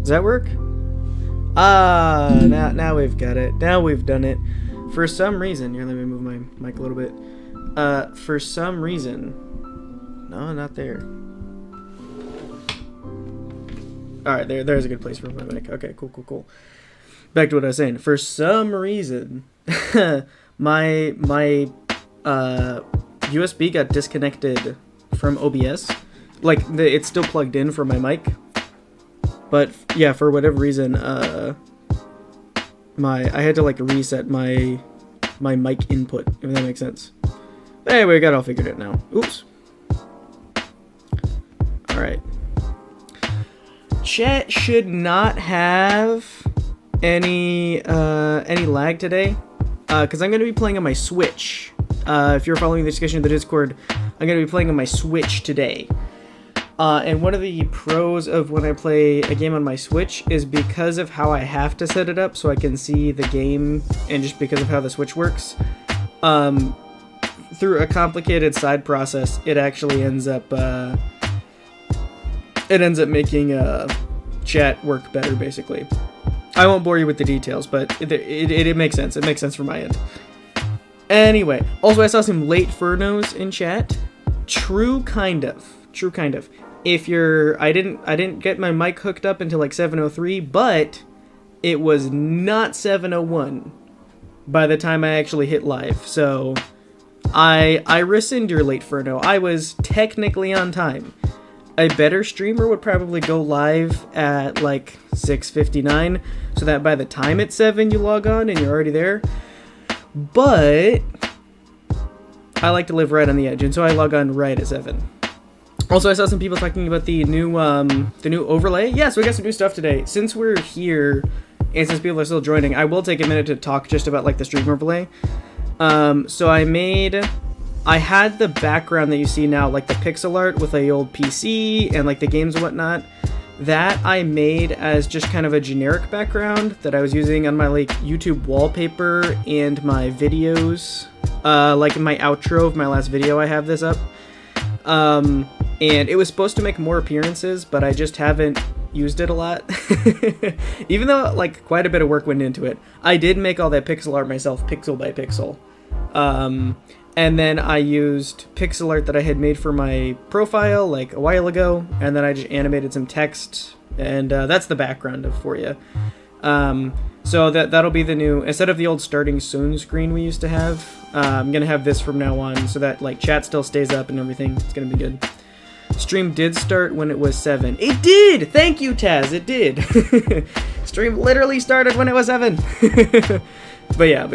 Does that work? Ah, now we've got it. Now we've done it. For some reason, here, let me move my mic a little bit. For some reason, no, not there. All right, there's a good place for my mic. Okay, cool. Back to what I was saying. For some reason, my USB got disconnected from OBS. Like it's still plugged in for my mic, but yeah, for whatever reason, I had to like reset my mic input, if that makes sense. But anyway, I got it all figured out now. Oops. All right. Chat should not have any lag today, because I'm going to be playing on my Switch. If you're following the discussion in the Discord, I'm going to be playing on my Switch today. And one of the pros of when I play a game on my Switch is because of how I have to set it up so I can see the game, and just because of how the Switch works. Through a complicated side process, it actually ends up making chat work better, basically. I won't bore you with the details, but it makes sense. It makes sense from my end. Anyway, also I saw some late Furnos in chat. True kind of. If you're, I didn't get my mic hooked up until like 7:03, but it was not 7:01 by the time I actually hit live. So I rescind your late Furno. I was technically on time. A better streamer would probably go live at like 6:59, so that by the time it's 7 you log on and you're already there. But I like to live right on the edge, and so I log on right at 7. Also, I saw some people talking about the new overlay. Yeah, so we got some new stuff today. Since we're here, and since people are still joining, I will take a minute to talk just about like the stream overlay. So I had the background that you see now, like the pixel art with a old PC and like the games and whatnot. That I made as just kind of a generic background that I was using on my like YouTube wallpaper and my videos. Like in my outro of my last video, I have this up. And it was supposed to make more appearances, but I just haven't used it a lot. Even though like quite a bit of work went into it. I did make all that pixel art myself, pixel by pixel. And then I used pixel art that I had made for my profile like a while ago, and then I just animated some text, and that's the background for you. So that'll be the new, instead of the old starting soon screen we used to have, I'm gonna have this from now on, so that like chat still stays up and everything. It's gonna be good. Stream did start when it was 7. It did! Thank you, Taz, it did. Stream literally started when it was 7. but yeah.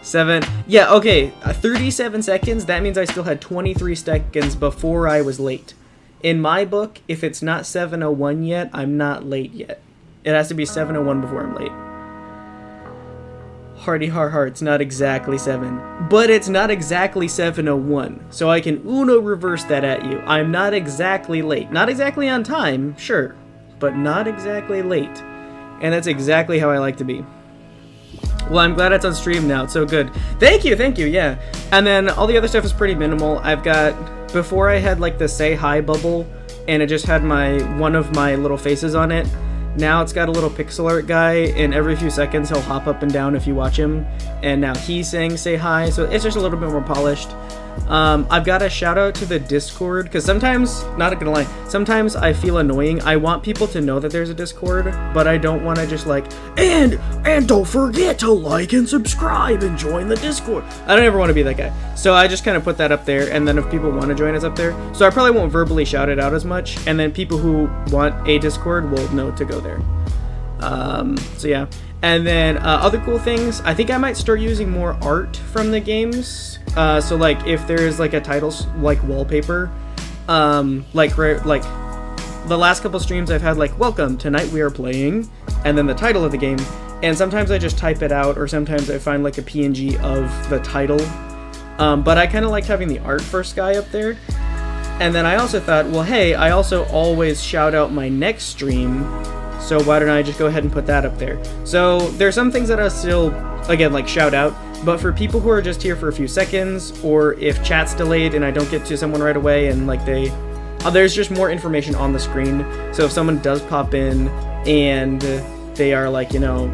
7. Yeah, okay. 37 seconds. That means I still had 23 seconds before I was late. In my book, if it's not 7:01 yet, I'm not late yet. It has to be 7:01 before I'm late. Hardy har, it's not exactly 7. But it's not exactly 7:01. So I can Uno reverse that at you. I'm not exactly late. Not exactly on time, sure. But not exactly late. And that's exactly how I like to be. Well, I'm glad it's on stream now. It's so good. Thank you, yeah. And then all the other stuff is pretty minimal. I've got, before I had like the say hi bubble, and it just had one of my little faces on it. Now it's got a little pixel art guy, and every few seconds he'll hop up and down if you watch him. And now he's saying say hi, so it's just a little bit more polished. I've got a shout out to the Discord, because sometimes, not gonna lie, sometimes I feel annoying. I want people to know that there's a Discord, but I don't want to just like, and don't forget to like and subscribe and join the Discord. I don't ever want to be that guy. So I just kind of put that up there, and then if people want to join us up there, so I probably won't verbally shout it out as much, and then people who want a Discord will know to go there. So yeah. And then other cool things, I think I might start using more art from the games. So like if there's like a title like wallpaper, like the last couple streams I've had like welcome, tonight we are playing, and then the title of the game. And sometimes I just type it out, or sometimes I find like a PNG of the title. But I kind of liked having the art for Sky up there. And then I also thought, well, hey, I also always shout out my next stream. So why don't I just go ahead and put that up there? So there's some things that I'll still, again, like shout out, but for people who are just here for a few seconds, or if chat's delayed and I don't get to someone right away and like they there's just more information on the screen. So if someone does pop in and they are like, you know,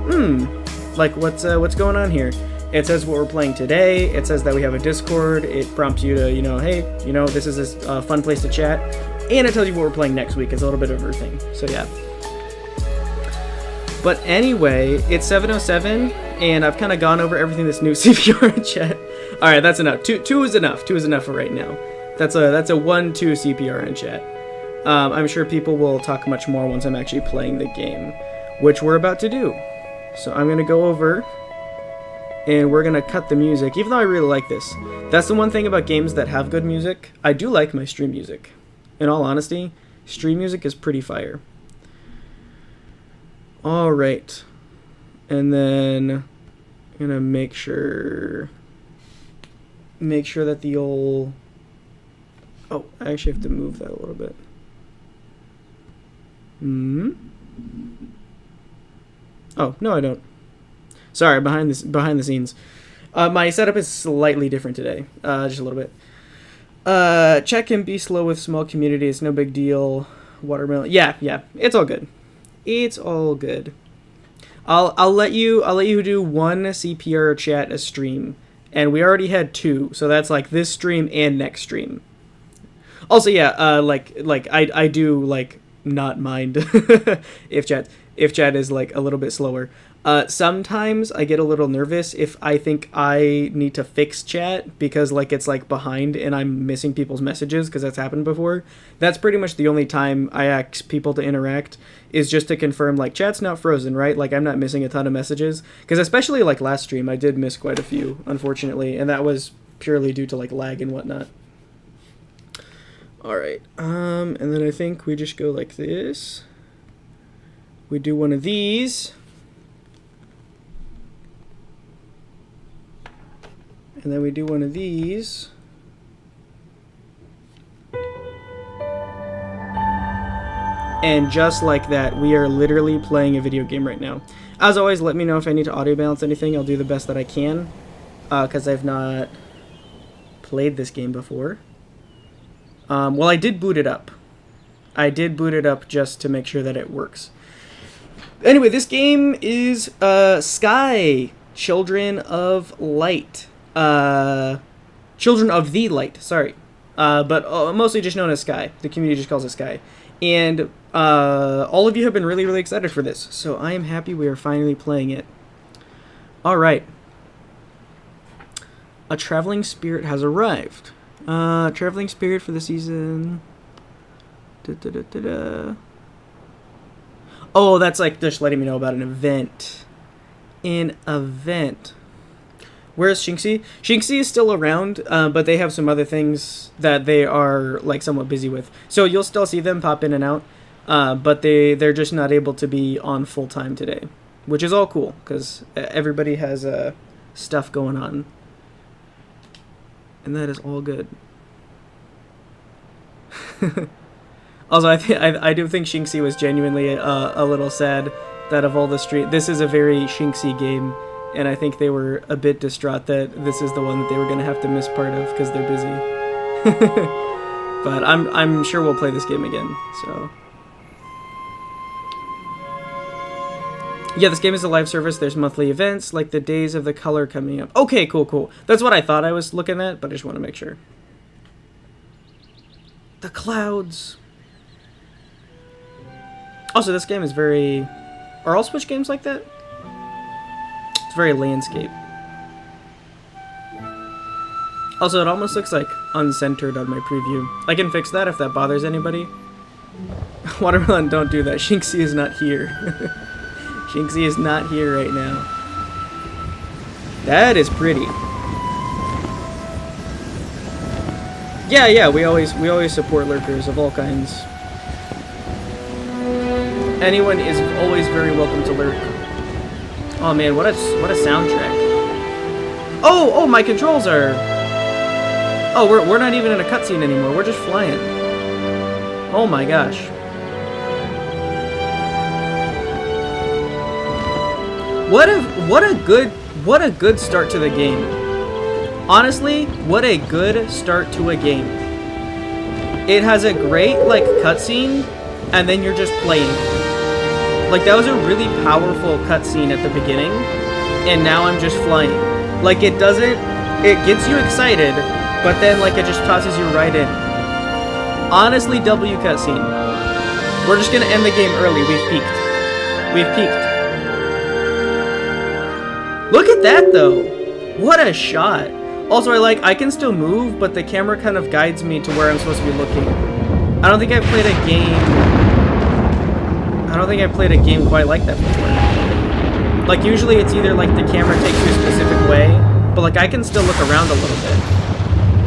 like what's going on here? It says what we're playing today. It says that we have a Discord. It prompts you to, you know, hey, you know, this is a fun place to chat. And it tells you what we're playing next week. It's a little bit of everything. So yeah. But anyway, it's 7:07, and I've kind of gone over everything this new CPR in chat. All right, that's enough. Two is enough. 2 is enough for right now. That's a 1-2 CPR in chat. I'm sure people will talk much more once I'm actually playing the game, which we're about to do. So I'm gonna go over, and we're gonna cut the music, even though I really like this. That's the one thing about games that have good music. I do like my stream music. In all honesty, stream music is pretty fire. All right, and then I'm gonna make sure that the old, oh, I actually have to move that a little bit. Oh, no, I don't. Sorry, behind the scenes. My setup is slightly different today, just a little bit. Chat can be slow with small communities, no big deal. Watermelon, yeah, it's all good. It's all good. I'll let you do 1 CPR chat a stream, and we already had 2, so that's like this stream and next stream. Also, yeah, I do like not mind if chat is like a little bit slower. Sometimes I get a little nervous if I think I need to fix chat because like it's like behind and I'm missing people's messages, because that's happened before. That's pretty much the only time I ask people to interact, is just to confirm like chat's not frozen, right? Like I'm not missing a ton of messages, because especially like last stream I did miss quite a few, unfortunately, and that was purely due to like lag and whatnot. All right, and then I think we just go like this. We do one of these. And then we do one of these. And just like that, we are literally playing a video game right now. As always, let me know if I need to audio balance anything. I'll do the best that I can, because I've not played this game before. Well, I did boot it up. I did boot it up just to make sure that it works. Anyway, this game is Sky, Children of Light. Children of the Light, sorry. But mostly just known as Sky. The community just calls it Sky. And all of you have been really, really excited for this. So I am happy we are finally playing it. Alright. A traveling spirit has arrived. Traveling spirit for the season. Oh, that's like just letting me know about an event. An event. Where's Shinxi? Shinxi is still around, but they have some other things that they are like somewhat busy with. So you'll still see them pop in and out, but they're just not able to be on full time today, which is all cool because everybody has stuff going on, and that is all good. Also, I do think Shinxi was genuinely a little sad that of all the this is a very Shinxi game. And I think they were a bit distraught that this is the one that they were going to have to miss part of because they're busy. But I'm sure we'll play this game again. So yeah, this game is a live service. There's monthly events like the Days of the Color coming up. Okay, cool. That's what I thought I was looking at, but I just want to make sure. The clouds. Also, this game is very... Are all Switch games like that? It's very landscape. Also, it almost looks like uncentered on my preview. I can fix that if that bothers anybody. Watermelon, don't do that. Shinxi is not here. Shinxi is not here right now. That is pretty. Yeah, we always support lurkers of all kinds. Anyone is always very welcome to lurk. Oh man, what a soundtrack. Oh, my controls are... Oh, we're not even in a cutscene anymore. We're just flying. Oh my gosh. What a good start to the game. Honestly, what a good start to a game. it has a great, like, cutscene, and then you're just playing. Like, that was a really powerful cutscene at the beginning, and now I'm just flying. Like, it gets you excited, but then, like, it just tosses you right in. Honestly, W cutscene. We're just gonna end the game early. We've peaked. We've peaked. Look at that, though. What a shot. Also, I can still move, but the camera kind of guides me to where I'm supposed to be looking. I don't think I've played a game quite like that before. Like, usually it's either, like, the camera takes you a specific way, but, like, I can still look around a little bit.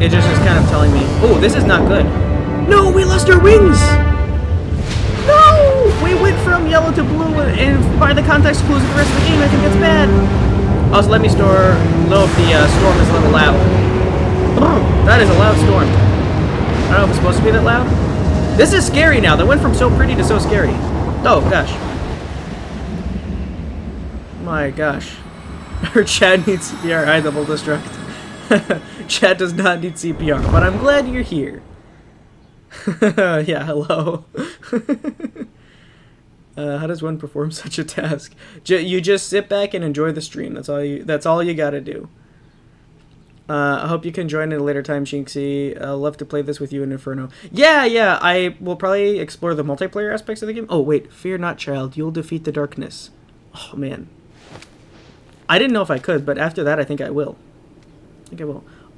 It just is kind of telling me, oh, this is not good. No, we lost our wings! No! We went from yellow to blue, and by the context clues of the rest of the game, I think it's bad. Also, let me know if the storm is a little loud. That is a loud storm. I don't know if it's supposed to be that loud. This is scary now. That went from so pretty to so scary. Oh, gosh. My gosh. Our Chad needs CPR. I double destruct. Chad does not need CPR, but I'm glad you're here. Yeah, hello. How does one perform such a task? You just sit back and enjoy the stream. That's all you gotta do. I hope you can join at a later time, Shinxie. I'll love to play this with you in Inferno. Yeah, I will probably explore the multiplayer aspects of the game. Oh, wait. Fear not, child. You'll defeat the darkness. Oh, man. I didn't know if I could, but after that, I think I will.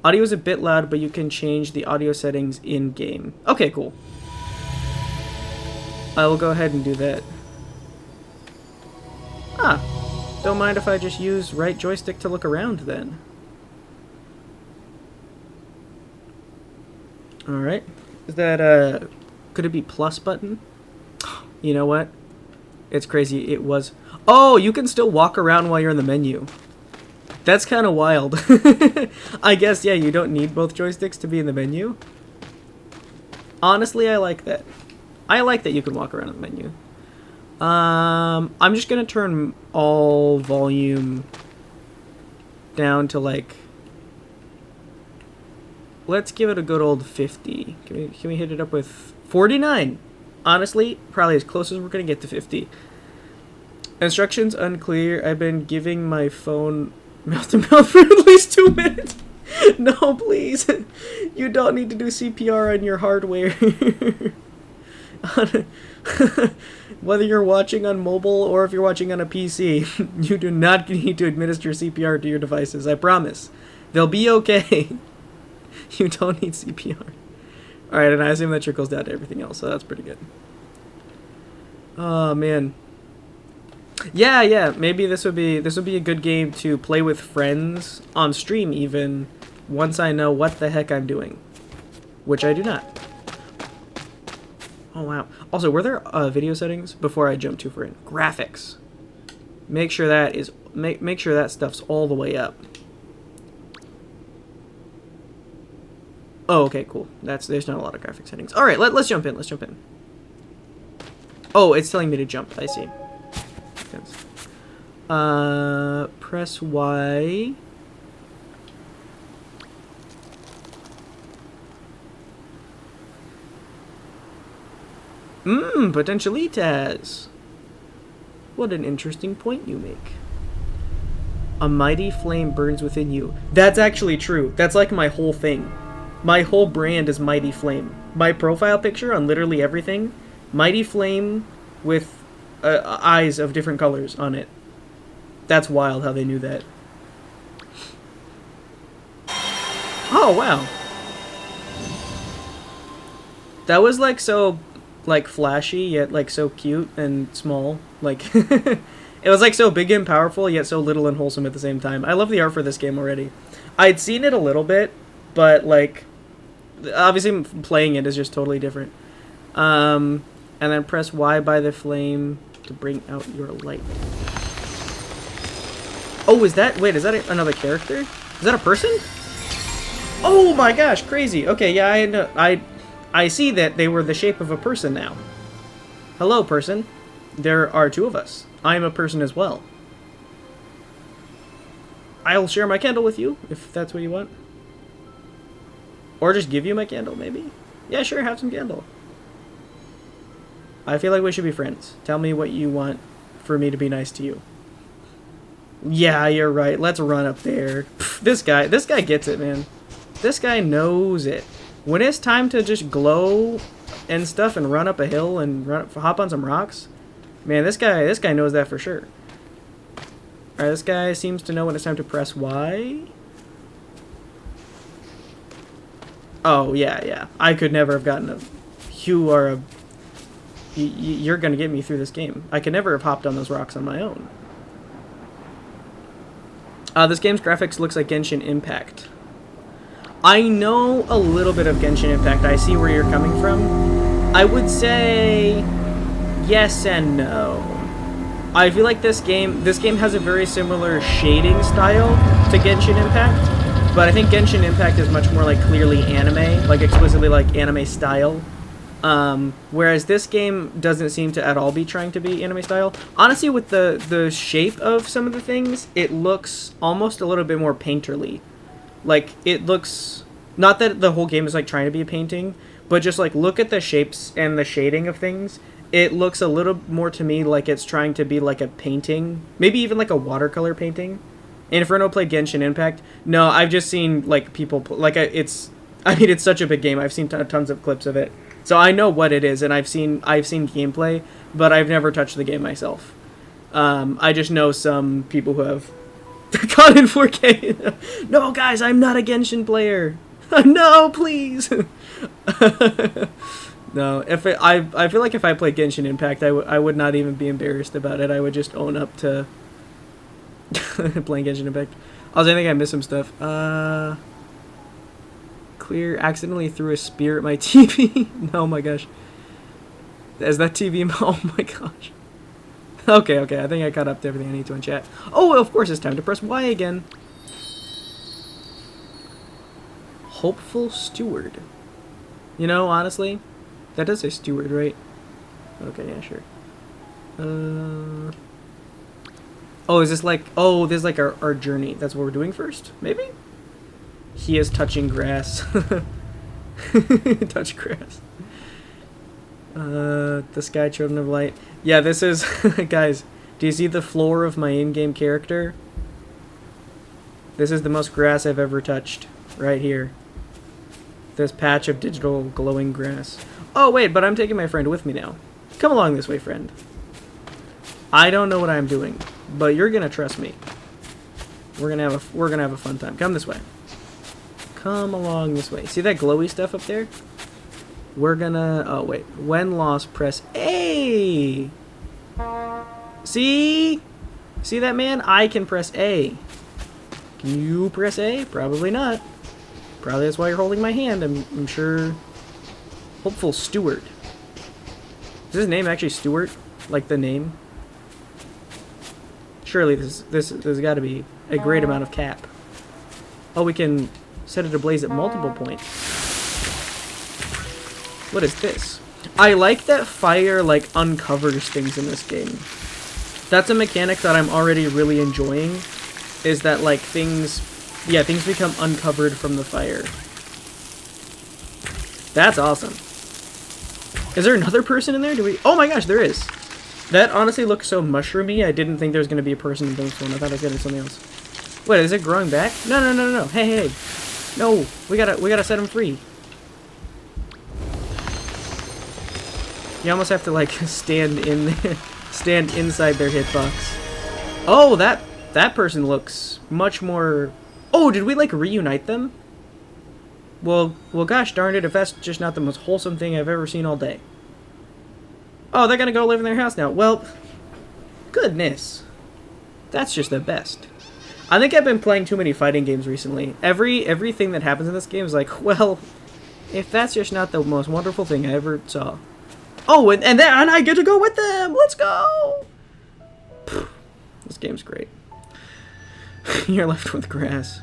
Audio is a bit loud, but you can change the audio settings in-game. Okay, cool. I will go ahead and do that. Don't mind if I just use right joystick to look around then. Alright. Is that, could it be plus button? You know what? It's crazy. It was... Oh, you can still walk around while you're in the menu. That's kind of wild. I guess, yeah, you don't need both joysticks to be in the menu. Honestly, I like that. I like that you can walk around in the menu. I'm just gonna turn all volume down to, like... Let's give it a good old 50. Can we hit it up with 49? Honestly, probably as close as we're gonna get to 50. Instructions unclear. I've been giving my phone mouth to mouth for at least 2 minutes. No, please. You don't need to do CPR on your hardware. Whether you're watching on mobile or if you're watching on a PC, you do not need to administer CPR to your devices. I promise. They'll be okay. You don't need CPR. Alright, and I assume that trickles down to everything else, so that's pretty good. Oh, man. Yeah, maybe this would be a good game to play with friends on stream even once I know what the heck I'm doing, which I do not. Oh wow. Also, were there video settings before I jump too far in? Graphics. Make sure that is make sure that stuff's all the way up. Oh, okay, cool. There's not a lot of graphic settings. All right, let's jump in. Let's jump in. Oh, it's telling me to jump. I see. Press Y. Potentialitas. What an interesting point you make. A mighty flame burns within you. That's actually true. That's like my whole thing. My whole brand is Mighty Flame. My profile picture on literally everything, Mighty Flame with eyes of different colors on it. That's wild how they knew that. Oh, wow. That was like so, like, flashy, yet like so cute and small. Like, it was like so big and powerful, yet so little and wholesome at the same time. I love the art for this game already. I'd seen it a little bit, but like, obviously playing it is just totally different. And then press Y by the flame to bring out your light. Oh, is that another character? Is that a person? Oh my gosh, crazy. Okay, yeah, I know. I see that they were the shape of a person now. Hello, person. There are two of us. I am a person as well. I'll share my candle with you, if that's what you want. Or just give you my candle, maybe? Yeah, sure, have some candle. I feel like we should be friends. Tell me what you want for me to be nice to you. Yeah, you're right. Let's run up there. Pff, this guy gets it, man. This guy knows it. When it's time to just glow and stuff and run up a hill and hop on some rocks, man, this guy knows that for sure. Alright, this guy seems to know when it's time to press Y. Oh, yeah. I could never have gotten a... You are a... You're gonna get me through this game. I could never have hopped on those rocks on my own. This game's graphics looks like Genshin Impact. I know a little bit of Genshin Impact. I see where you're coming from. I would say yes and no. I feel like this game has a very similar shading style to Genshin Impact, but I think Genshin Impact is much more like clearly anime, like explicitly like anime style. Whereas this game doesn't seem to at all be trying to be anime style. Honestly, with the shape of some of the things, it looks almost a little bit more painterly. Like, it looks... Not that the whole game is, like, trying to be a painting, but just, like, look at the shapes and the shading of things. It looks a little more to me like it's trying to be, like, a painting. Maybe even, like, a watercolor painting. And if Renault played Genshin Impact, no, I've just seen, like, people... Like, it's such a big game. I've seen tons of clips of it. So I know what it is, and I've seen gameplay, but I've never touched the game myself. I just know some people who have caught in 4K. No, guys, I'm not a Genshin player. No, please. No, I feel like if I played Genshin Impact, I would not even be embarrassed about it. I would just own up to playing Genshin Impact. Also, I think I missed some stuff. Clear, accidentally threw a spear at my TV. Oh my gosh. Is that TV? Oh my gosh. Okay, I think I caught up to everything I need to in chat. Oh, of course it's time to press Y again. Hopeful Steward. You know, honestly, that does say steward, right? Okay, yeah, sure. Oh, is this like... Oh, this is like our journey. That's what we're doing first? Maybe? He is touching grass. Touch grass. The Sky Children of Light. Yeah, this is... Guys, do you see the floor of my in-game character? This is the most grass I've ever touched. Right here. This patch of digital glowing grass. Oh, wait, but I'm taking my friend with me now. Come along this way, friend. I don't know what I'm doing, but you're gonna trust me. We're gonna have a fun time. Come this way. Come along this way. See that glowy stuff up there? We're gonna... Oh, wait. When lost, press A. See? See that, man? I can press A. Can you press A? Probably not. Probably that's why you're holding my hand. I'm sure... Hopeful Steward. Is his name actually Stewart? Like the name? Surely there's got to be a great amount of cap. Oh, we can set it ablaze at multiple points. What is this? I like that fire, like, uncovers things in this game. That's a mechanic that I'm already really enjoying, is that, like, things become uncovered from the fire. That's awesome. Is there another person in there? Oh my gosh, there is. That honestly looks so mushroomy, I didn't think there was going to be a person in this one. I thought I was getting something else. Wait, is it growing back? No. Hey. No, we gotta set him free. You almost have to, like, stand inside their hitbox. Oh, that person looks much more... Oh, did we, like, reunite them? Well, gosh darn it, if that's just not the most wholesome thing I've ever seen all day. Oh, they're gonna go live in their house now. Well, goodness. That's just the best. I think I've been playing too many fighting games recently. Everything that happens in this game is like, well, if that's just not the most wonderful thing I ever saw. Oh, and I get to go with them! Let's go! This game's great. You're left with grass.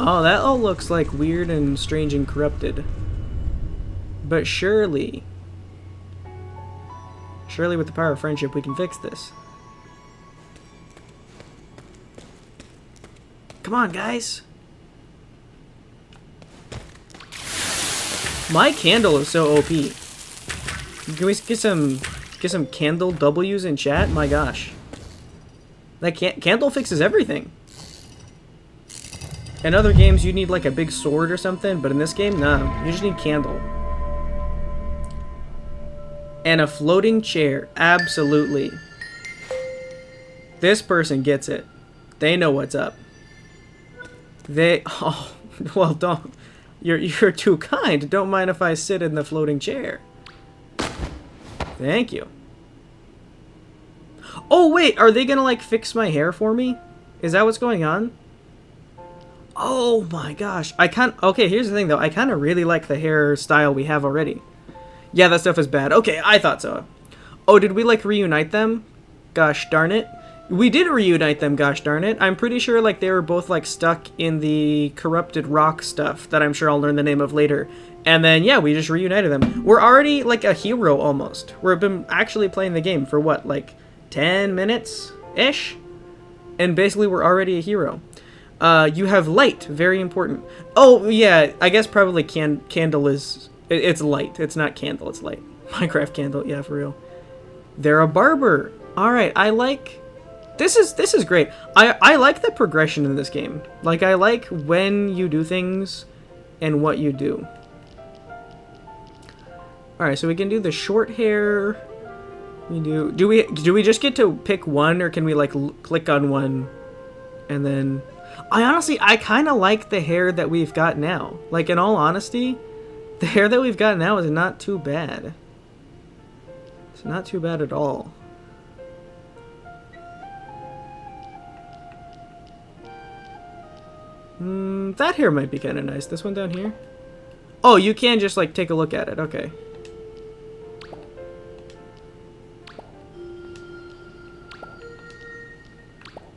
Oh, that all looks like weird and strange and corrupted. But surely with the power of friendship, we can fix this. Come on, guys. My candle is so OP. Can we get some candle W's in chat? My gosh. That candle fixes everything. In other games, you need like a big sword or something, but in this game, no. You just need candle. And a floating chair. Absolutely. This person gets it. They know what's up. Oh, well, don't. You're too kind. Don't mind if I sit in the floating chair. Thank you. Oh, wait. Are they gonna, like, fix my hair for me? Is that what's going on? Oh, my gosh. Okay, here's the thing, though. I kind of really like the hairstyle we have already. Yeah, that stuff is bad. Okay, I thought so. Oh, did we, like, reunite them? Gosh darn it. We did reunite them, gosh darn it. I'm pretty sure, like, they were both, like, stuck in the corrupted rock stuff that I'm sure I'll learn the name of later. And then, yeah, we just reunited them. We're already, like, a hero, almost. We've been actually playing the game for, what, like, 10 minutes-ish? And basically, we're already a hero. You have light. Very important. Oh, yeah, I guess probably candle is... It's light. It's not candle, it's light. Minecraft candle, yeah, for real. They're a barber. Alright, I like... This is great. I like the progression in this game. Like, I like when you do things and what you do. Alright, so we can do the short hair. Do we just get to pick one, or can we like click on one and then... I kind of like the hair that we've got now. Like, in all honesty, the hair that we've got now is not too bad. It's not too bad at all. That hair might be kind of nice. This one down here? Oh, you can just, like, take a look at it. Okay.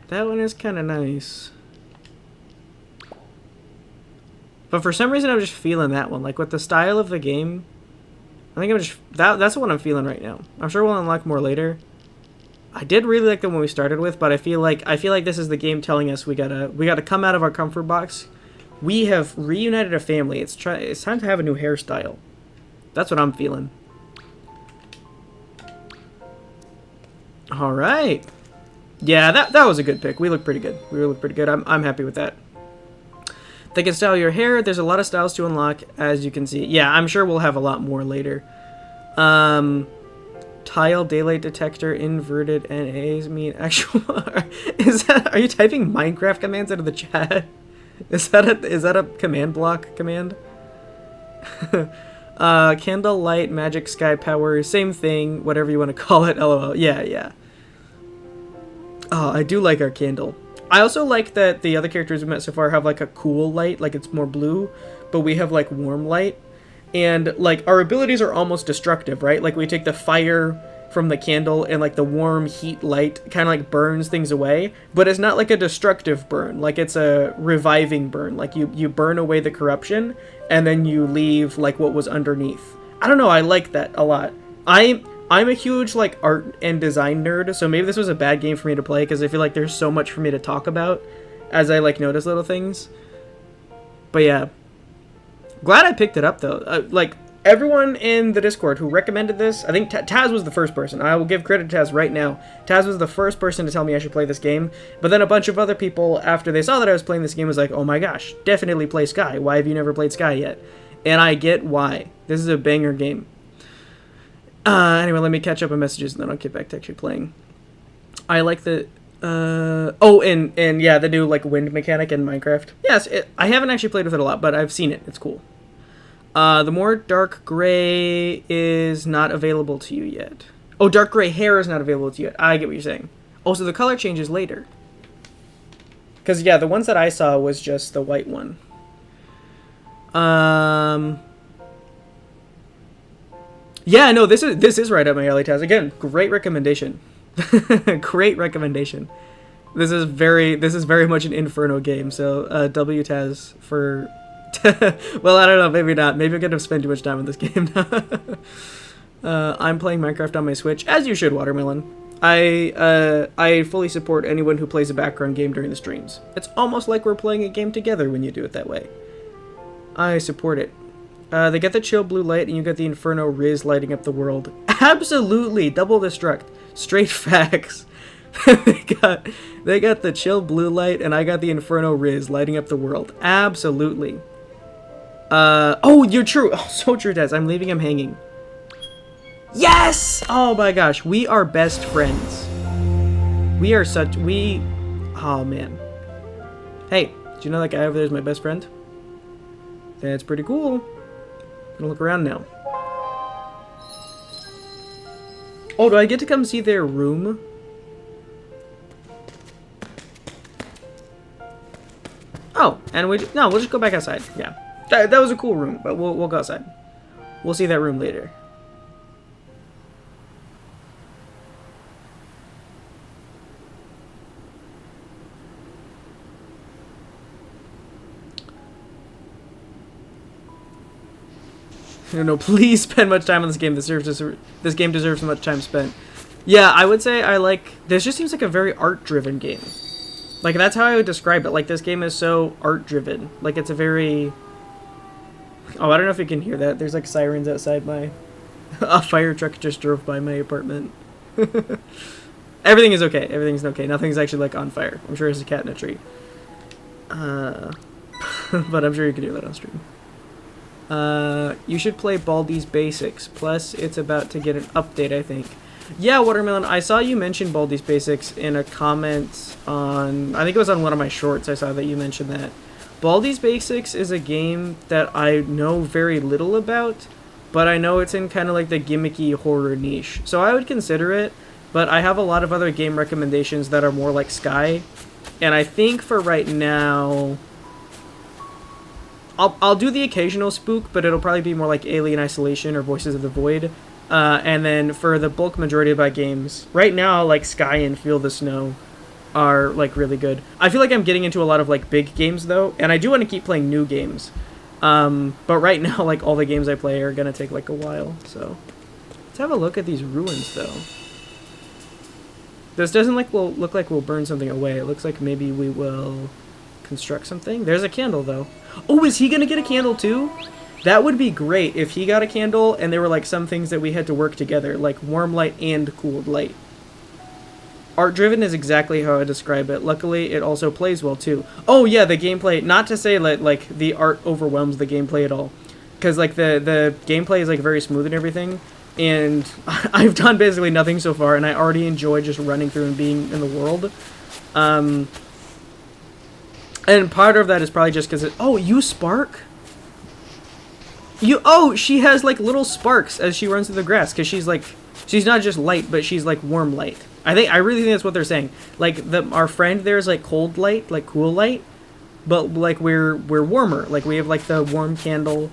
That one is kind of nice. But for some reason, I'm just feeling that one. Like, with the style of the game, I think I'm just... That's what I'm feeling right now. I'm sure we'll unlock more later. I did really like the one we started with, but I feel like this is the game telling us we gotta come out of our comfort box. We have reunited a family. It's time to have a new hairstyle. That's what I'm feeling. All right. Yeah, that was a good pick. We look pretty good. I'm happy with that. They can style your hair. There's a lot of styles to unlock, as you can see. Yeah, I'm sure we'll have a lot more later. Tile, daylight detector, inverted NAs mean actual... Are you typing Minecraft commands into the chat? Is that a command block command? Candle light, magic sky power, same thing, whatever you want to call it, lol. Yeah. Oh, I do like our candle. I also like that the other characters we met so far have like a cool light, like it's more blue, but we have like warm light. And like our abilities are almost destructive, right? Like we take the fire from the candle and like the warm heat light kind of like burns things away, but it's not like a destructive burn. Like it's a reviving burn. Like you burn away the corruption and then you leave like what was underneath. I don't know, I like that a lot. I'm a huge like art and design nerd, so maybe this was a bad game for me to play because I feel like there's so much for me to talk about as I like notice little things. But yeah. Glad I picked it up, though. Like, everyone in the Discord who recommended this, I think Taz was the first person. I will give credit to Taz right now. Taz was the first person to tell me I should play this game. But then a bunch of other people, after they saw that I was playing this game, was like, oh my gosh, definitely play Sky. Why have you never played Sky yet? And I get why. This is a banger game. Anyway, let me catch up on messages, and then I'll get back to actually playing. I like the... and yeah, the new like wind mechanic in Minecraft. Yes, I haven't actually played with it a lot, but I've seen it. It's cool. The more dark gray is not available to you yet. Oh, dark gray hair is not available to you yet. I get what you're saying. Oh, so the color changes later. Because yeah, the ones that I saw was just the white one. Yeah, no, this is right up my alley, Taz. Again, great recommendation. Great recommendation. This is very much an Inferno game, so W Taz for well, I don't know, maybe not. Maybe I'm gonna spend too much time in this game now. I'm playing Minecraft on my Switch, as you should, Watermelon. I fully support anyone who plays a background game during the streams. It's almost like we're playing a game together when you do it that way. I support it. They get the chill blue light and you get the Inferno Riz lighting up the world. Absolutely! Double destruct. Straight facts. they got the chill blue light and I got the Inferno Riz lighting up the world. Absolutely. Oh, you're true. Oh, so true, Des. I'm leaving him hanging. Yes! Oh my gosh, we are best friends. We are oh man. Hey, do you know that guy over there is my best friend? That's pretty cool. Gonna look around now. Oh, do I get to come see their room? Oh, and we'll just go back outside. Yeah, that was a cool room, but we'll go outside. We'll see that room later. No, please spend much time on this game. This game deserves much time spent. Yeah, I would say this just seems like a very art-driven game. Like, that's how I would describe it. Like, this game is so art-driven. Like, it's a very... Oh, I don't know if you can hear that. There's, like, sirens outside my... A fire truck just drove by my apartment. Everything is okay. Everything's okay. Nothing's actually, like, on fire. I'm sure there's a cat in a tree. But I'm sure you can hear that on stream. You should play Baldi's Basics. Plus, it's about to get an update, I think. Yeah, Watermelon, I saw you mention Baldi's Basics in a comment on... I think it was on one of my shorts I saw that you mentioned that. Baldi's Basics is a game that I know very little about, but I know it's in kind of like the gimmicky horror niche. So I would consider it, but I have a lot of other game recommendations that are more like Sky. And I think for right now... I'll do the occasional spook, but it'll probably be more like Alien Isolation or Voices of the Void. And then for the bulk majority of my games, right now, like Sky and Feel the Snow are like really good. I feel like I'm getting into a lot of like big games though, and I do want to keep playing new games. But right now, like all the games I play are gonna take like a while. So let's have a look at these ruins though. This doesn't look like we'll burn something away. It looks like maybe we will construct something. There's a candle though. Oh, is he gonna get a candle too? That would be great if he got a candle and there were like some things that we had to work together, like warm light and cooled light. Art driven is exactly how I describe it. Luckily, it also plays well too. Oh yeah, the gameplay, not to say that like the art overwhelms the gameplay at all. Because like the gameplay is like very smooth and everything. And I've done basically nothing so far and I already enjoy just running through and being in the world. And part of that is probably just because oh, you spark? Oh, she has like little sparks as she runs through the grass because she's not just light, but she's like warm light. I really think that's what they're saying. Like our friend there is like cold light, like cool light, but like we're warmer. Like we have like the warm candle,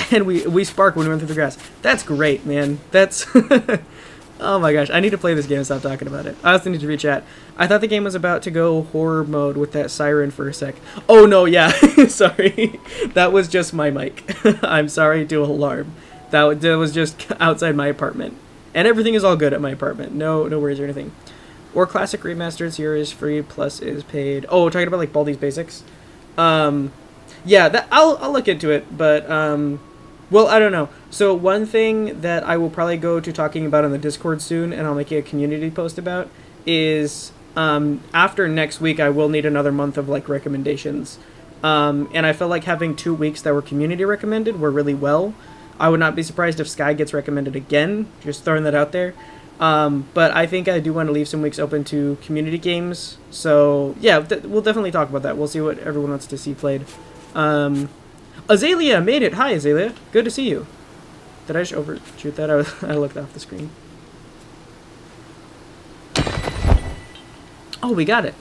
and we spark when we run through the grass. That's great, man. That's oh my gosh, I need to play this game and stop talking about it. I also need to re-chat. I thought the game was about to go horror mode with that siren for a sec. Oh no, yeah, sorry. That was just my mic. I'm sorry to alarm. That was just outside my apartment. And everything is all good at my apartment. No worries or anything. Or Classic Remastered here is free, plus is paid. Oh, we're talking about like Baldi's Basics? Yeah, I'll look into it, but well, I don't know. So one thing that I will probably go to talking about on the Discord soon, and I'll make a community post about, is after next week I will need another month of like recommendations. And I felt like having 2 weeks that were community recommended were really well. I would not be surprised if Sky gets recommended again, just throwing that out there. But I think I do want to leave some weeks open to community games. So yeah, we'll definitely talk about that. We'll see what everyone wants to see played. Azalea made it. Hi, Azalea. Good to see you. Did I just overshoot that? I looked off the screen. Oh, we got it.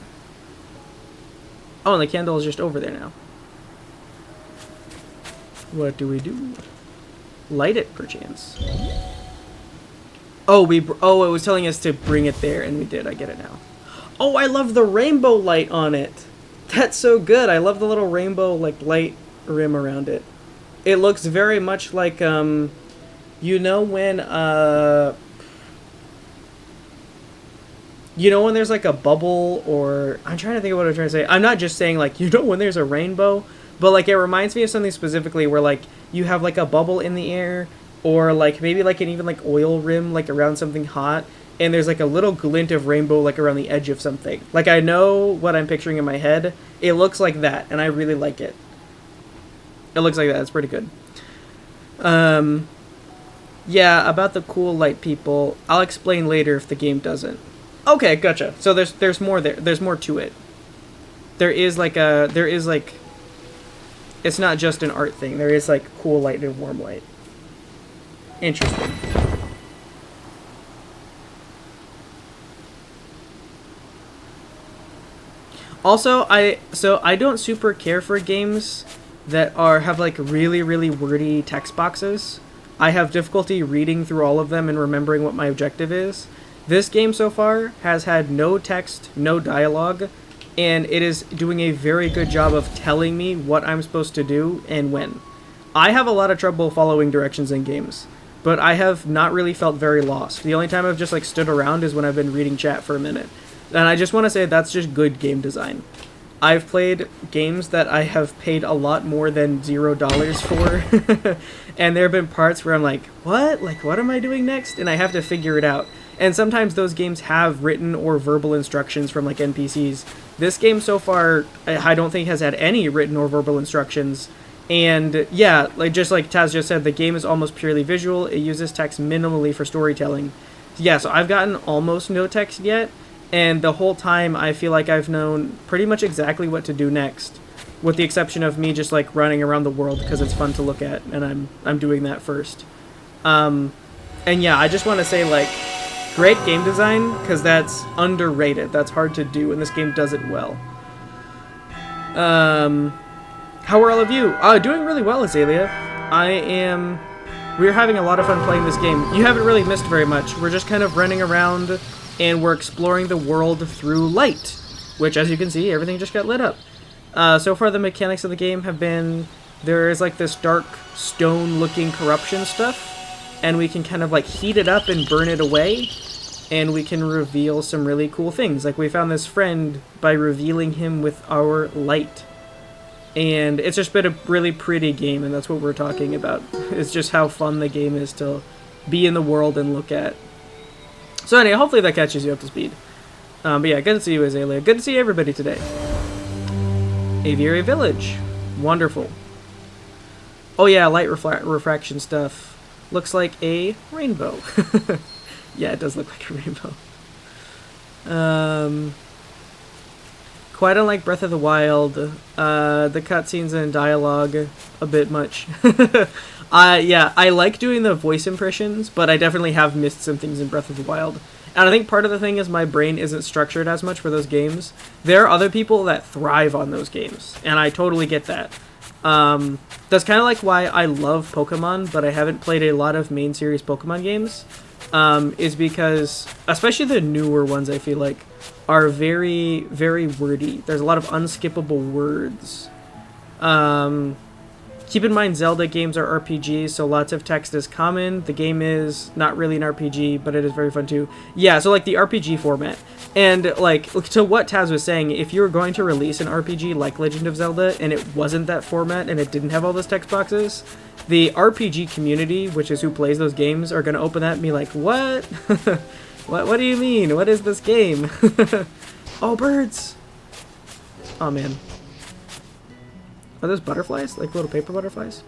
Oh, and the candle is just over there now. What do we do? Light it, perchance. Oh, it was telling us to bring it there, and we did. I get it now. Oh, I love the rainbow light on it. That's so good. I love the little rainbow like light rim around it. It looks very much like you know when You know when there's like a bubble, or I'm trying to think of what I'm trying to say. I'm not just saying like, you know when there's a rainbow, but like it reminds me of something specifically where like you have like a bubble in the air, or like maybe like an even like oil rim like around something hot, and there's like a little glint of rainbow like around the edge of something. Like I know what I'm picturing in my head. It looks like that, and I really like it. It looks like that. It's pretty good. Yeah, about the cool light people, I'll explain later if the game doesn't. Okay, gotcha. So there's more there. There's more to it. There is like, it's not just an art thing. There is like cool light and warm light. Interesting. Also, I don't super care for games that have like really wordy text boxes. I have difficulty reading through all of them and remembering what my objective is. This game so far has had no text, no dialogue, and it is doing a very good job of telling me what I'm supposed to do and when. I have a lot of trouble following directions in games, but I have not really felt very lost. The only time I've just like stood around is when I've been reading chat for a minute. And I just want to say that's just good game design. I've played games that I have paid a lot more than $0 for, and there have been parts where I'm like, what? Like, what am I doing next? And I have to figure it out. And sometimes those games have written or verbal instructions from like NPCs. This game so far, I don't think has had any written or verbal instructions. And yeah, like just like Taz just said, the game is almost purely visual. It uses text minimally for storytelling. Yeah, so I've gotten almost no text yet. And the whole time, I feel like I've known pretty much exactly what to do next, with the exception of me just like running around the world because it's fun to look at, and I'm doing that first. And yeah, I just want to say like, great game design, because that's underrated. That's hard to do, and this game does it well. How are all of you? Doing really well, Azalea. We're having a lot of fun playing this game. You haven't really missed very much. We're just kind of running around, and we're exploring the world through light, which, as you can see, everything just got lit up. So far, the mechanics of the game have been, there is like this dark stone-looking corruption stuff, and we can kind of like heat it up and burn it away, and we can reveal some really cool things. Like we found this friend by revealing him with our light. And it's just been a really pretty game, and that's what we're talking about. It's just how fun the game is to be in the world and look at. So anyway, hopefully that catches you up to speed. But yeah, good to see you, Azalea. Good to see everybody today. Aviary Village. Wonderful. Oh yeah, light refraction stuff. Looks like a rainbow. Yeah, it does look like a rainbow. Quite unlike Breath of the Wild, the cutscenes and dialogue a bit much. Yeah, I like doing the voice impressions, but I definitely have missed some things in Breath of the Wild. And I think part of the thing is my brain isn't structured as much for those games. There are other people that thrive on those games, and I totally get that. That's kind of like why I love Pokemon, but I haven't played a lot of main series Pokemon games, is because, especially the newer ones, I feel like, are very, very wordy. There's a lot of unskippable words. Keep in mind, Zelda games are RPGs, so lots of text is common. The game is not really an RPG, but it is very fun too. Yeah, so like the RPG format. And like, to what Taz was saying, if you were going to release an RPG like Legend of Zelda, and it wasn't that format, and it didn't have all those text boxes, the RPG community, which is who plays those games, are going to open that and be like, what? What do you mean? What is this game? Oh, birds! Oh, man. Are those butterflies? Like little paper butterflies?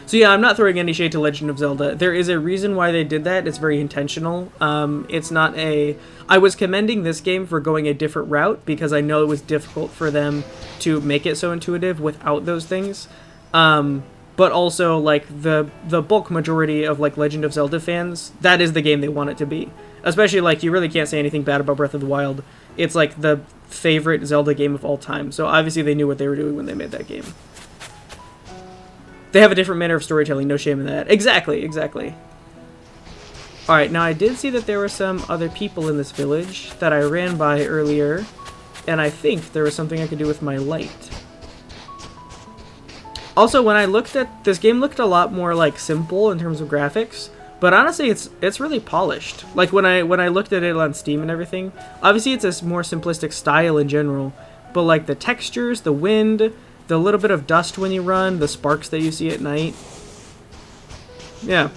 So yeah, I'm not throwing any shade to Legend of Zelda. There is a reason why they did that. It's very intentional. It's not a... I was commending this game for going a different route because I know it was difficult for them to make it so intuitive without those things. But also, like, the bulk majority of, like, Legend of Zelda fans, that is the game they want it to be. Especially, like, you really can't say anything bad about Breath of the Wild. It's, like, the favorite Zelda game of all time. So, obviously, they knew what they were doing when they made that game. They have a different manner of storytelling, no shame in that. Exactly, exactly. Alright, now I did see that there were some other people in this village that I ran by earlier. And I think there was something I could do with my light. Also, when I looked at... This game looked a lot more, like, simple in terms of graphics. But honestly, it's really polished. Like when I looked at it on Steam and everything, obviously it's a more simplistic style in general, but like the textures, the wind, the little bit of dust when you run, the sparks that you see at night. Yeah.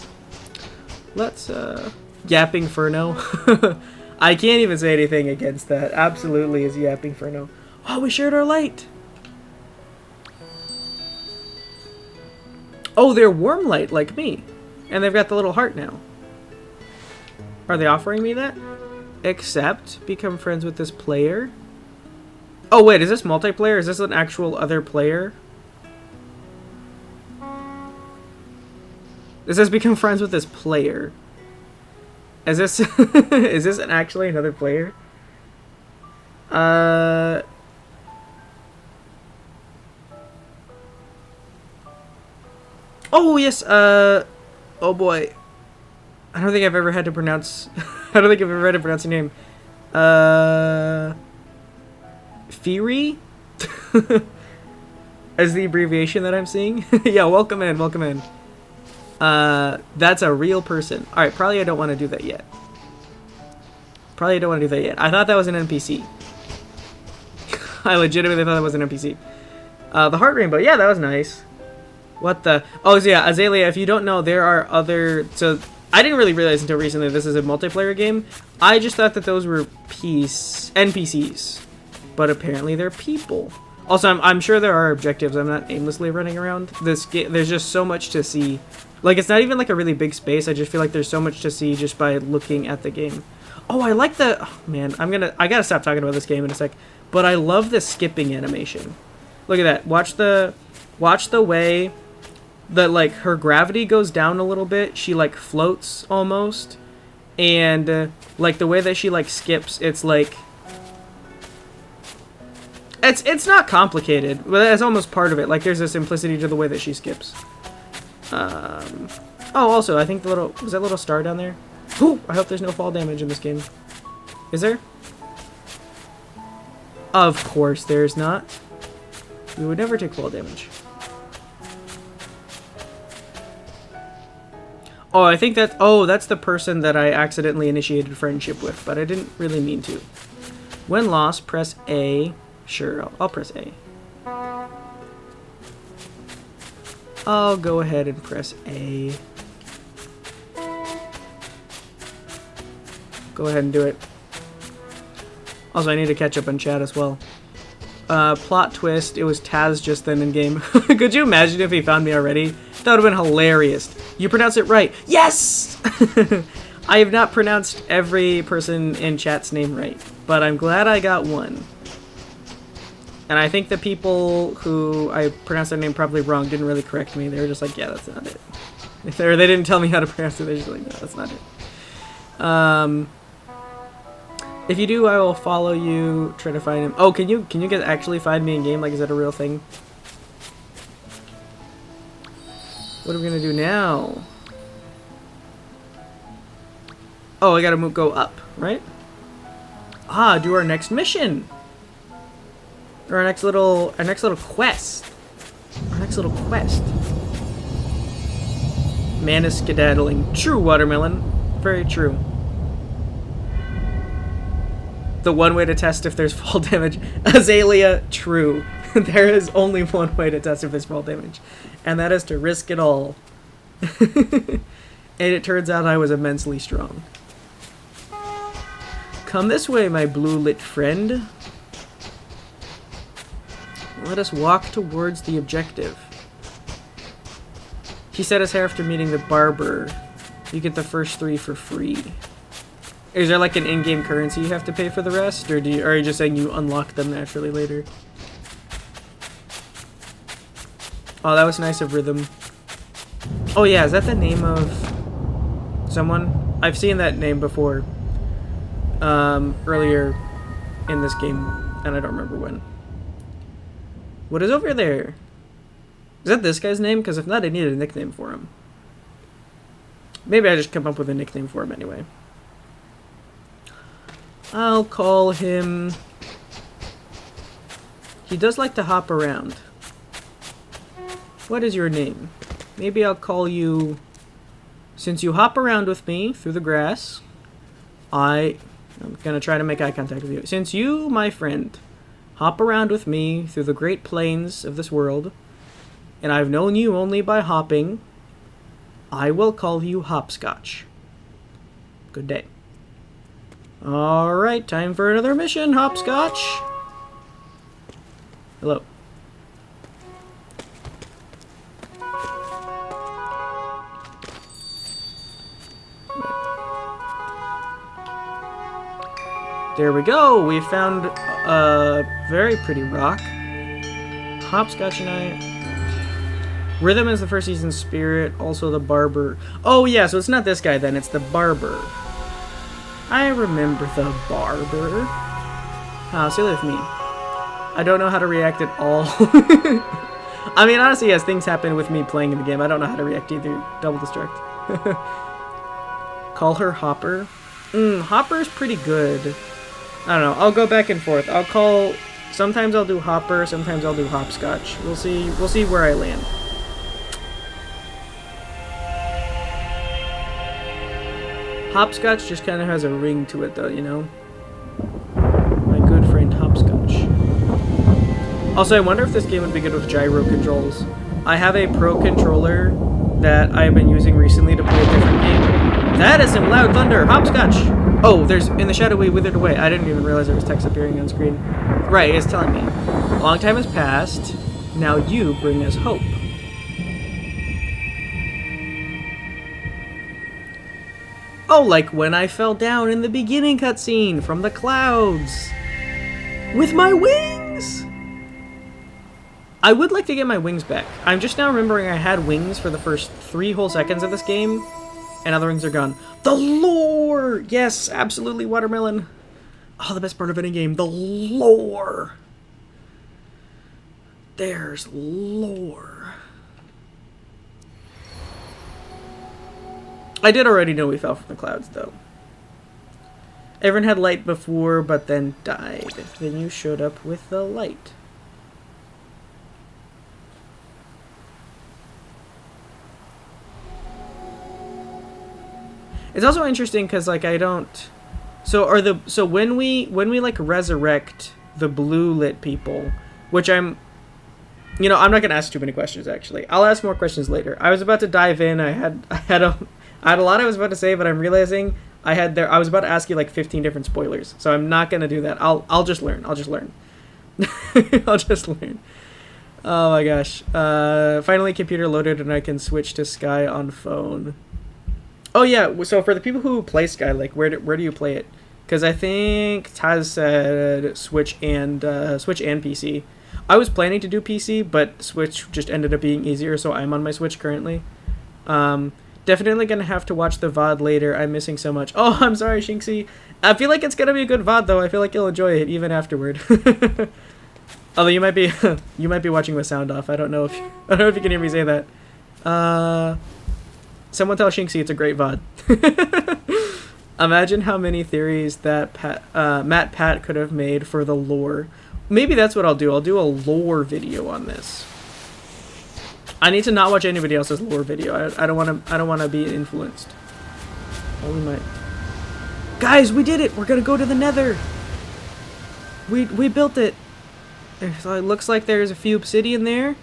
Let's Yapping Furno. I can't even say anything against that. Absolutely is Yapping Furno. Oh, we shared our light. Oh, they're warm light like me. And they've got the little heart now. Are they offering me that? Accept. Become friends with this player. Oh, wait. Is this multiplayer? Is this an actual other player? It says become friends with this player. Is this... is this actually another player? Oh, yes. Oh boy, I don't think I've ever had to pronounce. I don't think I've ever had to pronounce your name. Firi is the abbreviation that I'm seeing. Yeah, welcome in, welcome in. That's a real person. All right, probably I don't want to do that yet. Probably don't want to do that yet. I thought that was an NPC. I legitimately thought that was an NPC. The heart rainbow. Yeah, that was nice. What the... Oh, so yeah, Azalea, if you don't know, there are other... So, I didn't really realize until recently this is a multiplayer game. I just thought that those were NPCs. But apparently they're people. Also, I'm sure there are objectives. I'm not aimlessly running around. There's just so much to see. Like, it's not even like a really big space. I just feel like there's so much to see just by looking at the game. Oh, I like the... Oh, man, I gotta stop talking about this game in a sec. But I love the skipping animation. Look at that. Watch the way... that like her gravity goes down a little bit. She like floats almost, and like the way that she like skips, it's like it's not complicated, but that's almost part of it. Like there's a simplicity to the way that she skips. Oh, also I think the little was that little star down there. Ooh, I hope there's no fall damage in this game. Is there? Of course there's not. We would never take fall damage. Oh, I think that... Oh, that's the person that I accidentally initiated friendship with, but I didn't really mean to. When lost, press A. Sure, I'll press A. I'll go ahead and press A. Go ahead and do it. Also, I need to catch up on chat as well. Plot twist, it was Taz just then in game. Could you imagine if he found me already? That would have been hilarious. You pronounce it right. Yes! I have not pronounced every person in chat's name right, but I'm glad I got one. And I think the people who I pronounced their name probably wrong didn't really correct me. They were just like, yeah, that's not it. Or they didn't tell me how to pronounce it. They're just like, no, that's not it. If you do, I will follow you, try to find him. Oh, can you actually find me in game? Like, is that a real thing? What are we gonna do now? Oh, I gotta go up, right? Ah, do our next mission. Or our next little quest. Our next little quest. Man is skedaddling. True, Watermelon. Very true. The one way to test if there's fall damage. Azalea, true. There is only one way to test if there's fall damage. And that is to risk it all. And it turns out I was immensely strong. Come this way, my blue-lit friend. Let us walk towards the objective. He set his hair after meeting the barber. You get the first 3 for free. Is there like an in-game currency you have to pay for the rest? Or are you just saying you unlock them naturally later? Oh, that was nice of Rhythm. Oh yeah, is that the name of someone? I've seen that name before. Earlier in this game, and I don't remember when. What is over there? Is that this guy's name? Because if not, I needed a nickname for him. Maybe I just come up with a nickname for him anyway. I'll call him... He does like to hop around. What is your name? Maybe I'll call you... Since you hop around with me through the grass, I'm gonna try to make eye contact with you. Since you, my friend, hop around with me through the great plains of this world, and I've known you only by hopping, I will call you Hopscotch. Good day. Alright, time for another mission, Hopscotch. Hello. There we go. We found a very pretty rock. Hopscotch and I. Rhythm is the first season spirit, also the barber. Oh yeah, so it's not this guy then, it's the barber. I remember the barber. How silly of me. I don't know how to react at all. I mean, honestly, as things happen with me playing in the game, I don't know how to react either. Double destruct. Call her Hopper. Hopper's pretty good. I don't know. I'll go back and forth. I'll call. Sometimes I'll do Hopper. Sometimes I'll do Hopscotch. We'll see. We'll see where I land. Hopscotch just kind of has a ring to it, though. You know. My good friend Hopscotch. Also, I wonder if this game would be good with gyro controls. I have a pro controller that I've been using recently to play a different game. That is some loud thunder. Hopscotch. Oh, there's in the shadow we withered away. I didn't even realize there was text appearing on screen. Right, it's telling me. Long time has passed. Now you bring us hope. Oh, like when I fell down in the beginning cutscene from the clouds. With my wings! I would like to get my wings back. I'm just now remembering I had wings for the first 3 whole seconds of this game. And now the rings are gone. The lore! Yes, absolutely, watermelon. Oh, the best part of any game. The lore. There's lore. I did already know we fell from the clouds, though. Everyone had light before, but then died. Then you showed up with the light. It's also interesting because like I don't. So when we like resurrect the blue lit people, which I'm not gonna ask too many questions actually. I'll ask more questions later. I was about to dive in. I had a lot I was about to say, but I'm realizing I was about to ask you like 15 different spoilers. So I'm not gonna do that. I'll just learn. I'll just learn. Oh my gosh. Finally computer loaded and I can switch to Sky on phone. Oh yeah, so for the people who play Sky, like where do you play it? Because I think Taz said Switch and PC. I was planning to do PC, but Switch just ended up being easier, so I'm on my Switch currently. Definitely gonna have to watch the VOD later. I'm missing so much. Oh, I'm sorry, Shinxie. I feel like it's gonna be a good VOD though. I feel like you'll enjoy it even afterward. Although you might be watching with sound off. I don't know if you can hear me say that. Someone tell Shinxie it's a great VOD. Imagine how many theories that Matt Pat could have made for the lore. Maybe that's what I'll do. I'll do a lore video on this. I need to not watch anybody else's lore video. I don't want to be influenced. Oh, we might. Guys, we did it. We're gonna go to the Nether. We built it. So it looks like there's a few obsidian there.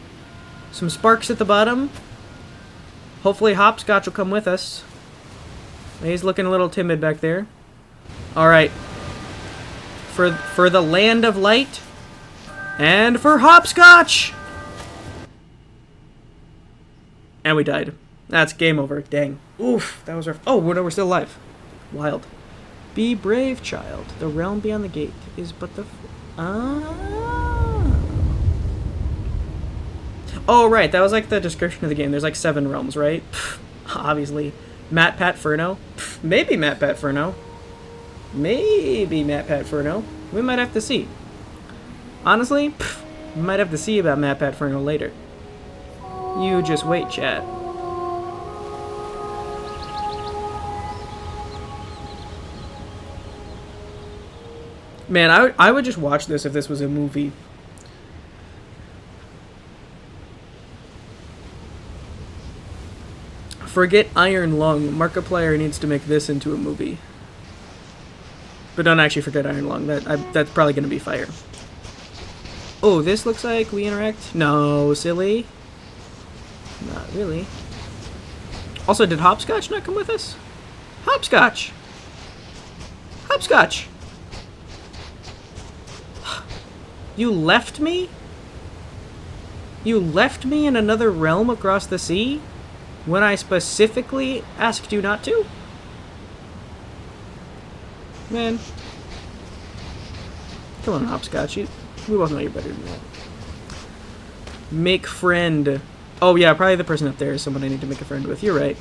Some sparks at the bottom. Hopefully Hopscotch will come with us. He's looking a little timid back there. Alright. For the land of light. And for Hopscotch! And we died. That's game over. Dang. Oof. That was rough. Oh, no, we're still alive. Wild. Be brave, child. The realm beyond the gate is but the... Oh, right. That was like the description of the game. There's like 7 realms, right? Pfft, obviously. Matt Pat Furno. Pfft, maybe Matt Pat Furno. Maybe Matt Pat Furno. We might have to see. Honestly, pfft, we might have to see about Matt Pat Furno later. You just wait, chat. Man, I would just watch this if this was a movie. Forget Iron Lung. Markiplier needs to make this into a movie. But don't actually forget Iron Lung. That's probably going to be fire. Oh, this looks like we interact? No, silly. Not really. Also, did Hopscotch not come with us? Hopscotch! Hopscotch! You left me? You left me in another realm across the sea? When I specifically asked you not to? Man. Come on, Hopscotch. We both know you're better than that. Make friend. Oh, yeah, probably the person up there is someone I need to make a friend with. You're right.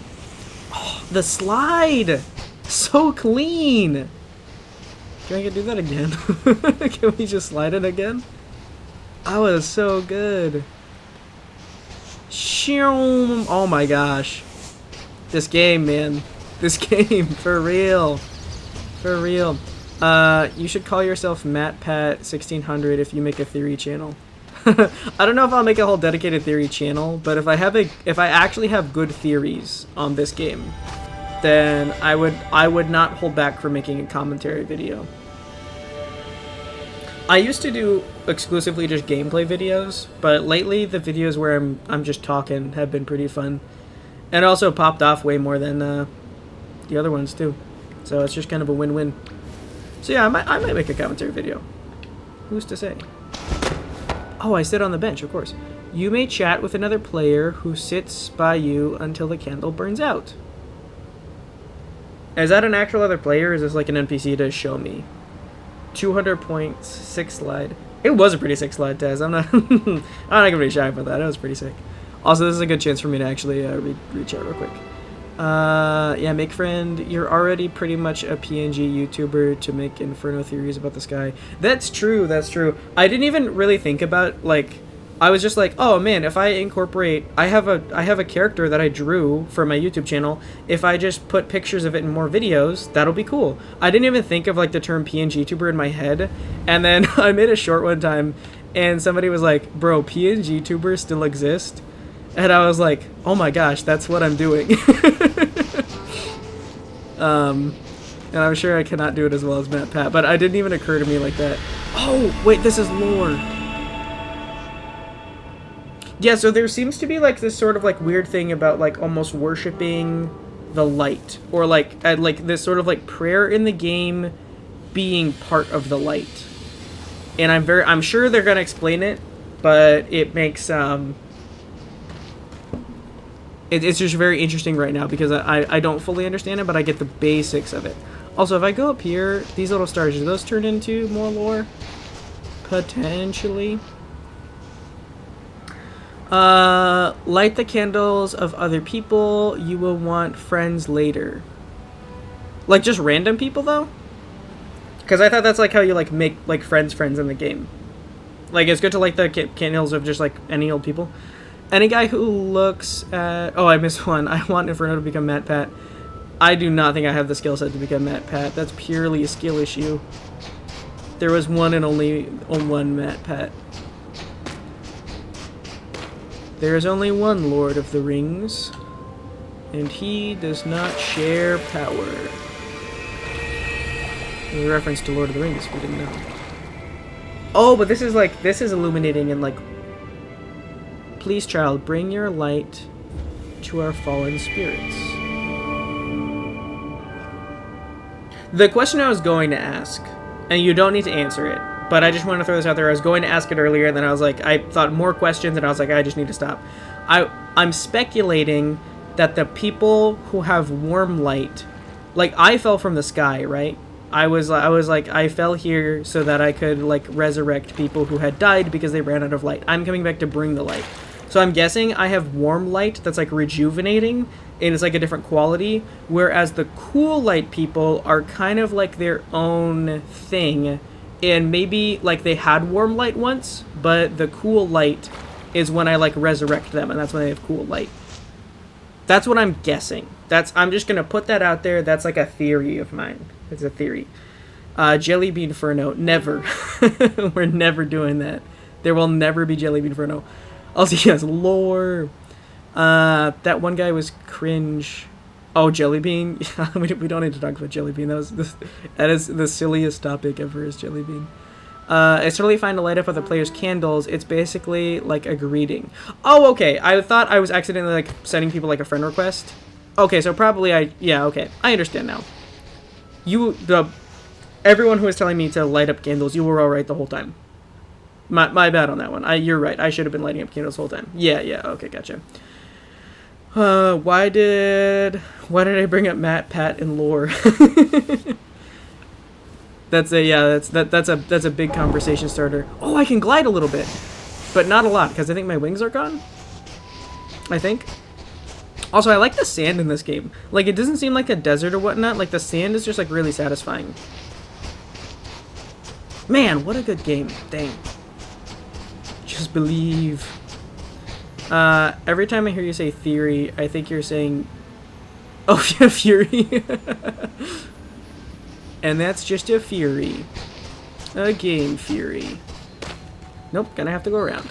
Oh, the slide! So clean! Can I do that again? Can we just slide it again? That was so good. Oh my gosh. This game, man. This game, for real. For real. You should call yourself MattPat1600 if you make a theory channel. I don't know if I'll make a whole dedicated theory channel, but if I actually have good theories on this game, then I would not hold back from making a commentary video. I used to do exclusively just gameplay videos, but lately the videos where I'm just talking have been pretty fun, and also popped off way more than the other ones too. So it's just kind of a win-win. So yeah, I might make a commentary video. Who's to say? Oh, I sit on the bench, of course. You may chat with another player who sits by you until the candle burns out. Is that an actual other player, or is this like an NPC to show me? 200 points, 6 slide. It was a pretty sick slide, Taz. I'm not gonna be shy about that. It was pretty sick. Also, this is a good chance for me to actually read chat real quick. Yeah, make friend. You're already pretty much a PNG YouTuber to make Inferno theories about the sky. That's true. That's true. I didn't even really think about, like, I was just like, oh man, if I incorporate, I have a character that I drew for my YouTube channel. If I just put pictures of it in more videos, that'll be cool. I didn't even think of like the term PNG YouTuber in my head, and then I made a short one time, and somebody was like, "Bro, PNG YouTubers still exist," and I was like, "Oh my gosh, that's what I'm doing." And I'm sure I cannot do it as well as MattPat, but it didn't even occur to me like that. Oh wait, this is lore. Yeah, so there seems to be like this sort of like weird thing about like almost worshiping the light, or like this sort of like prayer in the game being part of the light. And I'm sure they're gonna explain it, but it makes it's just very interesting right now because I don't fully understand it, but I get the basics of it. Also, if I go up here, these little stars, do those turn into more lore? Potentially. Light the candles of other people. You will want friends later. Like just random people though? Because I thought that's like how you like make like friends in the game. Like it's good to light the candles of just like any old people. Any guy who looks at... Oh, I missed one. I want Inferno to become MattPat. I do not think I have the skill set to become MattPat. That's purely a skill issue. There was one and only one MattPat. There is only one Lord of the Rings, and he does not share power. There's a reference to Lord of the Rings, if you didn't know. Oh, but this is illuminating and like, please, child, bring your light to our fallen spirits. The question I was going to ask, and you don't need to answer it, but I just wanted to throw this out there. I was going to ask it earlier, and then I was like, I thought more questions, and I was like, I just need to stop. I'm speculating that the people who have warm light, like I fell from the sky, right? I was like, I fell here so that I could like resurrect people who had died because they ran out of light. I'm coming back to bring the light. So I'm guessing I have warm light that's like rejuvenating, and it's like a different quality, whereas the cool light people are kind of like their own thing. And maybe, like, they had warm light once, but the cool light is when I, like, resurrect them, and that's when they have cool light. That's what I'm guessing. I'm just gonna put that out there. That's, like, a theory of mine. It's a theory. Jellybean Inferno. Never. We're never doing that. There will never be Jellybean Inferno. Also, yes, lore. That one guy was cringe. Oh, Jelly Bean. We don't need to talk about Jelly Bean. That is the silliest topic ever. Is Jelly Bean. It's totally fine to light up other players' candles. It's basically like a greeting. Oh, okay. I thought I was accidentally like sending people like a friend request. Okay, so probably yeah, okay. I understand now. Everyone who was telling me to light up candles, you were all right the whole time. My bad on that one. You're right. I should have been lighting up candles the whole time. Yeah, okay, gotcha. Why did I bring up Matt, Pat, and Lore? That's a big conversation starter. Oh, I can glide a little bit, but not a lot because I think my wings are gone. I think. Also, I like the sand in this game. Like, it doesn't seem like a desert or whatnot. Like, the sand is just like really satisfying. Man, what a good game. Dang. Just believe. Every time I hear you say theory, I think you're saying, oh yeah, fury. And that's just a fury. A game fury. Nope, gonna have to go around.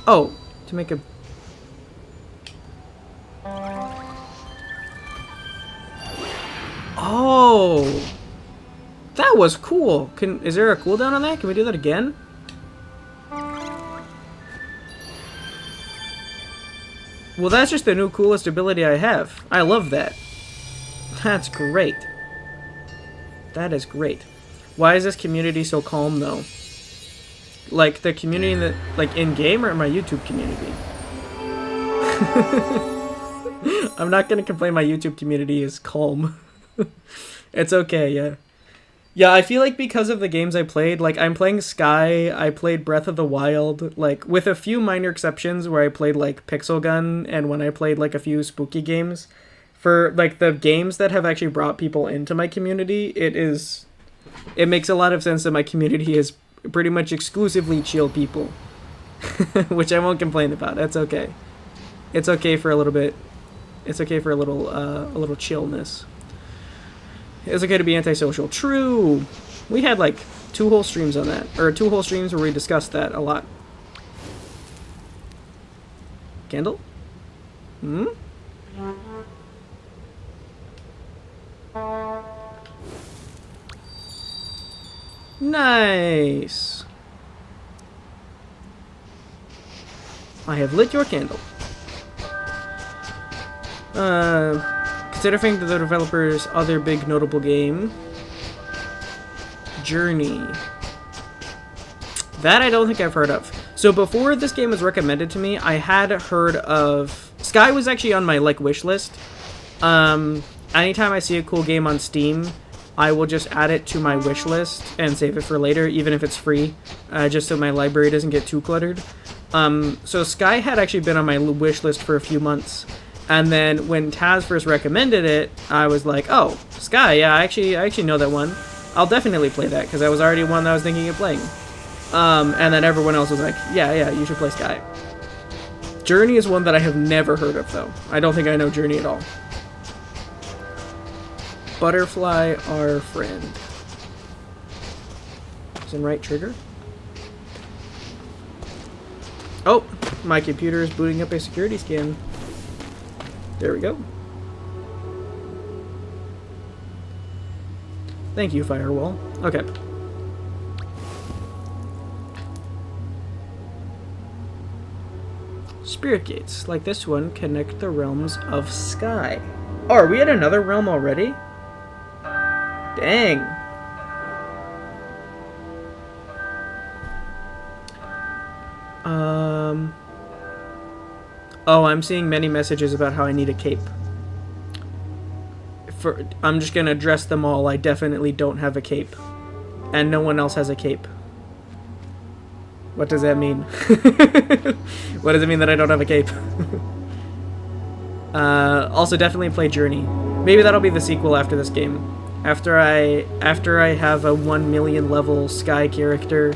Oh, to make a... Oh! That was cool! Is there a cooldown on that? Can we do that again? Well, that's just the new coolest ability I have. I love that. That's great. That is great. Why is this community so calm, though? Like, the community in like, in-game or my YouTube community? I'm not gonna complain my YouTube community is calm. It's okay, yeah. Yeah, I feel like because of the games I played, like, I'm playing Sky, I played Breath of the Wild, like, with a few minor exceptions where I played, like, Pixel Gun, and when I played, like, a few spooky games. For, like, the games that have actually brought people into my community, it makes a lot of sense that my community is pretty much exclusively chill people. Which I won't complain about, that's okay. It's okay for a little bit. It's okay for a little chillness. It's okay to be antisocial. True! We had, like, 2 whole streams on that. Or 2 whole streams where we discussed that a lot. Candle? Hmm? Nice! I have lit your candle. Considering the developer's other big notable game, Journey. That I don't think I've heard of. So before this game was recommended to me, I had heard of... Sky was actually on my, like, wish list. Anytime I see a cool game on Steam, I will just add it to my wish list and save it for later, even if it's free, just so my library doesn't get too cluttered. So Sky had actually been on my wish list for a few months. And then when Taz first recommended it, I was like, oh, Sky, yeah, I actually know that one. I'll definitely play that, because that was already one that I was thinking of playing. And then everyone else was like, yeah, you should play Sky. Journey is one that I have never heard of, though. I don't think I know Journey at all. Butterfly, our friend. Is in right trigger? Oh, my computer is booting up a security scan. There we go. Thank you, Firewall. Okay. Spirit gates, like this one, connect the realms of Sky. Oh, are we at another realm already? Dang. Oh, I'm seeing many messages about how I need a cape. I'm just gonna address them all. I definitely don't have a cape. And no one else has a cape. What does that mean? What does it mean that I don't have a cape? Also, definitely play Journey. Maybe that'll be the sequel after this game. After I have a 1 million level Sky character,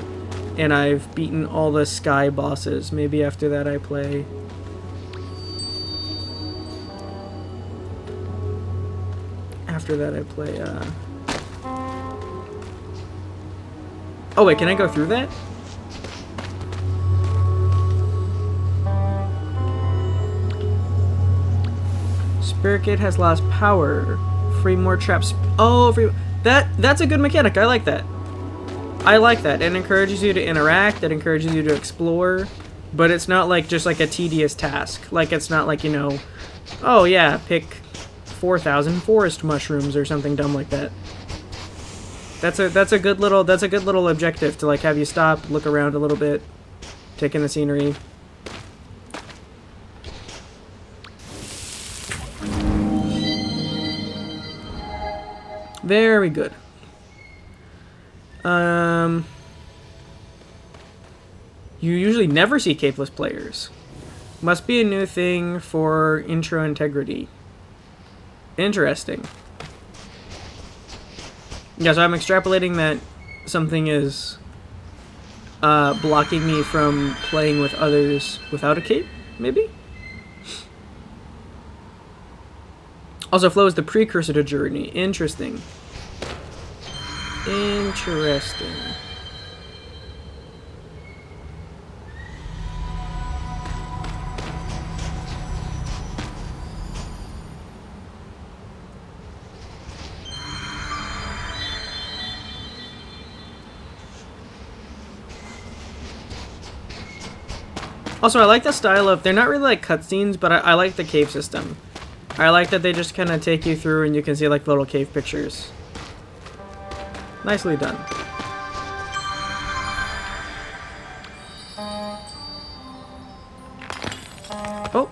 and I've beaten all the Sky bosses. Maybe after that I play... After that I play, Oh wait, can I go through that? Spirit Gate has lost power. Free more traps. Oh, free. That's a good mechanic. I like that. I like that. It encourages you to interact. It encourages you to explore. But it's not like just like a tedious task. Like it's not like, you know, oh yeah, pick 4,000 forest mushrooms or something dumb like that. That's a good little objective to like have you stop, look around a little bit, take in the scenery. Very good. You usually never see capeless players. Must be a new thing for intro integrity. Interesting. Yeah, so I'm extrapolating that something is blocking me from playing with others without a cape, maybe? Also, flow is the precursor to journey. Interesting. Interesting. Also, I like the style of, they're not really like cutscenes, but I like the cave system. I like that they just kind of take you through and you can see like little cave pictures. Nicely done. Oh!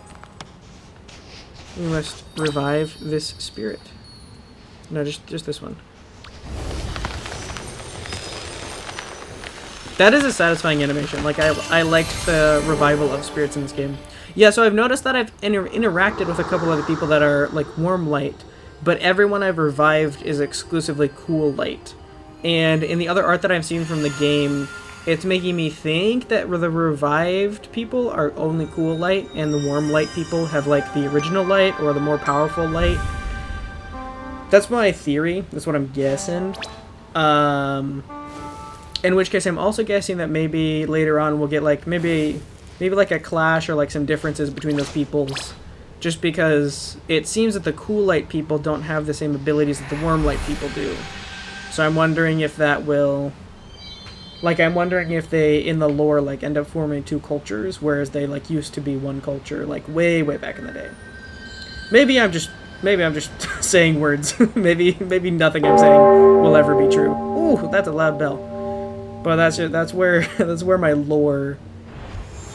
We must revive this spirit. No, just this one. That is a satisfying animation. Like, I liked the revival of spirits in this game. Yeah, so I've noticed that I've interacted with a couple other people that are, like, warm light, but everyone I've revived is exclusively cool light. And in the other art that I've seen from the game, it's making me think that the revived people are only cool light, and the warm light people have, like, the original light, or the more powerful light. That's my theory. That's what I'm guessing. In which case, I'm also guessing that maybe later on we'll get like maybe like a clash or like some differences between those peoples, just because it seems that the cool light people don't have the same abilities that the warm light people do. So I'm wondering if that will, like, I'm wondering if they in the lore like end up forming two cultures, whereas they like used to be one culture like way back in the day. Maybe I'm just saying words. maybe nothing I'm saying will ever be true. Ooh, that's a loud bell. But that's where my lore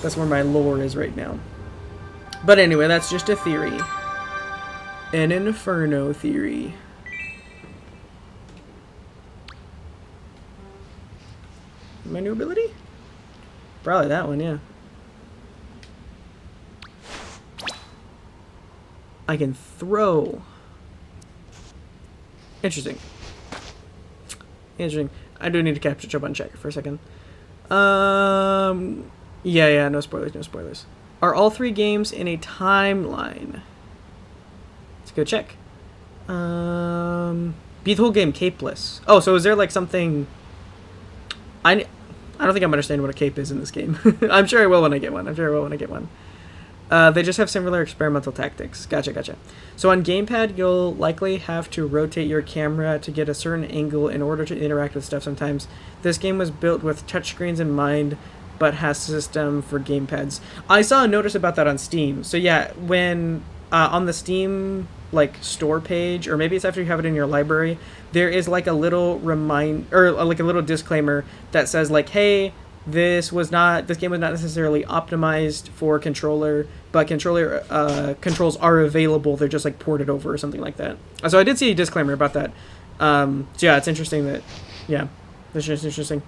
is right now. But anyway, that's just a theory. An inferno theory. My new ability? Probably that one, yeah. I can throw. Interesting. Interesting. I do need to capture jump on check for a second. Yeah, no spoilers. Are all three games in a timeline? Let's go check. Be the whole game capeless. Oh, so is there like something... I don't think I'm understanding what a cape is in this game. I'm sure I will when I get one. They just have similar experimental tactics. Gotcha. So on gamepad, you'll likely have to rotate your camera to get a certain angle in order to interact with stuff sometimes. This game was built with touchscreens in mind, but has a system for gamepads. I saw a notice about that on Steam. So yeah, when on the Steam like store page, or maybe it's after you have it in your library, there is like a little like a little disclaimer that says like, hey, this game was not necessarily optimized for controller, but controller controls are available. They're just like ported over or something like that. So I did see a disclaimer about that. So yeah, it's interesting that, yeah, that's just interesting.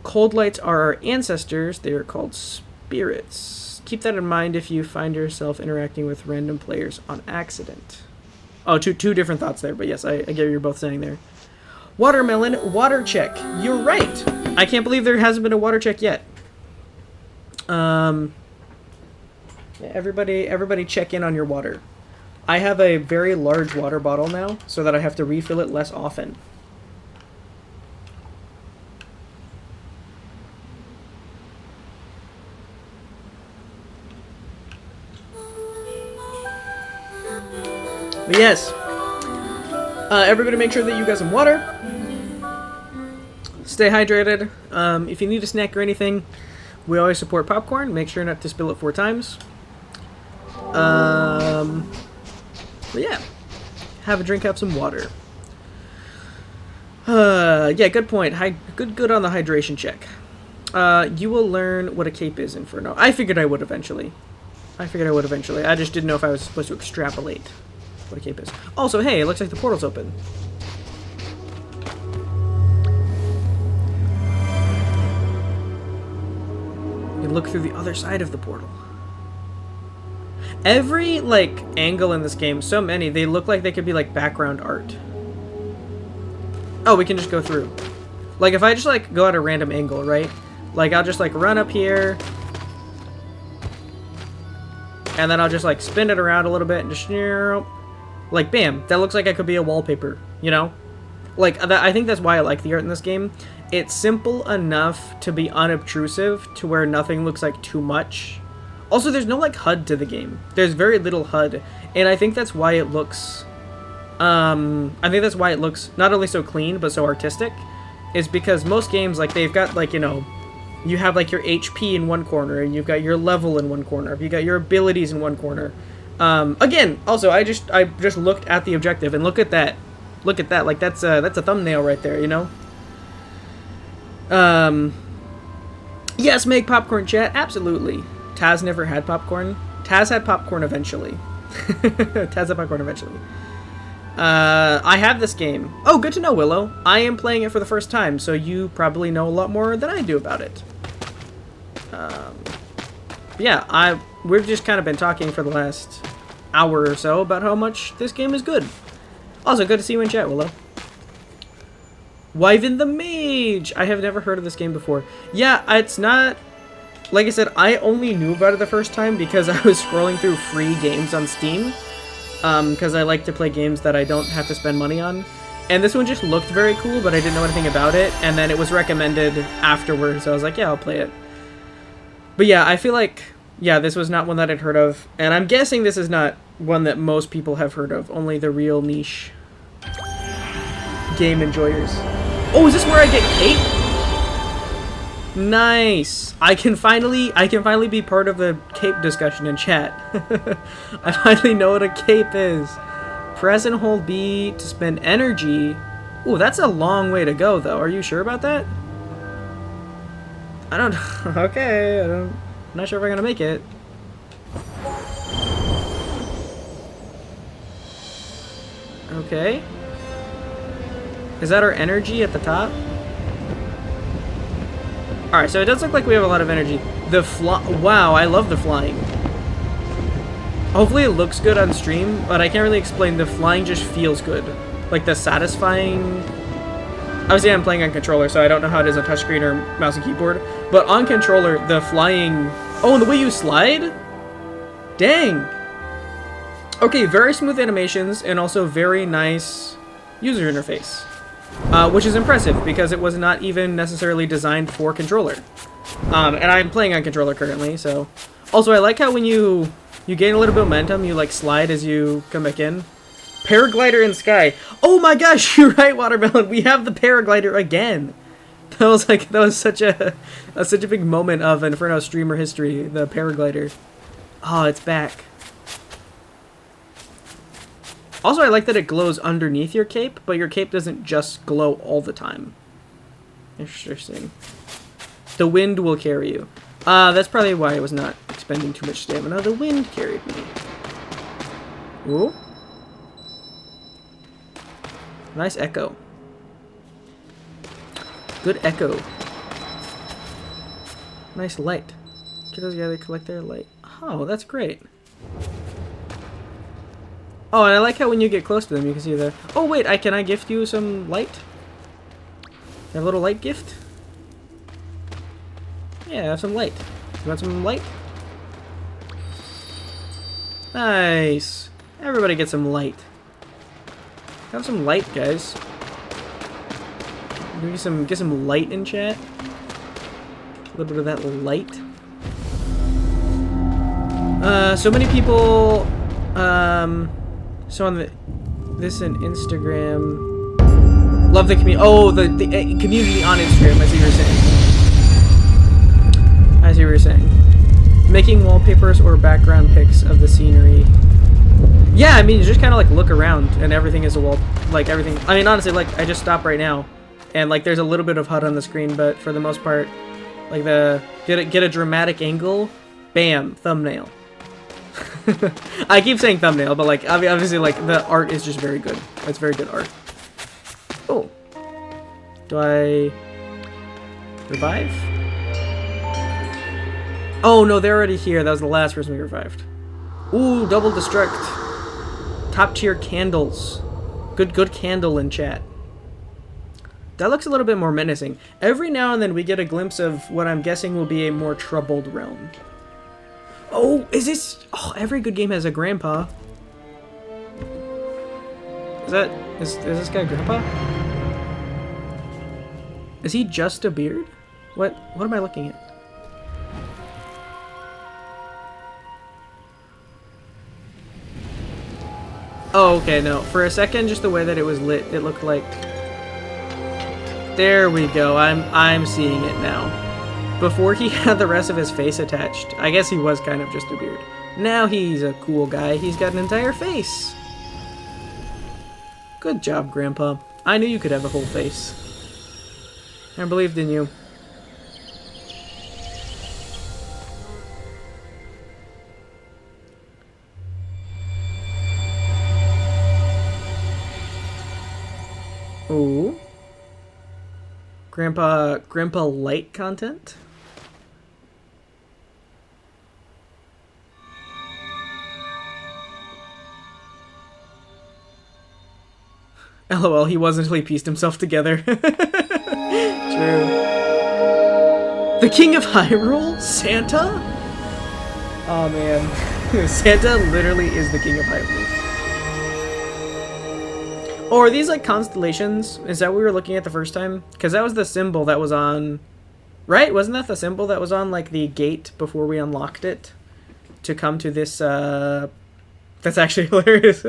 Cold lights are our ancestors. They are called spirits. Keep that in mind if you find yourself interacting with random players on accident. Oh, two different thoughts there, but yes, I get what you're both saying there. Watermelon, water check. You're right. I can't believe there hasn't been a water check yet. Everybody check in on your water. I have a very large water bottle now, so that I have to refill it less often. But yes, everybody make sure that you got some water. Stay hydrated. If you need a snack or anything, we always support popcorn. Make sure not to spill it 4 times. But yeah, have a drink, have some water. Yeah, good point. Good on the hydration check. You will learn what a cape is, Inferno. I figured I would eventually. I just didn't know if I was supposed to extrapolate what a cape is. Also, hey, it looks like the portal's open. You can look through the other side of the portal. Every, like, angle in this game, so many, they look like they could be, like, background art. Oh, we can just go through. Like, if I just, like, go at a random angle, right? Like, I'll just, like, run up here. And then I'll just, like, spin it around a little bit and just... Like, bam. That looks like I could be a wallpaper, you know? Like, I think that's why I like the art in this game. It's simple enough to be unobtrusive to where nothing looks like too much. Also, there's no, like, HUD to the game. There's very little HUD. And I think that's why it looks... I think that's why it looks not only so clean, but so artistic. Is because most games, like, they've got, like, you know... You have, like, your HP in one corner, and you've got your level in one corner. You got your abilities in one corner. Again, also, I just looked at the objective, and look at that. Look at that. Like, that's a thumbnail right there, you know? Yes, make popcorn, chat. Absolutely. Taz never had popcorn. Taz had popcorn eventually. Taz had popcorn eventually. I have this game. Oh, good to know, Willow. I am playing it for the first time, so you probably know a lot more than I do about it. Yeah, we've just kind of been talking for the last hour or so about how much this game is good. Also, good to see you in chat, Willow. Wyvern the Mage! I have never heard of this game before. Yeah, it's not... Like I said, I only knew about it the first time because I was scrolling through free games on Steam. Because I like to play games that I don't have to spend money on. And this one just looked very cool, but I didn't know anything about it. And then it was recommended afterwards, so I was like, yeah, I'll play it. But yeah, I feel like, yeah, this was not one that I'd heard of. And I'm guessing this is not one that most people have heard of. Only the real niche game enjoyers. Oh, is this where I get cape? Nice. I can finally be part of the cape discussion in chat. I finally know what a cape is. Press and hold B to spend energy. Ooh, that's a long way to go, though. Are you sure about that? I don't... Okay, I'm not sure if I'm gonna make it. Okay. Is that our energy at the top? Alright, so it does look like we have a lot of energy. Wow, I love the flying. Hopefully it looks good on stream, but I can't really explain. The flying just feels good. Like the satisfying... Obviously I'm playing on controller, so I don't know how it is on touchscreen or mouse and keyboard. But on controller, the flying... Oh, and the way you slide? Dang! Okay, very smooth animations, and also very nice user interface. Which is impressive, because it was not even necessarily designed for controller. And I'm playing on controller currently, so... Also, I like how when you gain a little bit of momentum, you, like, slide as you come back in. Paraglider in sky. Oh my gosh, you're right, Watermelon. We have the paraglider again. That was such a big moment of Inferno streamer history, the paraglider. Oh, it's back. Also, I like that it glows underneath your cape, but your cape doesn't just glow all the time. Interesting. The wind will carry you. That's probably why I was not expending too much stamina. The wind carried me. Ooh. Nice echo. Good echo. Nice light. Kiddos gather, collect their light. Oh, that's great. Oh, and I like how when you get close to them, you can see the... Oh, wait, can I gift you some light? A little light gift? Yeah, have some light. You want some light? Nice. Everybody get some light. Have some light, guys. Get some light in chat. A little bit of that light. So many people So on this and Instagram. Love the community. Oh, the community on Instagram. I see what you're saying. I see what you're saying. Making wallpapers or background pics of the scenery. Yeah, I mean, you just kind of like look around and everything is a wall. Like everything. I mean, honestly, like I just stopped right now, and like there's a little bit of HUD on the screen, but for the most part, like get a dramatic angle, bam, thumbnail. I keep saying thumbnail, but like obviously like the art is just very good. It's very good art. Oh, do I revive? Oh no, they're already here. That was the last person we revived. Ooh, double destruct. Top tier candles. Good candle in chat. That looks a little bit more menacing. Every now and then we get a glimpse of what I'm guessing will be a more troubled realm. Oh, is this... Oh, every good game has a grandpa. Is this guy grandpa? Is he just a beard? What am I looking at? Oh, okay, no. For a second, just the way that it was lit, it looked like... There we go. I'm seeing it now. Before he had the rest of his face attached, I guess he was kind of just a beard. Now he's a cool guy. He's got an entire face. Good job, Grandpa. I knew you could have a whole face. I believed in you. Ooh. Grandpa light content? LOL, he was until he pieced himself together. True. The King of Hyrule? Santa? Oh man. Santa literally is the King of Hyrule. Oh, are these like constellations? Is that what we were looking at the first time? Because that was the symbol that was on... Right? Wasn't that the symbol that was on like the gate before we unlocked it? To come to this, That's actually hilarious.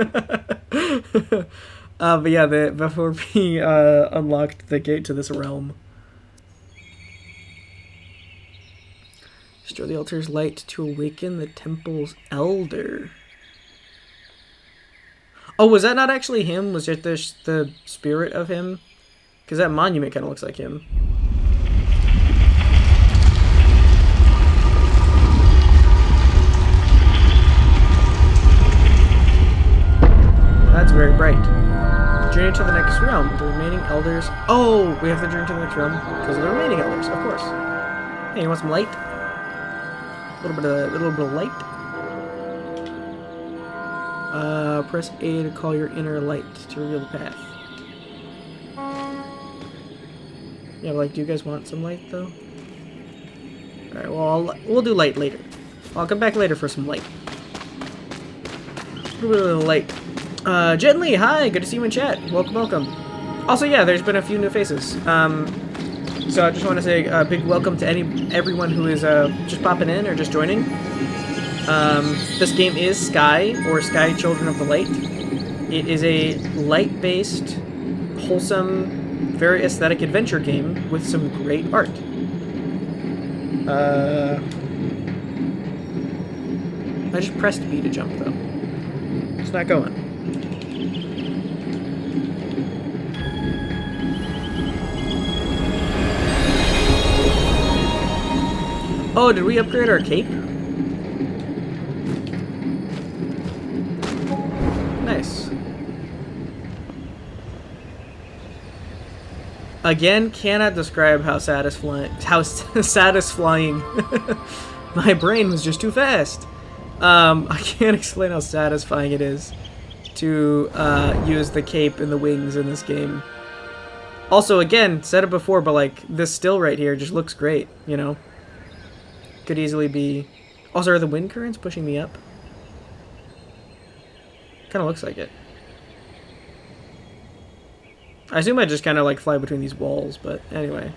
But yeah, before we unlocked the gate to this realm. Stir the altar's light to awaken the temple's elder. Oh, was that not actually him? Was it the spirit of him? Because that monument kind of looks like him. That's very bright. Journey to the next realm. The remaining elders... Oh, we have to journey to the next realm because of the remaining elders, of course. Hey, you want some light? A little bit of light. Press A to call your inner light to reveal the path. Yeah, like, do you guys want some light, though? Alright, well, we'll do light later. I'll come back later for some light. A little bit of light. Gently, hi, good to see you in chat. Welcome, welcome. Also, yeah, there's been a few new faces. So I just want to say a big welcome to everyone who is just popping in or just joining. This game is Sky, or Sky Children of the Light. It is a light-based, wholesome, very aesthetic adventure game with some great art. I just pressed B to jump, though. It's not going. Oh, did we upgrade our cape? Nice. Again, cannot describe how satisfying. My brain was just too fast. I can't explain how satisfying it is to use the cape and the wings in this game. Also, again, said it before, but like this still right here just looks great. You know, could easily be. Also, are the wind currents pushing me up? Kind of looks like it. I assume I just kind of like fly between these walls, but anyway.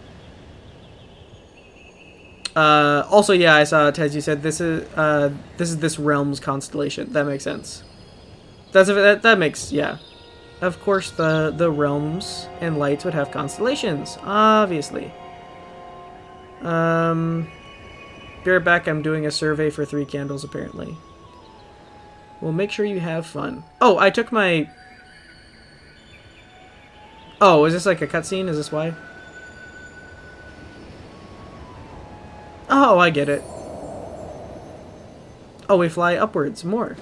Also, yeah, I saw Tez, you said this is this realm's constellation. That makes sense. That makes, yeah. Of course, the realms and lights would have constellations, obviously. Be right back. I'm doing a survey for 3 candles, apparently. Well, make sure you have fun. Oh, I took my... Oh, is this like a cutscene? Is this why? Oh, I get it. Oh, we fly upwards more.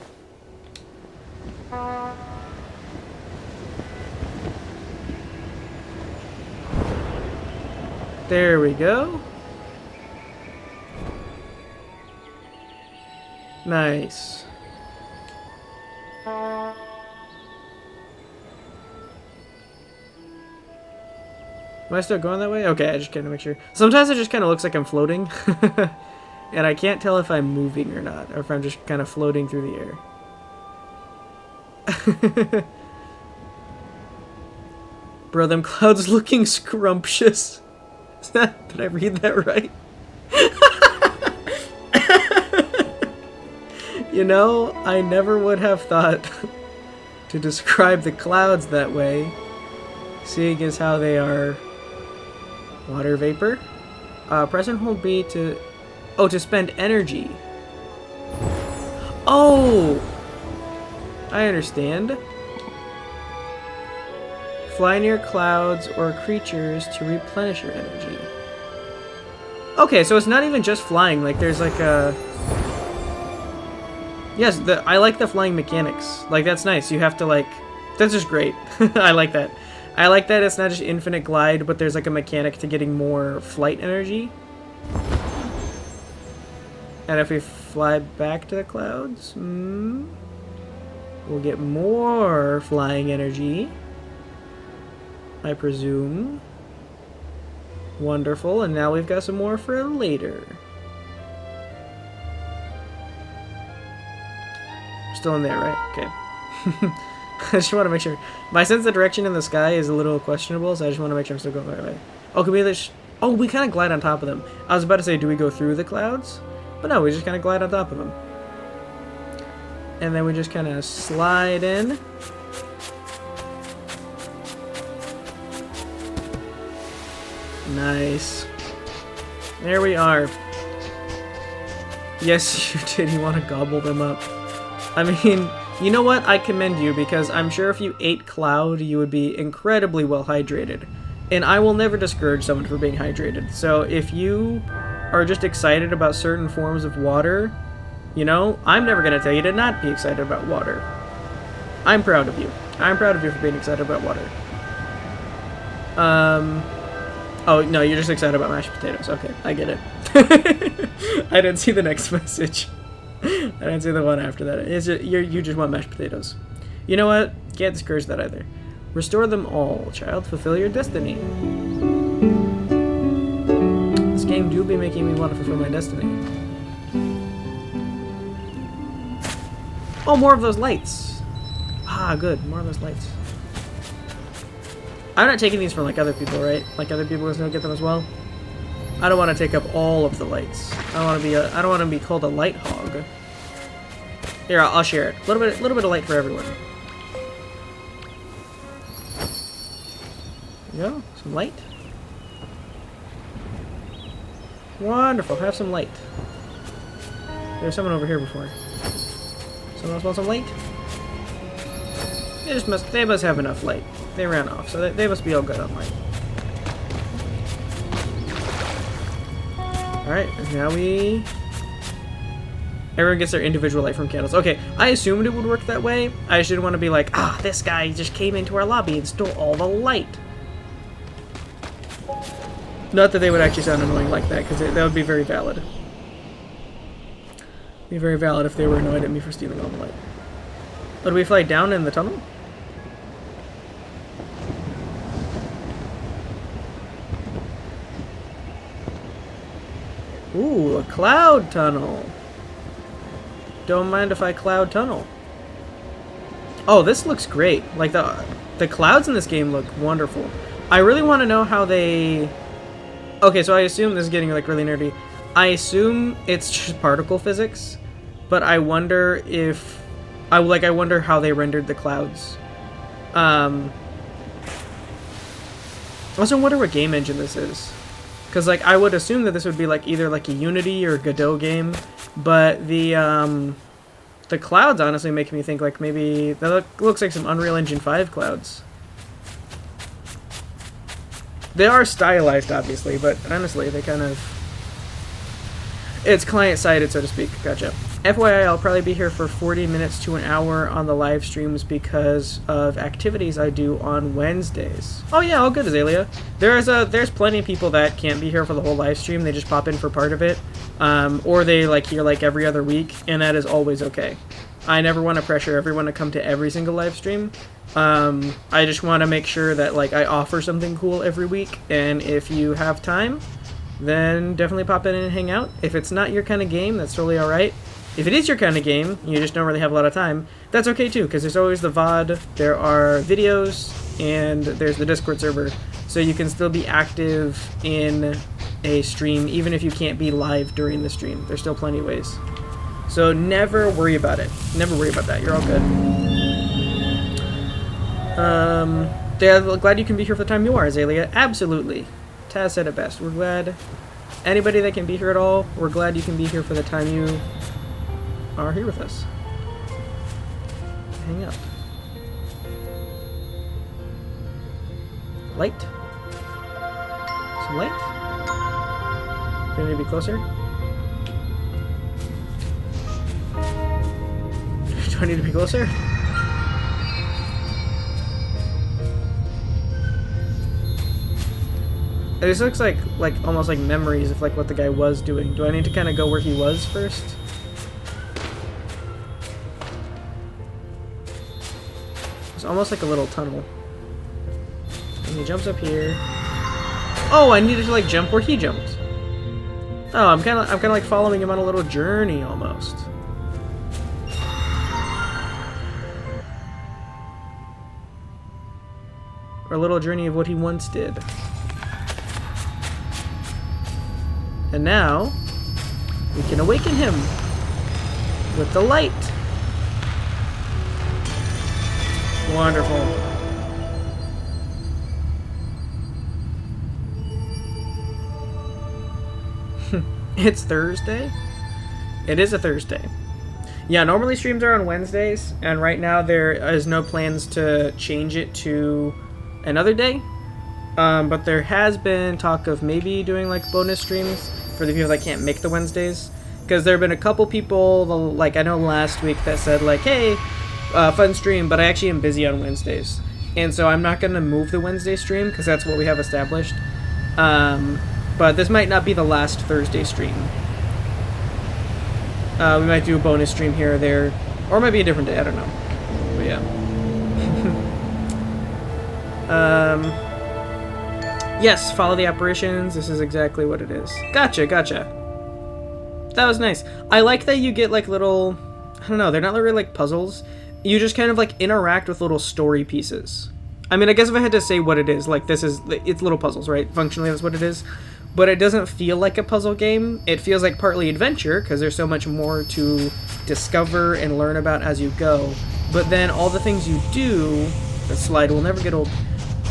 There we go. Nice. Am I still going that way? Okay, I just kind of make sure. Sometimes it just kind of looks like I'm floating. And I can't tell if I'm moving or not, or if I'm just kind of floating through the air. Bro, them clouds looking scrumptious. Did I read that right? You know, I never would have thought to describe the clouds that way, seeing as how they are water vapor. Press and hold B to... Oh, to spend energy. Oh! I understand. Fly near clouds or creatures to replenish your energy. Okay, so it's not even just flying. Like, there's like a... Yes, I like the flying mechanics. Like, that's nice. You have to, like... That's just great. I like that. I like that it's not just infinite glide, but there's like a mechanic to getting more flight energy. And if we fly back to the clouds, we'll get more flying energy, I presume. Wonderful, and now we've got some more for later. Still in there, right? Okay. I just want to make sure. My sense of direction in the sky is a little questionable, so I just want to make sure I'm still going the right way. Oh, can we... Oh, we kind of glide on top of them. I was about to say, do we go through the clouds? But no, we just kind of glide on top of them. And then we just kind of slide in. Nice. There we are. Yes, you did. You want to gobble them up. I mean, you know what? I commend you, because I'm sure if you ate cloud, you would be incredibly well hydrated. And I will never discourage someone for being hydrated. So if you are just excited about certain forms of water, you know, I'm never going to tell you to not be excited about water. I'm proud of you. I'm proud of you for being excited about water. Oh, no, you're just excited about mashed potatoes. Okay, I get it. I didn't see the next message. I didn't see the one after that. It's just, you just want mashed potatoes. You know what? Can't discourage that either. Restore them all, child. Fulfill your destiny. This game do be making me want to fulfill my destiny. Oh, more of those lights. Ah, good. More of those lights. I'm not taking these from like other people, right? Like other people will get them as well. I don't want to take up all of the lights. I don't want to be called a light hog. Here, I'll share it. A little bit of light for everyone. There you go. Some light. Wonderful. Have some light. There's someone over here before. Someone else want some light? They must have enough light. They ran off, so they must be all good on light. Alright, now everyone gets their individual light from candles. Okay, I assumed it would work that way. I just didn't want to be like, ah, this guy just came into our lobby and stole all the light. Not that they would actually sound annoying like that, because that would be very valid. Be very valid if they were annoyed at me for stealing all the light. But do we fly down in the tunnel? Ooh, a cloud tunnel. Don't mind if I cloud tunnel. Oh, this looks great. Like the clouds in this game look wonderful. I really want to know how they... Okay, so I assume this is getting like really nerdy. I assume it's just particle physics, but I wonder if I wonder how they rendered the clouds. Also wonder what game engine this is. Because, like, I would assume that this would be, like, either, like, a Unity or Godot game. But the clouds honestly make me think, like, maybe... That looks like some Unreal Engine 5 clouds. They are stylized, obviously, but honestly, they kind of... It's client-sided, so to speak. Gotcha. FYI, I'll probably be here for 40 minutes to an hour on the live streams because of activities I do on Wednesdays. Oh yeah, all good, Azalea. There's plenty of people that can't be here for the whole live stream. They just pop in for part of it, or they like here like every other week, and that is always okay. I never want to pressure everyone to come to every single live stream. I just want to make sure that like I offer something cool every week, and if you have time, then definitely pop in and hang out. If it's not your kind of game, that's totally alright. If it is your kind of game, you just don't really have a lot of time, that's okay too, because there's always the VOD, there are videos, and there's the Discord server, so you can still be active in a stream, even if you can't be live during the stream. There's still plenty of ways. So never worry about it. Never worry about that. You're all good. Yeah, glad you can be here for the time you are, Azalea. Absolutely. Taz said it best. We're glad. Anybody that can be here at all, we're glad you can be here for the time you are here with us. Hang up. Light? Some light? Do I need to be closer? Do I need to be closer? This looks like almost like memories of like what the guy was doing. Do I need to kind of go where he was first? It's almost like a little tunnel. And he jumps up here. Oh, I needed to like jump where he jumped. Oh, I'm kind of like following him on a little journey almost. Or a little journey of what he once did. And now, we can awaken him with the light. Wonderful. It's Thursday? It is a Thursday. Yeah, normally streams are on Wednesdays, and right now there is no plans to change it to another day. But there has been talk of maybe doing like bonus streams for the people that can't make the Wednesdays. Because there have been a couple people, like I know last week, that said like, hey, fun stream, but I actually am busy on Wednesdays. And so I'm not going to move the Wednesday stream because that's what we have established. But this might not be the last Thursday stream. We might do a bonus stream here or there. Or it might be a different day, I don't know. But yeah. Yes, follow the apparitions. This is exactly what it is. Gotcha, gotcha. That was nice. I like that you get like little, I don't know, they're not really like puzzles. You just kind of like interact with little story pieces. I mean, I guess if I had to say what it is, like it's little puzzles, right? Functionally, that's what it is. But it doesn't feel like a puzzle game. It feels like partly adventure because there's so much more to discover and learn about as you go. But then all the things you do, the slide will never get old.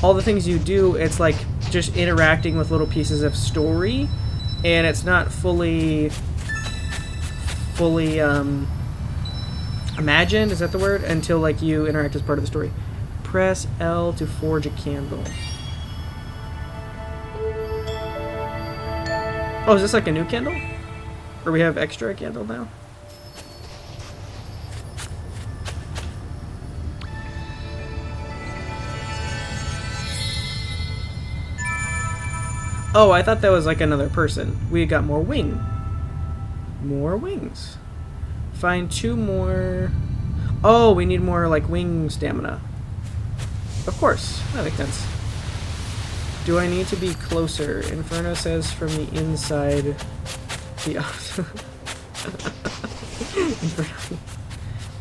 All the things you do, it's like just interacting with little pieces of story, and it's not fully imagined, is that the word? Until like you interact as part of the story. Press L to forge a candle. Oh, is this like a new candle? Or we have extra candle now? Oh, I thought that was like another person. We got more wing. More wings. Find 2 more. Oh, we need more like wing stamina. Of course, that makes sense. Do I need to be closer? Inferno says from the inside. The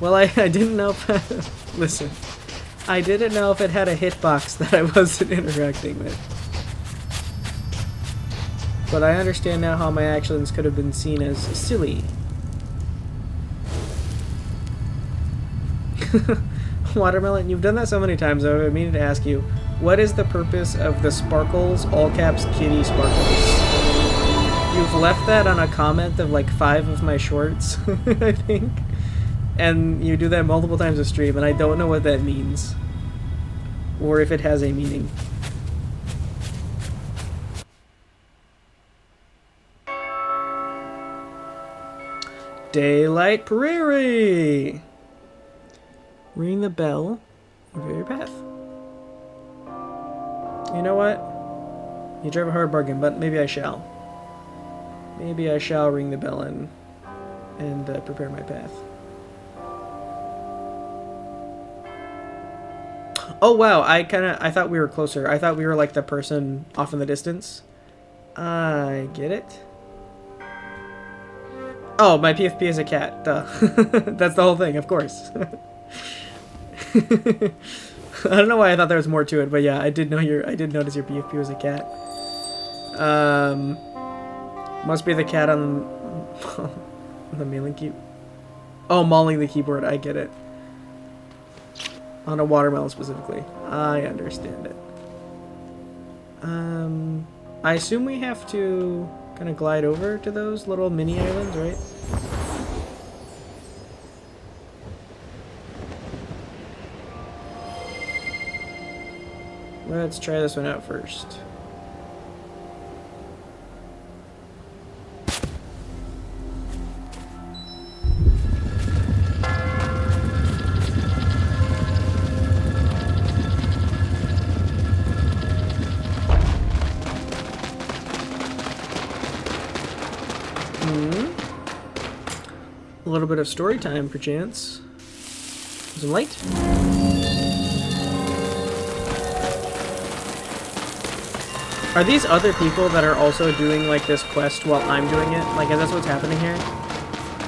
well, I didn't know if listen. I didn't know if it had a hitbox that I wasn't interacting with. But I understand now how my actions could have been seen as silly. Watermelon, you've done that so many times, I've been meaning to ask you, what is the purpose of the sparkles, all caps, kitty sparkles? You've left that on a comment of like 5 of my shorts, I think. And you do that multiple times a stream, and I don't know what that means. Or if it has a meaning. Daylight Prairie! Ring the bell over your path. You know what? You drive a hard bargain, but maybe I shall. Maybe I shall ring the bell and prepare my path. Oh wow, I thought we were closer. I thought we were like the person off in the distance. I get it. Oh, my PFP is a cat. Duh. That's the whole thing, of course. I don't know why I thought there was more to it, but yeah, I did notice your PFP was a cat. Must be the cat on the mailing key. Oh, mauling the keyboard. I get it. On a watermelon specifically. I understand it. I assume we have to kind of glide over to those little mini islands, right? Let's try this one out first. A little bit of story time, perchance. Some light. Are these other people that are also doing like this quest while I'm doing it? Like, that's what's happening here?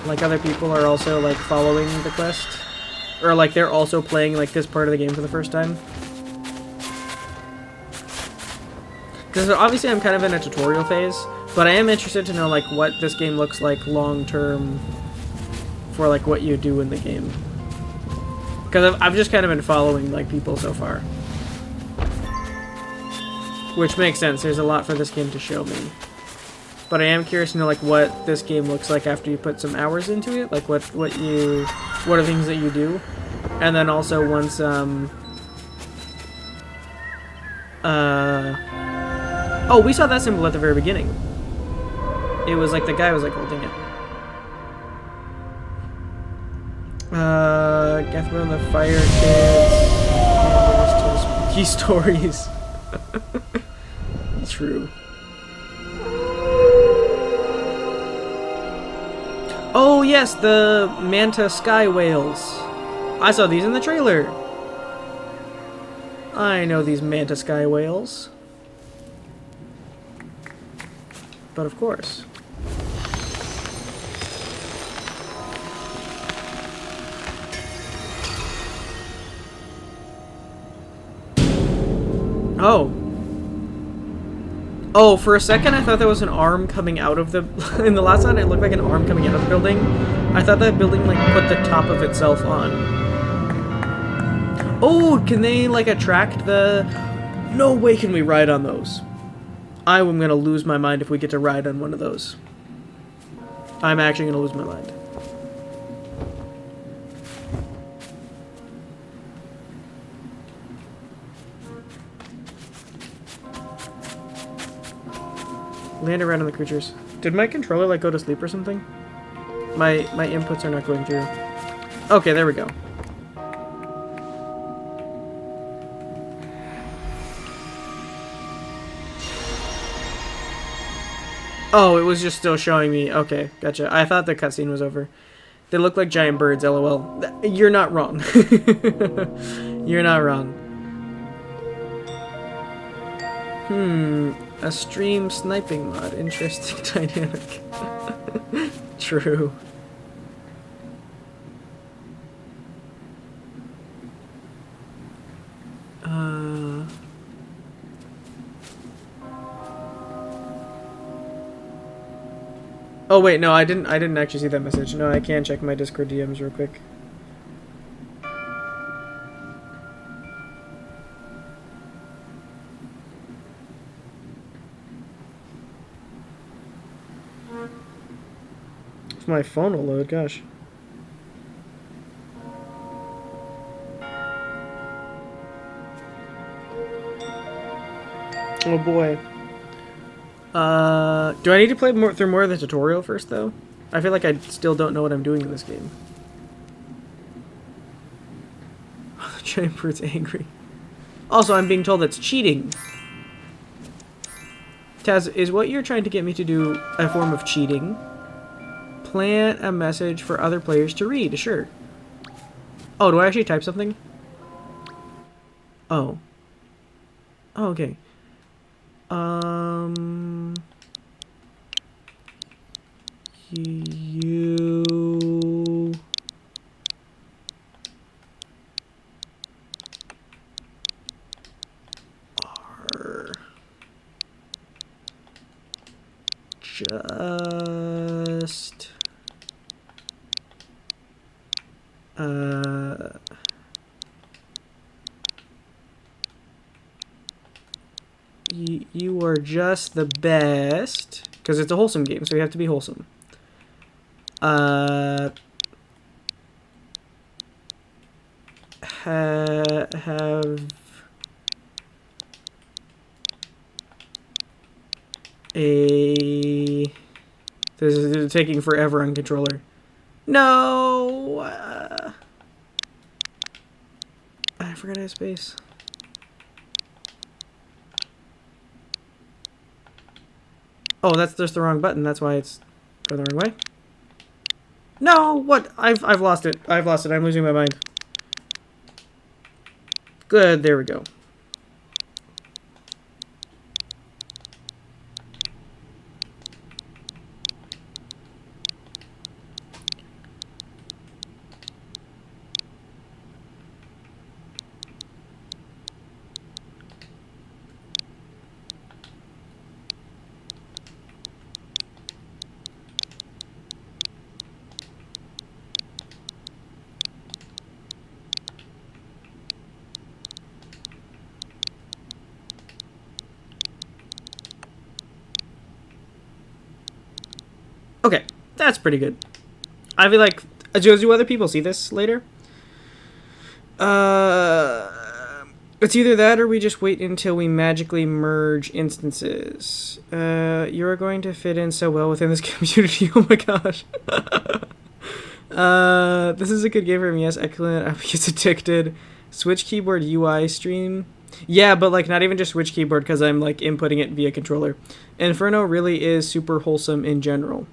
Like, other people are also like following the quest? Or like they're also playing like this part of the game for the first time? Because obviously I'm kind of in a tutorial phase, but I am interested to know like what this game looks like long term for like what you do in the game. Because I've just kind of been following like people so far. Which makes sense, there's a lot for this game to show me. But I am curious to know like what this game looks like after you put some hours into it, like what are things that you do. And then also once oh, we saw that symbol at the very beginning. It was like the guy was like holding it. Get through the fire kids. Key stories. True. Oh yes, the manta sky whales. I saw these in the trailer. I know these manta sky whales. But of course. Oh. Oh, for a second I thought there was an arm coming out of the... in the last one it looked like an arm coming out of the building. I thought that building like put the top of itself on. Oh, can they like attract the... No way can we ride on those. I am gonna lose my mind if we get to ride on one of those. I'm actually gonna lose my mind. Land around on the creatures. Did my controller like go to sleep or something? My inputs are not going through. Okay, there we go. Oh, it was just still showing me. Okay, gotcha. I thought the cutscene was over. They look like giant birds, lol. You're not wrong. You're not wrong. A stream sniping mod. Interesting dynamic. True. Oh wait, no, I didn't actually see that message. No, I can check my Discord DMs real quick. my phone will load, gosh. Oh boy. Do I need to play through more of the tutorial first, though? I feel like I still don't know what I'm doing in this game. The giant fruit's angry. Also, I'm being told that's cheating. Taz, is what you're trying to get me to do a form of cheating? Plant a message for other players to read. Sure. Oh, do I actually type something? Oh. Oh, okay. You are just you are just the best, because it's a wholesome game, so you have to be wholesome. Have a... This is taking forever on controller. No! I forgot I had space. Oh, that's just the wrong button. That's why it's going the wrong way. No! What? I've lost it. I've lost it. I'm losing my mind. Good. There we go. Okay, that's pretty good. I feel like... Do other people see this later? It's either that or we just wait until we magically merge instances. You're going to fit in so well within this community. Oh my gosh. This is a good game for me. Yes, excellent. I get addicted. Switch keyboard UI stream. Yeah, but like not even just switch keyboard because I'm like inputting it via controller. Inferno really is super wholesome in general.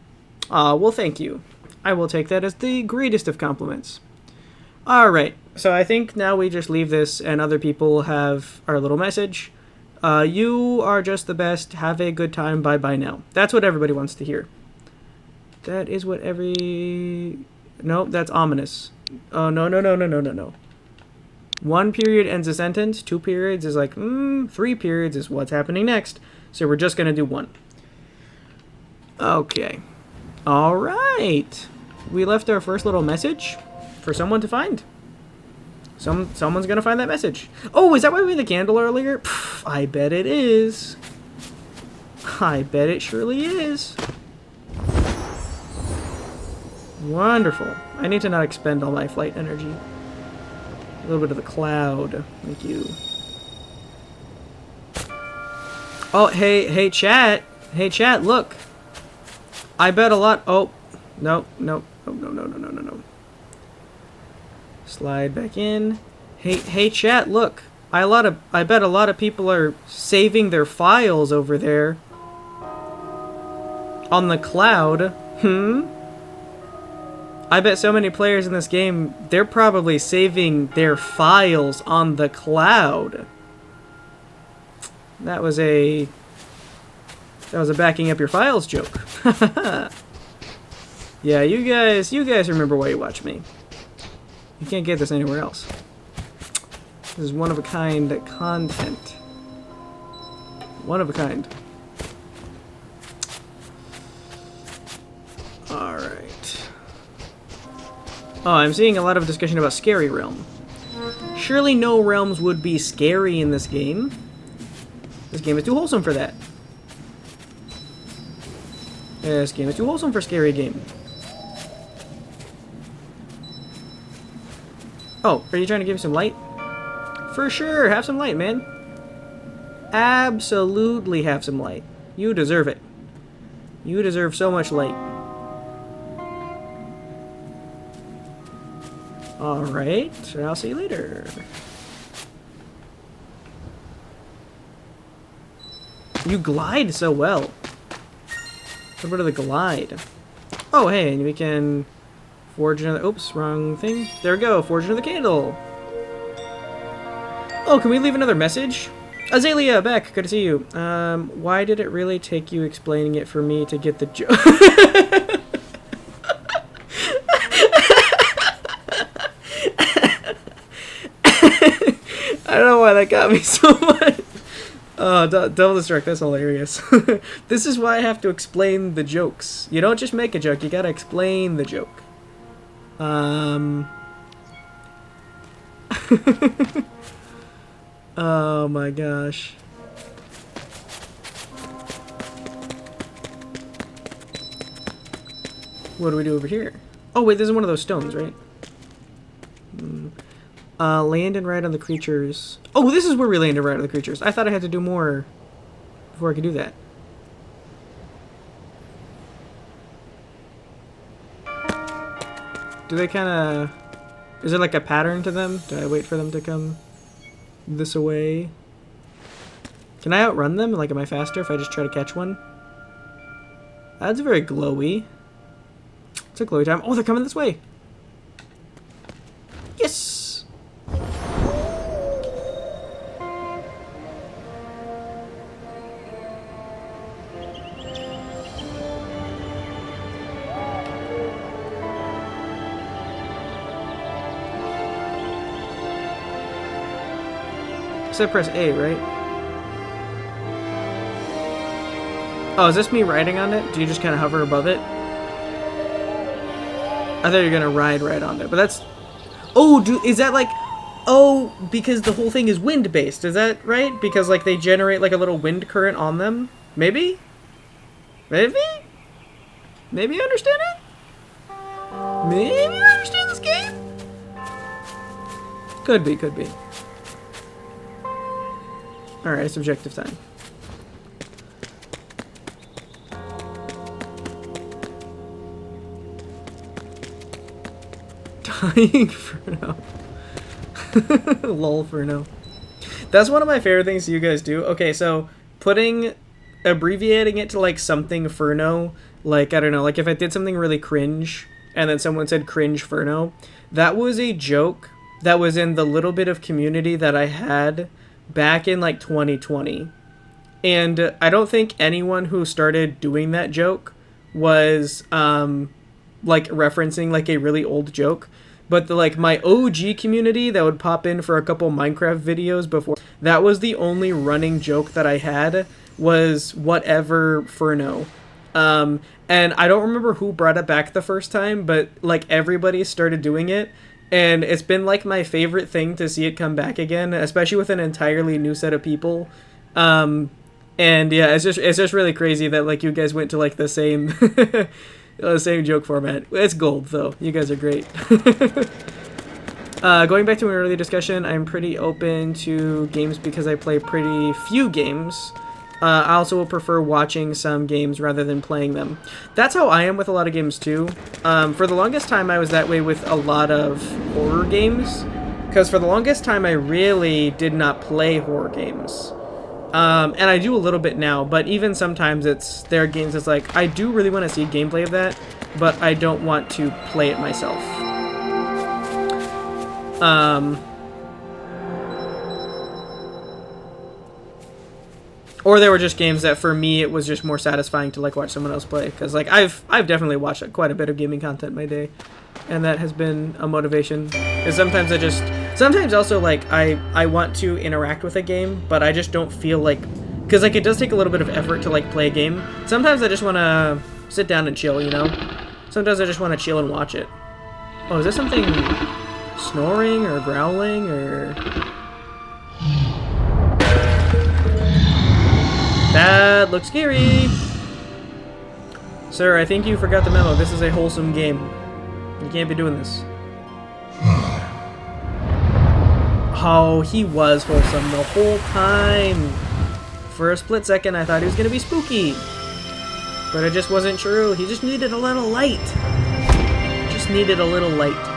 Well, thank you. I will take that as the greatest of compliments. Alright, so I think now we just leave this and other people have our little message. You are just the best. Have a good time. Bye-bye now. That's what everybody wants to hear. That is what every... Nope, that's ominous. Oh, no. 1 period ends a sentence. 2 periods is like, 3 periods is what's happening next. So we're just going to do 1. Okay. All right. We left our first little message for someone to find. Someone's going to find that message. Oh, is that why we had the candle earlier? Pff, I bet it is. I bet it surely is. Wonderful. I need to not expend all my flight energy. A little bit of the cloud. Thank you. Oh, hey, chat. Hey, chat, look. I bet a lot... Oh, no. Slide back in. Hey, chat, look. I bet a lot of people are saving their files over there. On the cloud. I bet so many players in this game, they're probably saving their files on the cloud. That was a backing up your files joke. Yeah, you guys remember why you watch me. You can't get this anywhere else. This is one-of-a-kind content. One of a kind. Alright. Oh, I'm seeing a lot of discussion about Scary Realm. Surely no realms would be scary in this game. This game is too wholesome for that. This game is too wholesome for a scary game. Oh, are you trying to give me some light? For sure, have some light, man. Absolutely have some light. You deserve it. You deserve so much light. Alright, I'll see you later. You glide so well. What about the glide? Oh, hey, and we can forge another... Oops, wrong thing. There we go, forge another candle. Oh, can we leave another message? Azalea, back. Good to see you. Why did it really take you explaining it for me to get the joke? I don't know why that got me so much. Oh, Double Destruct, that's hilarious. This is why I have to explain the jokes. You don't just make a joke, you gotta explain the joke. Oh my gosh. What do we do over here? Oh wait, this is one of those stones, right? Land and ride on the creatures. Oh, this is where we land and ride on the creatures. I thought I had to do more before I could do that. Do they kind of... Is there like a pattern to them? Do I wait for them to come this way? Can I outrun them? Like, am I faster if I just try to catch one? That's very glowy. It's a glowy time. Oh, they're coming this way. Yes! So press A, right? Oh, is this me riding on it? Do you just kind of hover above it? I thought you were gonna ride right on it, but that's... Oh, is that like... Oh, because the whole thing is wind-based, is that right? Because like they generate like a little wind current on them? Maybe? Maybe? Maybe I understand it? Maybe I understand this game? Could be, could be. Alright, it's objective time. Dying for now. Lol for no. That's one of my favorite things you guys do. Okay, so abbreviating it to like something Furno, like I don't know, like if I did something really cringe and then someone said cringe Furno, that was a joke that was in the little bit of community that I had back in like 2020. And I don't think anyone who started doing that joke was like referencing like a really old joke. But the like my OG community that would pop in for a couple Minecraft videos before, that was the only running joke that I had, was whatever Furno. And I don't remember who brought it back the first time, but like everybody started doing it. And it's been like my favorite thing to see it come back again, especially with an entirely new set of people. And yeah, it's just really crazy that like you guys went to like the same the same joke format. It's gold though. You guys are great. Going back to an earlier discussion, I'm pretty open to games because I play pretty few games. I also will prefer watching some games rather than playing them. That's how I am with a lot of games too. For the longest time I was that way with a lot of horror games, because for the longest time I really did not play horror games. And I do a little bit now, but even sometimes there are games that's like, I do really want to see gameplay of that, but I don't want to play it myself. Or there were just games that for me it was just more satisfying to like watch someone else play, because like I've definitely watched quite a bit of gaming content in my day, and that has been a motivation. Because sometimes also like I want to interact with a game, but I just don't feel like, because like it does take a little bit of effort to like play a game. Sometimes I just want to sit down and chill, you know. Sometimes I just want to chill and watch it. Oh, is this something snoring or growling or? That looks scary! Sir, I think you forgot the memo. This is a wholesome game. You can't be doing this. Oh, he was wholesome the whole time. For a split second, I thought he was going to be spooky. But it just wasn't true. He just needed a little light. Just needed a little light.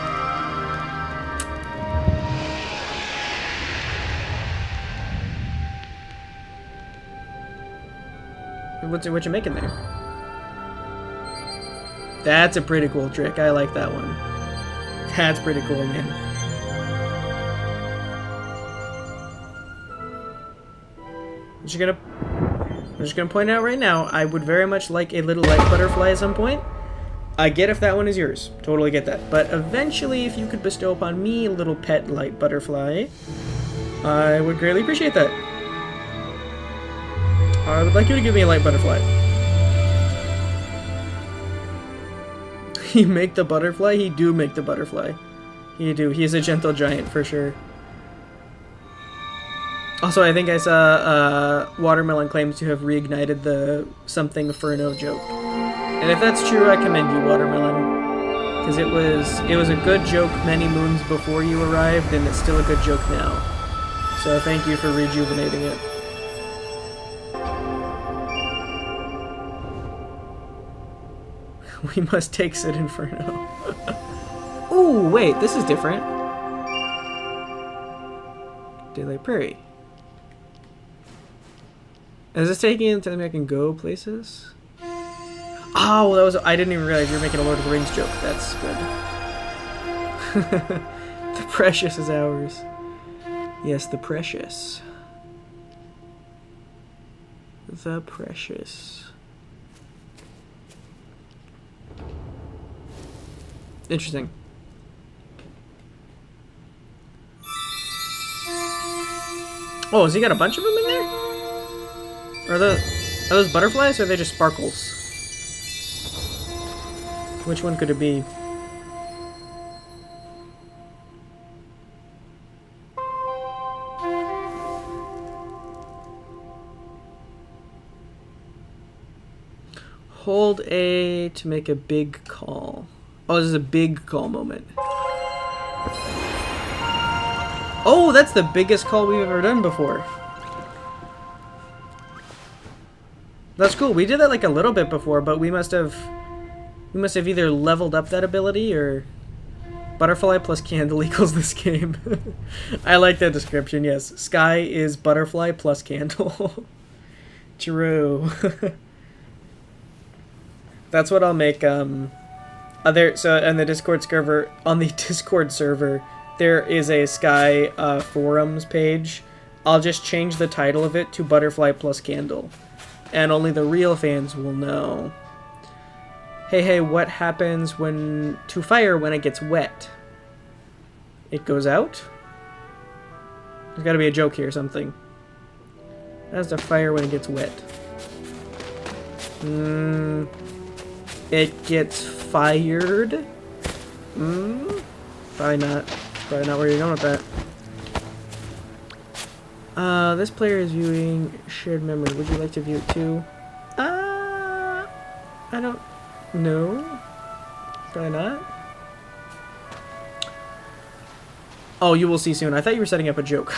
What you making there? That's a pretty cool trick. I like that one. That's pretty cool, man. I'm just gonna point out right now, I would very much like a little light butterfly at some point. I get if that one is yours. Totally get that. But eventually, if you could bestow upon me a little pet light butterfly, I would greatly appreciate that. I would like you to give me a light butterfly. You make the butterfly? He do make the butterfly. He do. He is a gentle giant for sure. Also, I think I saw Watermelon claims to have reignited the something Furno joke. And if that's true, I commend you, Watermelon. Because it was a good joke many moons before you arrived, and it's still a good joke now. So thank you for rejuvenating it. We must take Sid Inferno. Ooh, wait, this is different. Daylight Prairie. Is this taking it to me I can go places? Oh, that was I didn't even realize you were making a Lord of the Rings joke. That's good. The precious is ours. Yes, the precious. The precious. Interesting. Oh, has he got a bunch of them in there? Are those butterflies or are they just sparkles? Which one could it be? Hold A to make a big call. Oh, this is a big call moment. Oh, that's the biggest call we've ever done before. That's cool. We did that like a little bit before, but we must have either leveled up that ability or butterfly plus candle equals this game. I like that description. Yes, Sky is butterfly plus candle. True. That's what I'll make. So on the Discord server, there is a Sky forums page. I'll just change the title of it to Butterfly plus Candle, and only the real fans will know. Hey, what happens to fire when it gets wet? It goes out? There's got to be a joke here or something. How's the fire when it gets wet? It gets fired? Probably not. Probably not where you're going with that. This player is viewing shared memory. Would you like to view it too? I don't know. Probably not. Oh, you will see soon. I thought you were setting up a joke.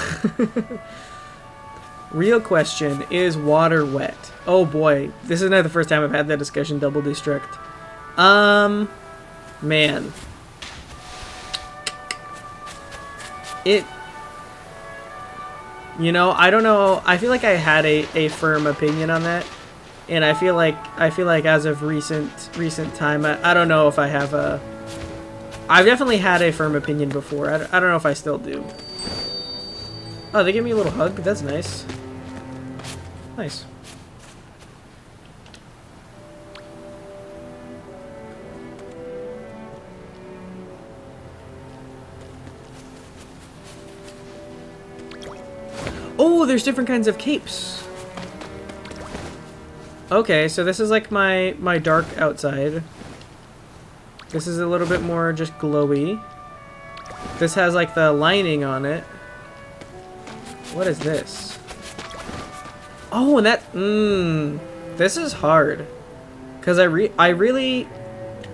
Real question, is water wet? Oh boy, this is not the first time I've had that discussion, Double Destruct. Man. I don't know. I feel like I had a firm opinion on that. And I feel like as of recent time, I don't know if I have a... I've definitely had a firm opinion before. I don't know if I still do. Oh, they give me a little hug. That's nice. Nice. Oh, there's different kinds of capes. Okay, so this is like my dark outside. This is a little bit more just glowy. This has like the lining on it. What is this? Oh, and that... this is hard. Because I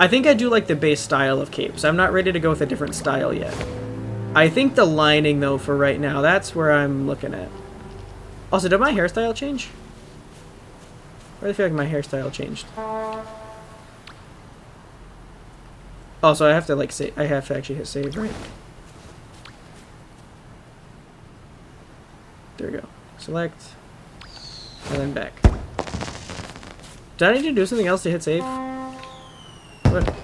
think I do like the base style of capes. I'm not ready to go with a different style yet. I think the lining, though, for right now, that's where I'm looking at. Also, did my hairstyle change? I really feel like my hairstyle changed. Oh, so I have to, like, save. I have to actually hit save, right? There we go. Select. And then back. Did I need to do something else to hit save? What?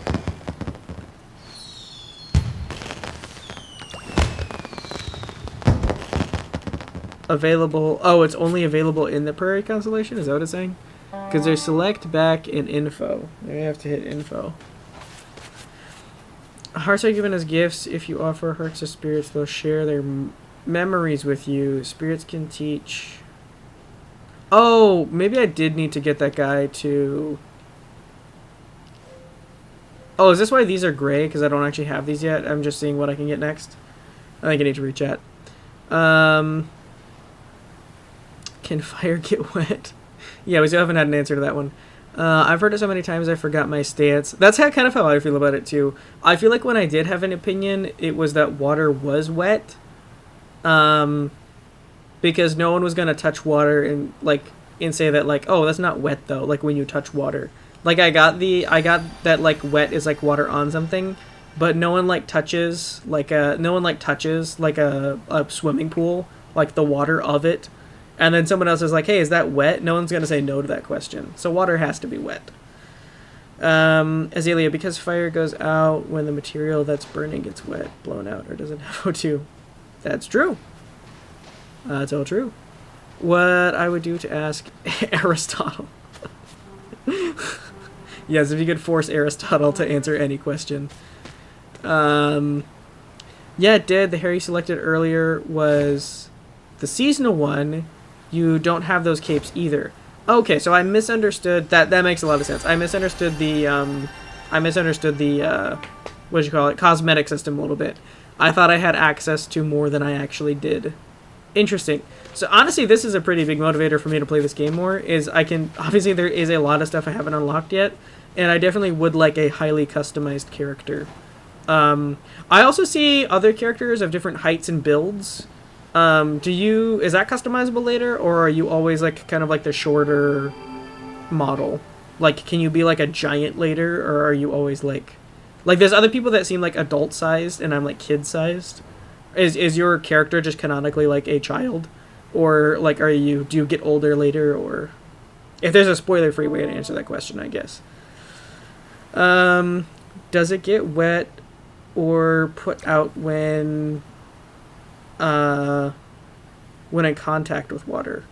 Available. Oh, it's only available in the Prairie Constellation? Is that what it's saying? Because there's select, back, and info. Maybe I have to hit info. Hearts are given as gifts. If you offer hearts to spirits, they'll share their memories with you. Spirits can teach. Oh, maybe I did need to get that guy to... Oh, is this why these are gray? Because I don't actually have these yet. I'm just seeing what I can get next. I think I need to rechat. Can fire get wet? Yeah, we still haven't had an answer to that one. I've heard it so many times I forgot my stance. That's kind of how I feel about it too. I feel like when I did have an opinion, it was that water was wet. Because no one was gonna touch water and say that like, oh, that's not wet though. Like when you touch water, like I got that like wet is like water on something, but no one touches a swimming pool, like the water of it. And then someone else is like, hey, is that wet? No one's going to say no to that question. So water has to be wet. Azalea, because fire goes out when the material that's burning gets wet, blown out, or doesn't have O2. That's true. That's all true. What I would do to ask Aristotle. Yes, if you could force Aristotle to answer any question. Yeah, it did. The hair you selected earlier was the seasonal one. You don't have those capes either. Okay, so I misunderstood that. That makes a lot of sense. I misunderstood the what do you call it? Cosmetic system a little bit. I thought I had access to more than I actually did. Interesting. So honestly, this is a pretty big motivator for me to play this game more. Is I can obviously there is a lot of stuff I haven't unlocked yet, and I definitely would like a highly customized character. I also see other characters of different heights and builds. Is that customizable later, or are you always like kind of like the shorter model? Like, can you be like a giant later, or are you always like there's other people that seem like adult sized and I'm like kid sized? Is your character just canonically like a child, or like do you get older later, or if there's a spoiler free way to answer that question, I guess. Does it get wet or put out when in contact with water?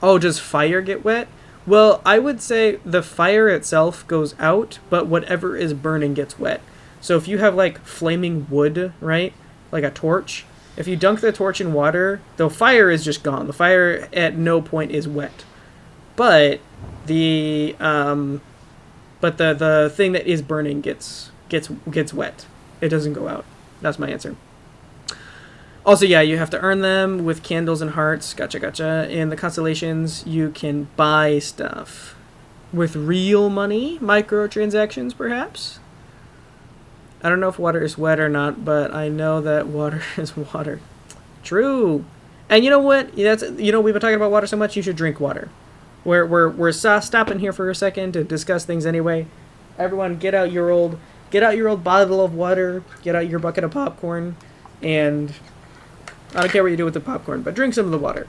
Oh, does fire get wet? Well, I would say the fire itself goes out, but whatever is burning gets wet. So if you have like flaming wood, right? Like a torch, if you dunk the torch in water, the fire is just gone. The fire at no point is wet. But the thing that is burning gets wet. It doesn't go out. That's my answer. Also, yeah, you have to earn them with candles and hearts. Gotcha. In the constellations, you can buy stuff with real money, microtransactions, perhaps. I don't know if water is wet or not, but I know that water is water. True. And you know what? We've been talking about water so much. You should drink water. We're stopping here for a second to discuss things anyway. Everyone, get out your old bottle of water. Get out your bucket of popcorn, and I don't care what you do with the popcorn, but drink some of the water.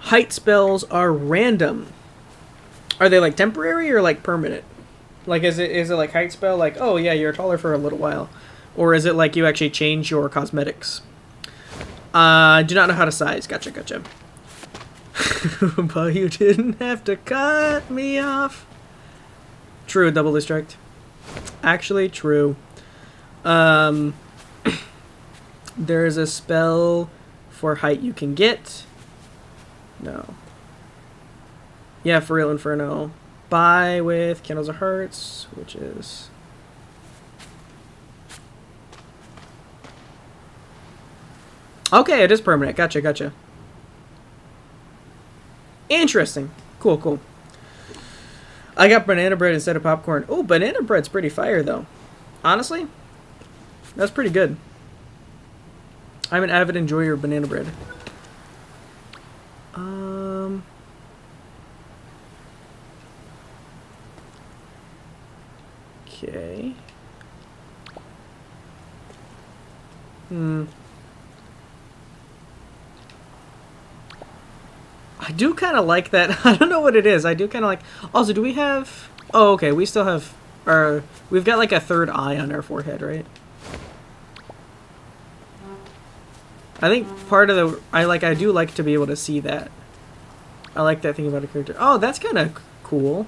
Height spells are random. Are they like temporary or like permanent? Like is it like height spell like, oh yeah, you're taller for a little while, or is it like you actually change your cosmetics? Do not know how to size. Gotcha. But you didn't have to cut me off. True, double distract. Actually, true. There's a spell for height you can get. No. Yeah, for real, Inferno. Buy with Candles of Hearts, which is... Okay, it is permanent. Gotcha. Interesting. Cool, cool. I got banana bread instead of popcorn. Oh, banana bread's pretty fire, though. Honestly, that's pretty good. I'm an avid enjoyer of banana bread. Okay. I do kind of like that. I don't know what it is. I do kind of like... Also, do we have... Oh, okay. We still have... We've got like a third eye on our forehead, right? I think part of the... I do like to be able to see that. I like that thing about a character. Oh, that's kind of cool.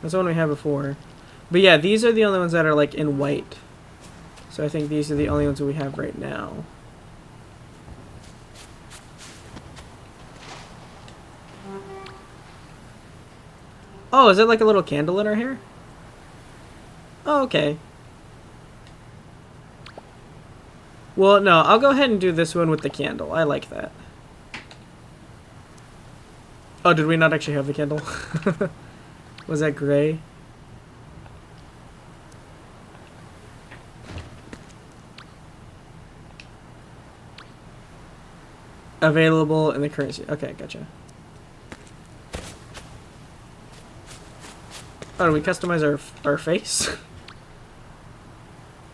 That's the one we had before. But yeah, these are the only ones that are like in white. So I think these are the only ones that we have right now. Oh, is it like a little candle in our hair? Oh, okay. Well, no, I'll go ahead and do this one with the candle. I like that. Oh, did we not actually have the candle? Was that gray? Available in the currency. Okay, gotcha. Oh, do we customize our face?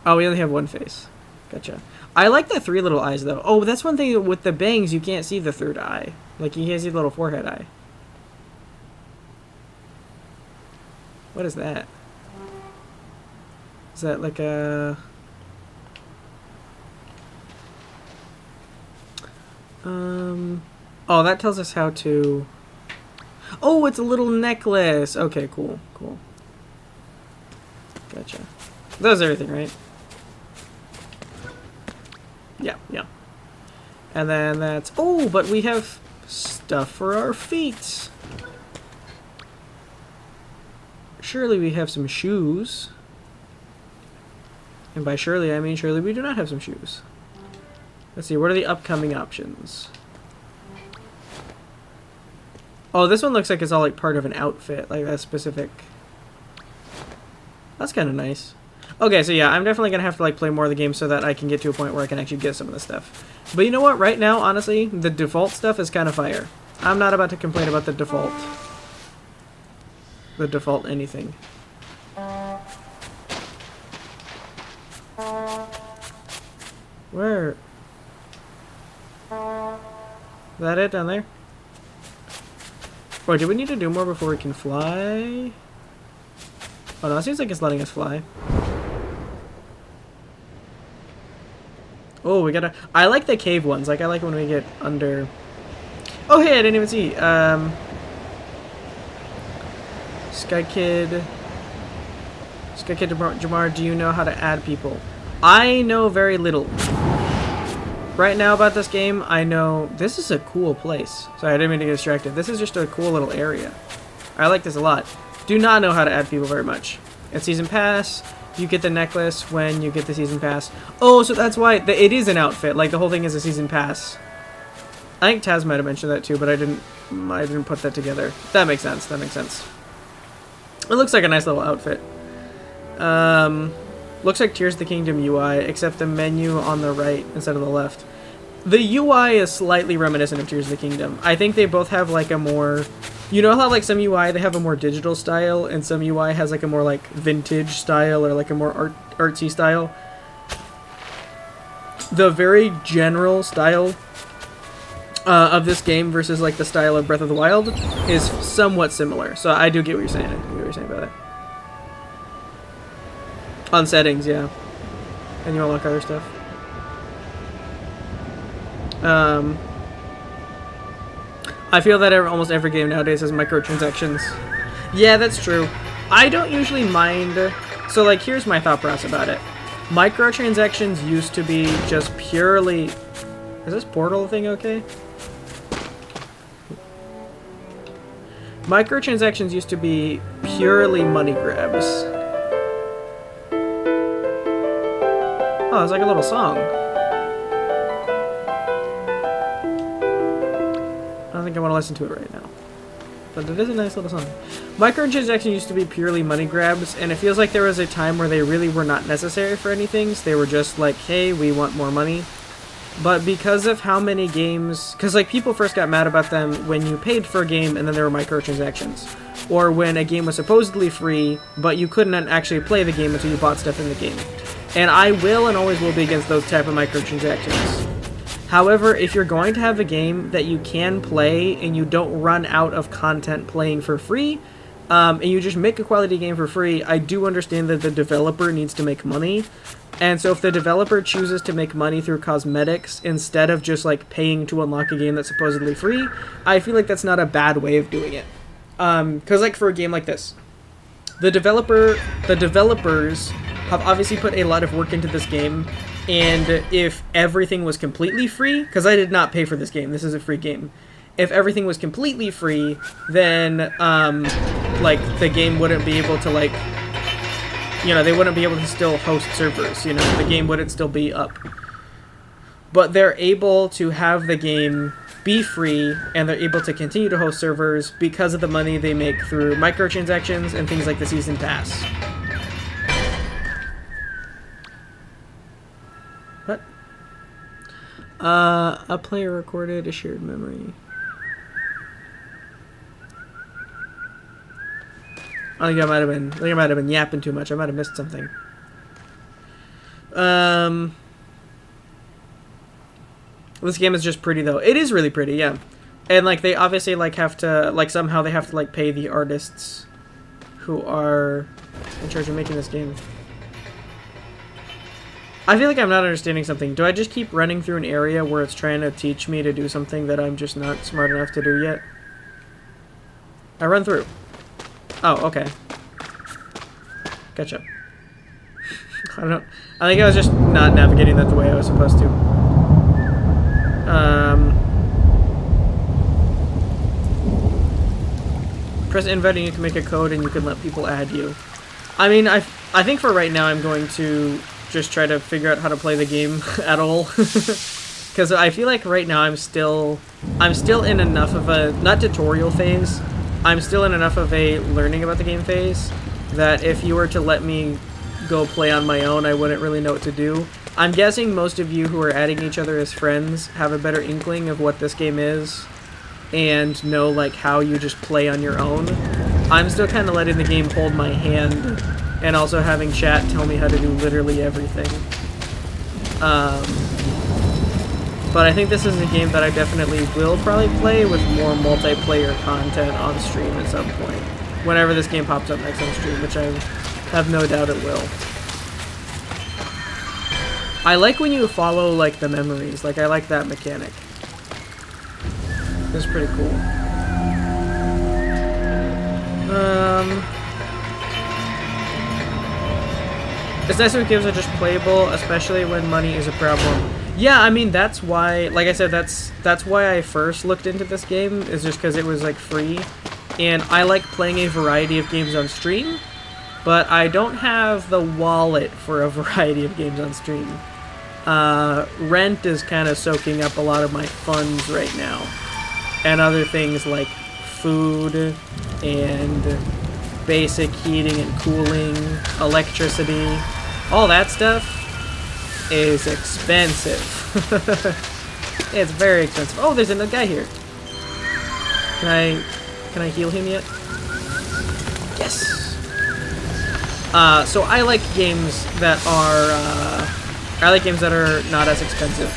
Oh, we only have one face. Gotcha. I like the 3 little eyes, though. Oh, that's one thing with the bangs, you can't see the third eye. Like, you can't see the little forehead eye. What is that? Is that like a... Oh, that tells us how to... Oh, it's a little necklace! Okay, cool, cool. Gotcha. That was everything, right? Yeah, yeah. And then that's... Oh, but we have stuff for our feet! Surely we have some shoes. And by surely, I mean surely we do not have some shoes. Let's see, what are the upcoming options? Oh, this one looks like it's all like part of an outfit, like that specific. That's kind of nice. Okay, so yeah, I'm definitely gonna have to like play more of the game so that I can get to a point where I can actually get some of this stuff. But you know what? Right now, honestly, the default stuff is kind of fire. I'm not about to complain about the default. The default anything. Where? Is that it down there? Or do we need to do more before we can fly? Oh no, it seems like it's letting us fly. Oh, we gotta... I like the cave ones. Like, I like when we get under... Oh, hey, I didn't even see. Sky Kid Jamar, do you know how to add people? I know very little. Right now about this game, I know... This is a cool place. Sorry, I didn't mean to get distracted. This is just a cool little area. I like this a lot. Do not know how to add people very much. At Season Pass, you get the necklace when you get the Season Pass. Oh, so that's why it is an outfit. Like, the whole thing is a Season Pass. I think Taz might have mentioned that too, but I didn't put that together. That makes sense. That makes sense. It looks like a nice little outfit. Looks like Tears of the Kingdom UI, except the menu on the right instead of the left. The UI is slightly reminiscent of Tears of the Kingdom. I think they both have like a more... You know how like some UI, they have a more digital style, and some UI has like a more like vintage style or like a more artsy style? The very general style of this game versus like the style of Breath of the Wild is somewhat similar. So I do get what you're saying. I get what you're saying about it. On settings, yeah. And you unlock other stuff. I feel that almost every game nowadays has microtransactions. Yeah, that's true. I don't usually mind... So, like, here's my thought process about it. Microtransactions used to be just purely... Is this portal thing okay? Microtransactions used to be purely money grabs. Oh, it's like a little song. I want to listen to it right now. But it is a nice little song. Microtransactions used to be purely money grabs, and it feels like there was a time where they really were not necessary for anything. So they were just like, hey, we want more money. But because of how many games... Because, like, people first got mad about them when you paid for a game and then there were microtransactions. Or when a game was supposedly free, but you couldn't actually play the game until you bought stuff in the game. And I will and always will be against those type of microtransactions. However, if you're going to have a game that you can play and you don't run out of content playing for free, and you just make a quality game for free, I do understand that the developer needs to make money. And so if the developer chooses to make money through cosmetics instead of just like paying to unlock a game that's supposedly free, I feel like that's not a bad way of doing it. Because like for a game like this, the developers have obviously put a lot of work into this game, and if everything was completely free, because I did not pay for this game, this is a free game. If everything was completely free, then like the game wouldn't be able to like, you know, they wouldn't be able to still host servers, you know, the game wouldn't still be up. But they're able to have the game be free, and they're able to continue to host servers because of the money they make through microtransactions and things like the Season Pass. What? A player recorded a shared memory. I think I might have been yapping too much. I might have missed something. This game is just pretty though. It is really pretty, yeah. And like they obviously like have to like somehow they have to like pay the artists who are in charge of making this game. I feel like I'm not understanding something. Do I just keep running through an area where it's trying to teach me to do something that I'm just not smart enough to do yet? I run through. Oh, okay. Gotcha. I don't know. I think I was just not navigating that the way I was supposed to. Press invite and you can make a code and you can let people add you. I mean, I think for right now I'm going to just try to figure out how to play the game at all. Because I feel like right now I'm still in enough of a, not tutorial phase, I'm still in enough of a learning about the game phase that if you were to let me go play on my own, I wouldn't really know what to do. I'm guessing most of you who are adding each other as friends have a better inkling of what this game is and know like how you just play on your own. I'm still kind of letting the game hold my hand and also having chat tell me how to do literally everything. But I think this is a game that I definitely will probably play with more multiplayer content on stream at some point. Whenever this game pops up next on stream, which I have no doubt it will. I like when you follow, like, the memories. Like, I like that mechanic. It's pretty cool. It's nice when games are just playable, especially when money is a problem. Yeah, I mean, that's why, like I said, that's why I first looked into this game, is just because it was, like, free. And I like playing a variety of games on stream, but I don't have the wallet for a variety of games on stream. Rent is kind of soaking up a lot of my funds right now. And other things like food and basic heating and cooling, electricity, all that stuff is expensive. It's very expensive. Oh, there's another guy here. Can I heal him yet? Yes. So I like games that are not as expensive,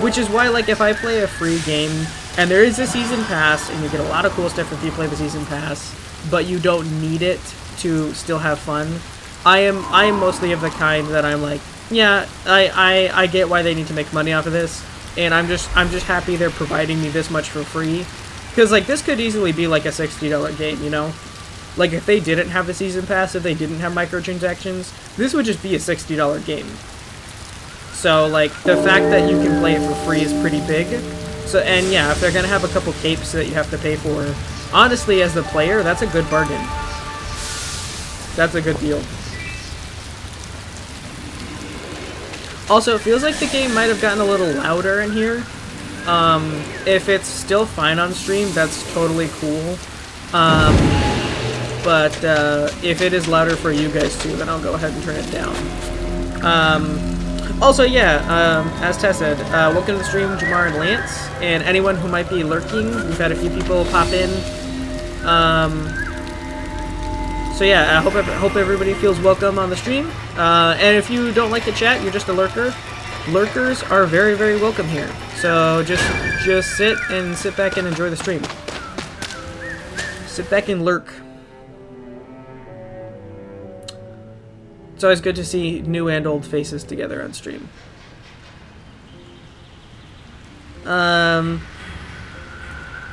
which is why, like, if I play a free game and there is a season pass and you get a lot of cool stuff if you play the season pass, but you don't need it to still have fun, I am mostly of the kind that I'm like, yeah, I get why they need to make money off of this, and I'm just happy they're providing me this much for free, because like this could easily be like a $60 game, you know? Like if they didn't have the season pass, if they didn't have microtransactions, this would just be a $60 game. So like the fact that you can play it for free is pretty big. So, and yeah, if they're gonna have a couple capes that you have to pay for, honestly, as the player, that's a good bargain. That's a good deal. Also, it feels like the game might have gotten a little louder in here. If it's still fine on stream, that's totally cool. But if it is louder for you guys too, then I'll go ahead and turn it down. Also, yeah, as Tess said, welcome to the stream, Jamar and Lance, and anyone who might be lurking. We've had a few people pop in. So yeah, I hope everybody feels welcome on the stream. And if you don't like to chat, you're just a lurker. Lurkers are very, very welcome here. So just sit back and enjoy the stream. Sit back and lurk. It's always good to see new and old faces together on stream. You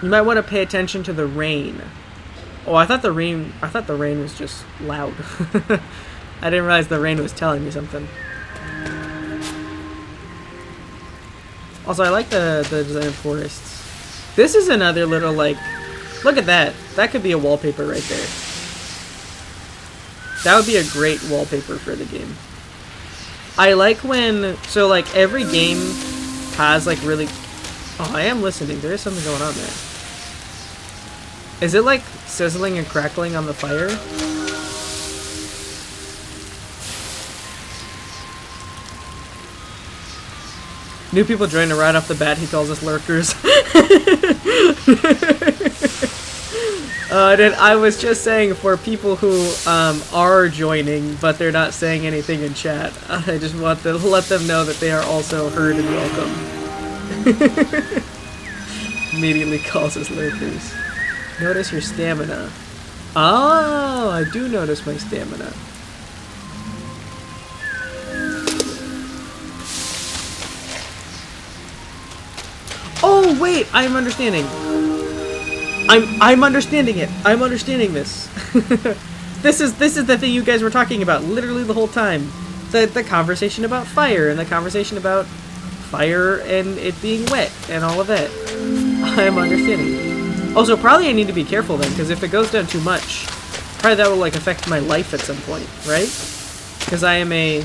might want to pay attention to the rain. Oh, I thought the rain was just loud. I didn't realize the rain was telling me something. Also, I like the design of forests. This is another little, like, look at that. That could be a wallpaper right there. That would be a great wallpaper for the game. I like when, so like every game has like really, oh, I am listening. There is something going on there. Is it like sizzling and crackling on the fire? New people joining right off the bat. He calls us lurkers. I was just saying for people who are joining, but they're not saying anything in chat. I just want to let them know that they are also heard and welcome. Immediately calls us lurkers. Notice your stamina. Oh, I do notice my stamina. Oh wait, I'm understanding. I'm understanding it. I'm understanding this. This is the thing you guys were talking about literally the whole time. The conversation about fire and the conversation about fire and it being wet and all of that. I'm understanding. Also, probably I need to be careful then, because if it goes down too much, probably that will like affect my life at some point, right? Because I am a...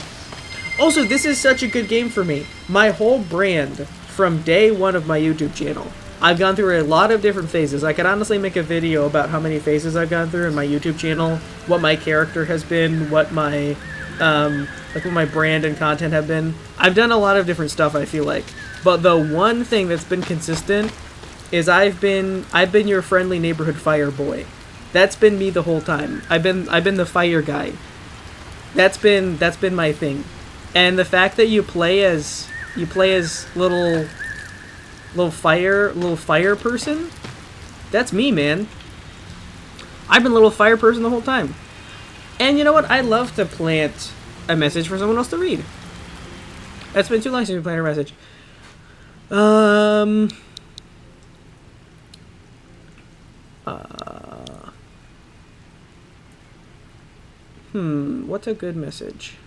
Also, this is such a good game for me. My whole brand from day one of my YouTube channel. I've gone through a lot of different phases. I could honestly make a video about how many phases I've gone through in my YouTube channel, what my character has been, what my what my brand and content have been. I've done a lot of different stuff, I feel like. But the one thing that's been consistent is I've been your friendly neighborhood fire boy. That's been me the whole time. I've been the fire guy. That's been my thing. And the fact that you play as little fire person, that's me, man. I've been a little fire person the whole time. And you know what? I love to plant a message for someone else to read. It's been too long since we planted a message. What's a good message?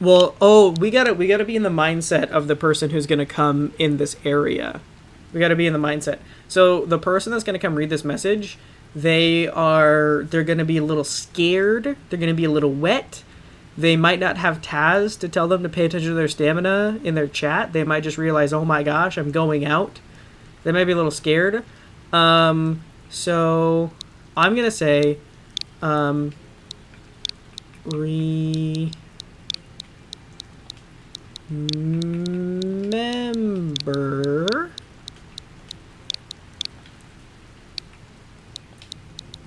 Well, we gotta be in the mindset of the person who's gonna come in this area. We gotta be in the mindset. So the person that's gonna come read this message, they're gonna be a little scared. They're gonna be a little wet. They might not have Taz to tell them to pay attention to their stamina in their chat. They might just realize, oh my gosh, I'm going out. They might be a little scared. So I'm gonna say, remember.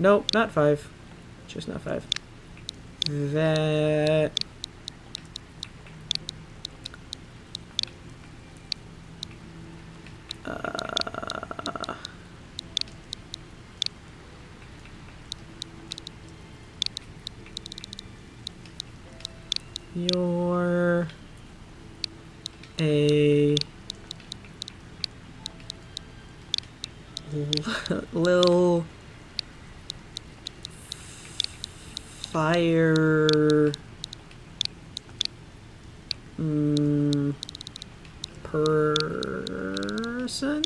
Nope, not 5. Just not 5. That you're a little fire person?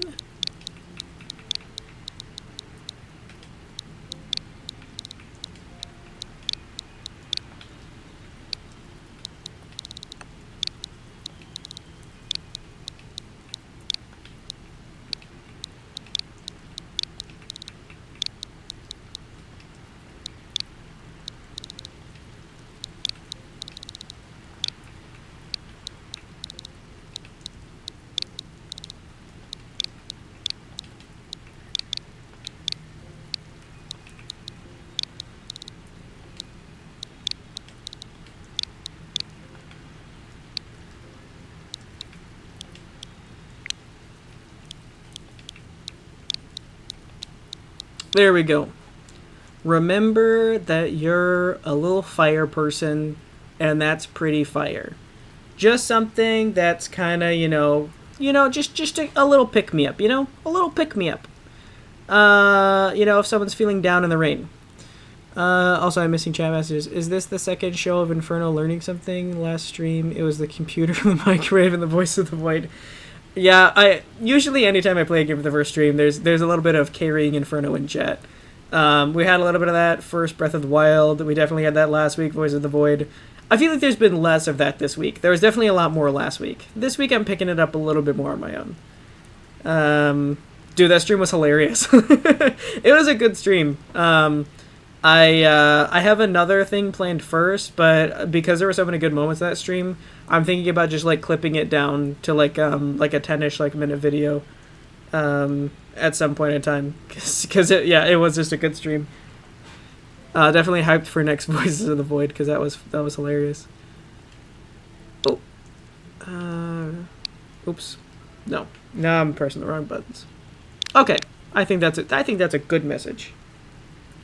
There we go. Remember that you're a little fire person, and that's pretty fire. Just something that's kind of, just a little pick-me-up, A little pick-me-up. If someone's feeling down in the rain. Also, I'm missing chat messages. Is this the second show of Inferno learning something? Last stream, it was the computer, the microwave, and the voice of the void. Yeah, I usually anytime I play a game for the first stream, there's a little bit of carrying Inferno in chat. We had a little bit of that first Breath of the Wild. We definitely had that last week, Voice of the Void. I feel like there's been less of that this week. There was definitely a lot more last week. This week I'm picking it up a little bit more on my own. Dude, that stream was hilarious. It was a good stream. I have another thing planned first, but because there were so many good moments in that stream, I'm thinking about just like clipping it down to like a 10-ish minute video at some point in time, because it was just a good stream. Definitely hyped for next Voices of the Void, because that was hilarious. Oh, oops, no, now I'm pressing the wrong buttons. Okay, I think that's a good message.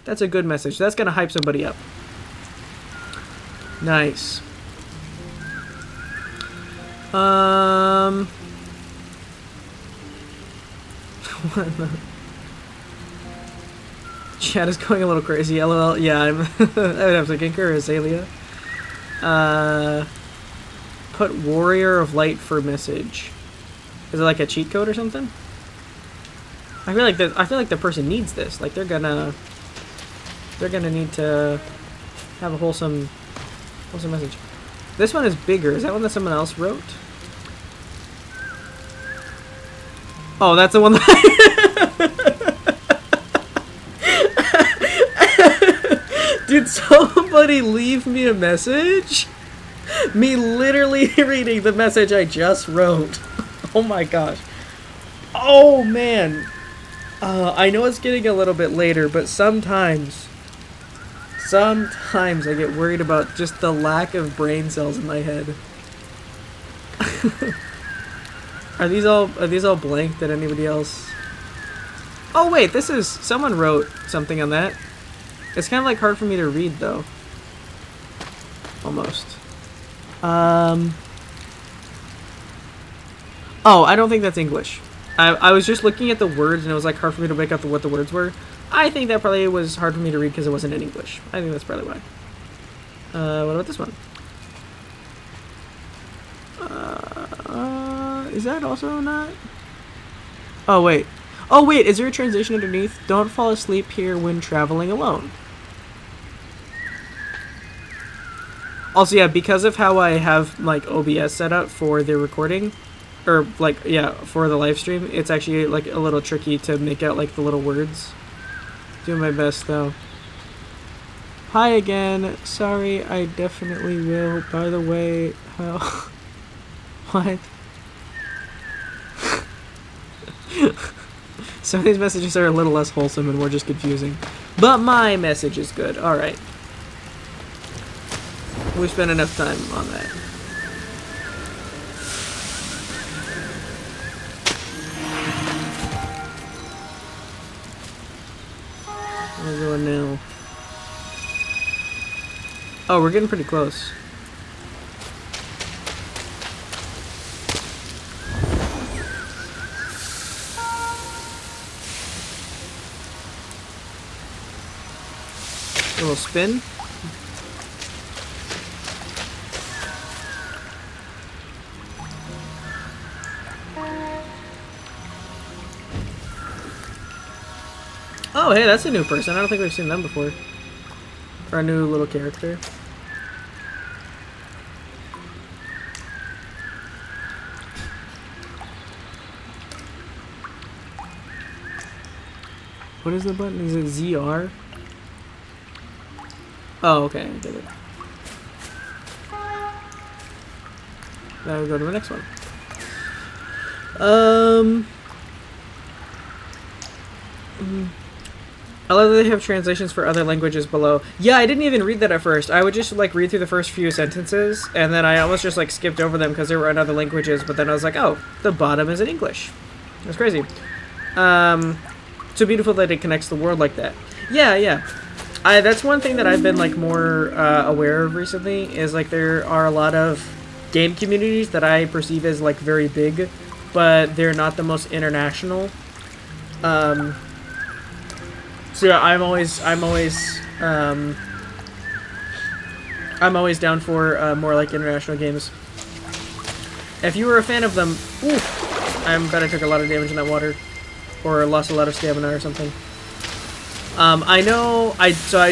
That's a good message. That's gonna hype somebody up. Nice. Chat is going a little crazy. LOL. Yeah, I would have to concur, Azalea. Put Warrior of Light for message. Is it like a cheat code or something? I feel like the person needs this. Like they're gonna need to have a wholesome message. This one is bigger. Is that one that someone else wrote? Oh, that's the one that Did somebody leave me a message? Me literally reading the message I just wrote. Oh my gosh. Oh man. I know it's getting a little bit later, but sometimes I get worried about just the lack of brain cells in my head. Are these all blank? Did anybody else? Oh wait, someone wrote something on that. It's kind of like hard for me to read though. Almost. Oh, I don't think that's English. I was just looking at the words and it was like hard for me to make up what the words were. I think that probably was hard for me to read because it wasn't in English. I think that's probably why. What about this one? Is that also not? Oh wait, is there a translation underneath? Don't fall asleep here when traveling alone. Also, yeah, because of how I have like OBS set up for the recording, or like, yeah, for the live stream, it's actually like a little tricky to make out like the little words. Doing my best though. Hi again. Sorry, I definitely will. By the way, how? What? Some of these messages are a little less wholesome and more just confusing. But my message is good. Alright. We spent enough time on that. We're going now. Oh, we're getting pretty close. A little spin. Oh, hey, that's a new person. I don't think we've seen them before. Or a new little character. What is the button? Is it ZR? Oh, okay, I did it. Now we go to the next one. I love that they have translations for other languages below. Yeah, I didn't even read that at first. I would just like read through the first few sentences, and then I almost just like skipped over them because they were in other languages. But then I was like, oh, the bottom is in English. That's crazy. so beautiful that it connects the world like that. Yeah. That's one thing that I've been like more aware of recently, is like there are a lot of game communities that I perceive as like very big, but they're not the most international. So yeah, I'm always down for more like international games. If you were a fan of them, ooh, I bet I took a lot of damage in that water, or lost a lot of stamina or something. I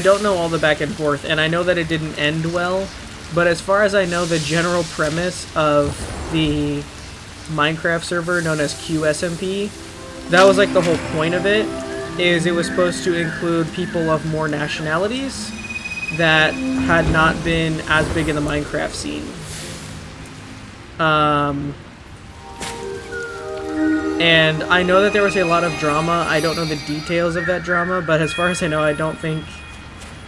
don't know all the back and forth, and I know that it didn't end well, but as far as I know, the general premise of the Minecraft server known as QSMP, that was like the whole point of it, is it was supposed to include people of more nationalities that had not been as big in the Minecraft scene. And I know that there was a lot of drama. I don't know the details of that drama, but as far as I know, I don't think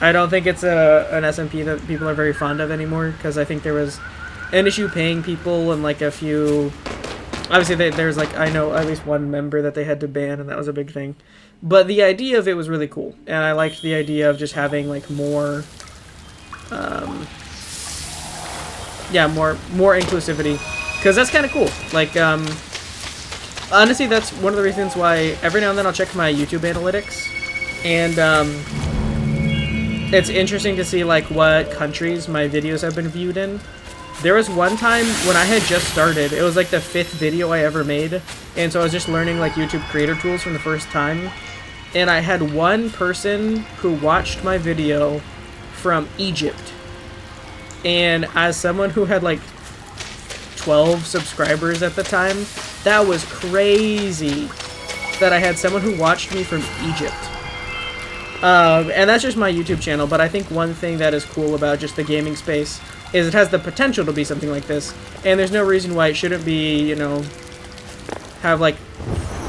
it's an SMP that people are very fond of anymore, because I think there was an issue paying people, and like a few, obviously there's like, I know at least one member that they had to ban, and that was a big thing. But the idea of it was really cool, and I liked the idea of just having like more more inclusivity, because that's kind of cool. Like honestly, that's one of the reasons why every now and then I'll check my YouTube analytics, and it's interesting to see like what countries my videos have been viewed in. There was one time when I had just started, it was like the 5th video I ever made, and so I was just learning like YouTube creator tools for the first time, and I had one person who watched my video from Egypt. And as someone who had like 12 subscribers at the time, that was crazy that I had someone who watched me from Egypt. And that's just my YouTube channel, but I think one thing that is cool about just the gaming space is it has the potential to be something like this, and there's no reason why it shouldn't be, you know, have like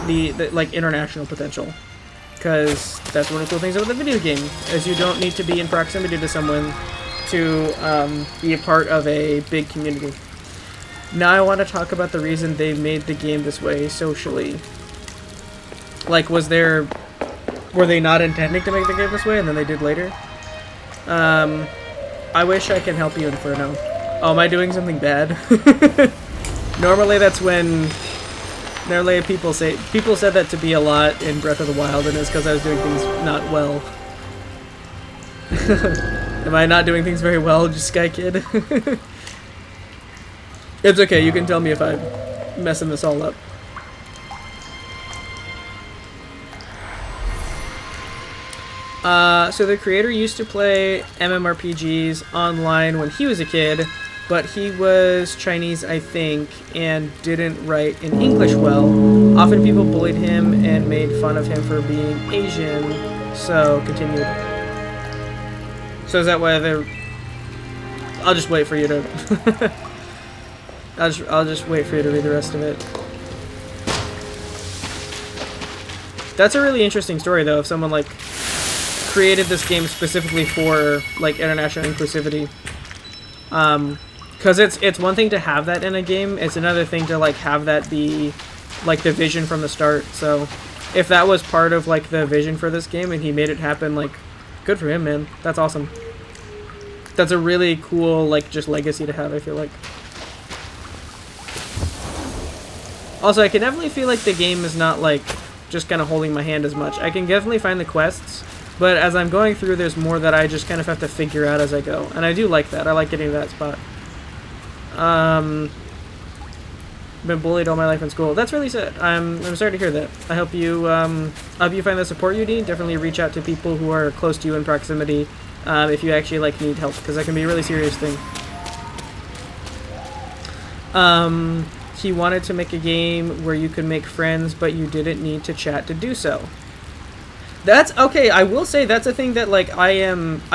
the like international potential, because that's one of the cool things about the video game, is you don't need to be in proximity to someone to be a part of a big community. Now I want to talk about the reason they made the game this way socially. Like, were they not intending to make the game this way and then they did later? I wish I can help you, Inferno. Oh, am I doing something bad? Normally that's when people said that to be a lot in Breath of the Wild, and it's because I was doing things not well. Am I not doing things very well, just Sky Kid? It's okay, you can tell me if I'm messing this all up. So the creator used to play MMORPGs online when he was a kid, but he was Chinese, I think, and didn't write in English well. Often people bullied him and made fun of him for being Asian, so continued. So is that why they're... I'll just wait for you to... I'll just wait for you to read the rest of it. That's a really interesting story, though, if someone, like, created this game specifically for, like, international inclusivity. Because it's one thing to have that in a game, it's another thing to, like, have that be, like, the vision from the start. So, if that was part of, like, the vision for this game and he made it happen, like, good for him, man. That's awesome. That's a really cool, like, just legacy to have, I feel like. Also, I can definitely feel like the game is not, like, just kind of holding my hand as much. I can definitely find the quests, but as I'm going through, there's more that I just kind of have to figure out as I go. And I do like that. I like getting to that spot. Been bullied all my life in school. That's really sad. I'm sorry to hear that. I hope you find the support you need. Definitely reach out to people who are close to you in proximity if you actually, like, need help, because that can be a really serious thing. He wanted to make a game where you could make friends, but you didn't need to chat to do so. That's okay. I will say that's a thing that, like, I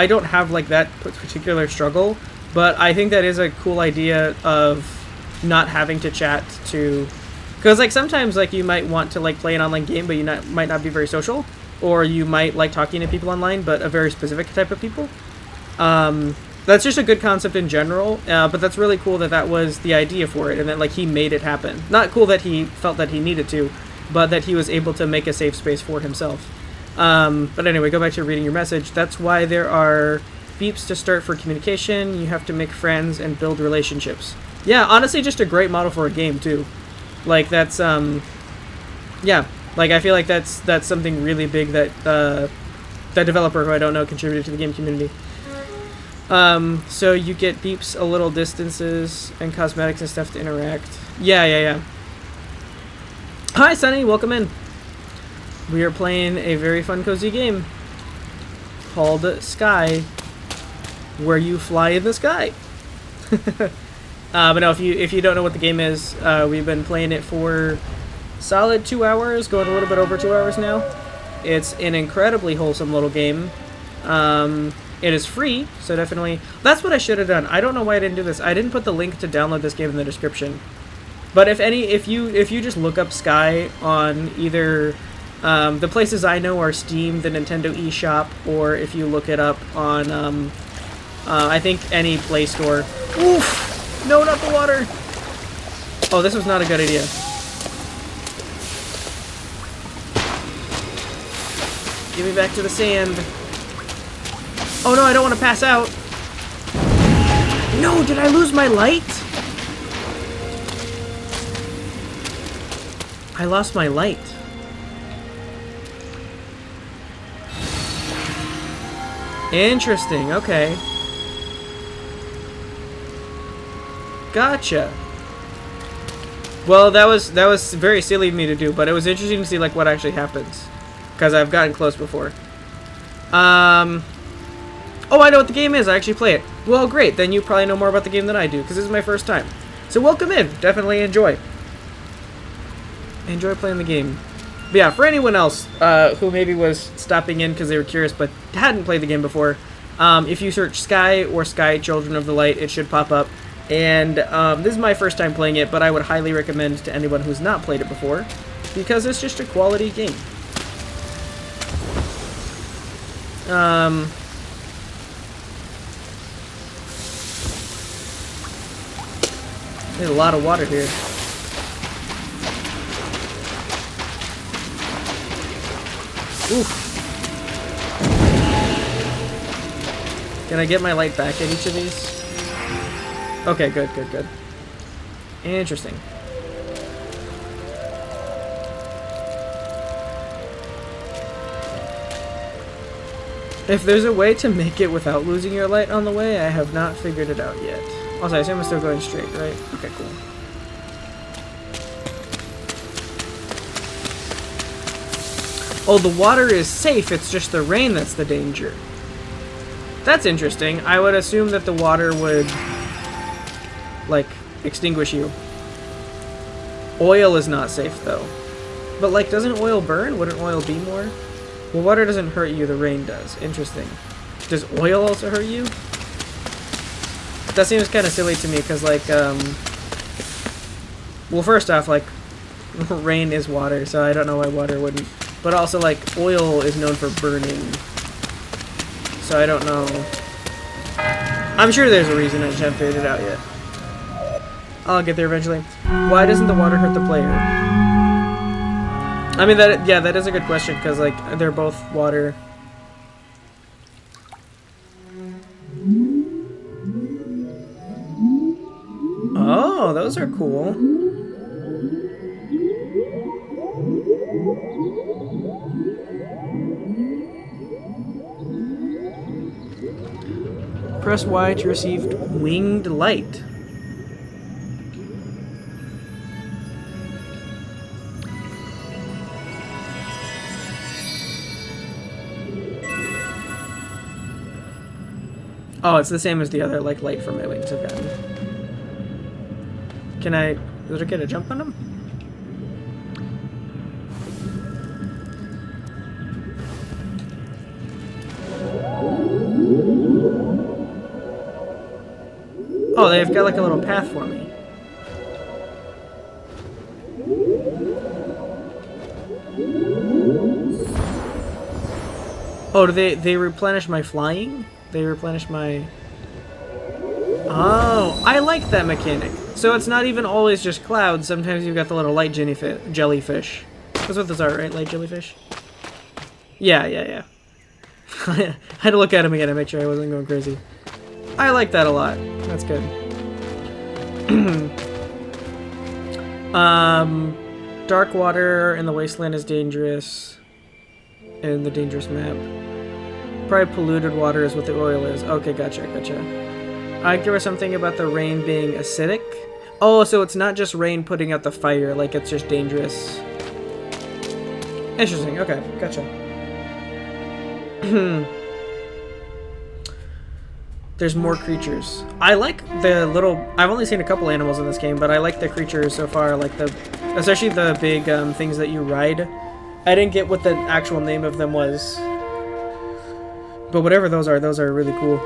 don't have, like, that particular struggle, but I think that is a cool idea of not having to chat to, because, like, sometimes, like, you might want to, like, play an online game, but you might not be very social, or you might like talking to people online, but a very specific type of people. That's just a good concept in general, but that's really cool that that was the idea for it, and that, like, he made it happen. Not cool that he felt that he needed to, but that he was able to make a safe space for himself. But anyway, go back to reading your message. That's why there are beeps to start for communication. You have to make friends and build relationships. Yeah, honestly, just a great model for a game too. Like that's yeah, like I feel like that's something really big that that developer, who I don't know, contributed to the game community. So you get beeps a little distances and cosmetics and stuff to interact. Yeah. Hi, Sunny, welcome in. We are playing a very fun, cozy game called Sky, where you fly in the sky. But no, if you don't know what the game is, we've been playing it for solid 2 hours, going a little bit over 2 hours now. It's an incredibly wholesome little game. It is free, so definitely. That's what I should have done. I don't know why I didn't do this. I didn't put the link to download this game in the description. But if you just look up Sky on either the places I know are Steam, the Nintendo eShop, or if you look it up on I think any Play Store. Oof! No, not the water. Oh, this was not a good idea. Give me back to the sand. Oh no, I don't want to pass out. No, did I lose my light? I lost my light. Interesting, okay. Gotcha. Well, that was very silly of me to do, but it was interesting to see like what actually happens. Because I've gotten close before. Oh, I know what the game is. I actually play it. Well, great. Then you probably know more about the game than I do, because this is my first time. So welcome in. Definitely enjoy. Enjoy playing the game. But yeah, for anyone else who maybe was stopping in because they were curious but hadn't played the game before, if you search Sky or Sky Children of the Light, it should pop up. And this is my first time playing it, but I would highly recommend to anyone who's not played it before, because it's just a quality game. There's a lot of water here. Oof. Can I get my light back at each of these? Okay, good. Interesting. If there's a way to make it without losing your light on the way, I have not figured it out yet. Also, I assume I'm still going straight, right? Okay, cool. Oh, the water is safe, it's just the rain that's the danger. That's interesting. I would assume that the water would, like, extinguish you. Oil is not safe, though. But, like, doesn't oil burn? Wouldn't oil be more? Well, water doesn't hurt you, the rain does. Interesting. Does oil also hurt you? That seems kind of silly to me, because, like, well, first off, like, rain is water, so I don't know why water wouldn't. But also, like, oil is known for burning. So I don't know. I'm sure there's a reason, I just haven't figured it out yet. I'll get there eventually. Why doesn't the water hurt the player? I mean, that is a good question, because, like, they're both water. Oh, those are cool. Press Y to receive winged light. Oh, it's the same as the other, like, light from my wings I've gotten. Can I... is it okay to jump on them? Oh, they've got, like, a little path for me. Oh, do they replenish my flying? They replenish my... Oh, I like that mechanic. So it's not even always just clouds. Sometimes you've got the little light jellyfish. That's what those are, right? Light jellyfish? Yeah, yeah, yeah. I had to look at him again to make sure I wasn't going crazy. I like that a lot. That's good. Dark water in the wasteland is dangerous. In the dangerous map. Probably polluted water is what the oil is. Okay, gotcha, gotcha. There was something about the rain being acidic. Oh, so it's not just rain putting out the fire, like it's just dangerous. Interesting, okay, gotcha. There's more creatures. I like the little... I've only seen a couple animals in this game, but I like the creatures so far, like the... Especially the big things that you ride. I didn't get what the actual name of them was. But whatever those are really cool.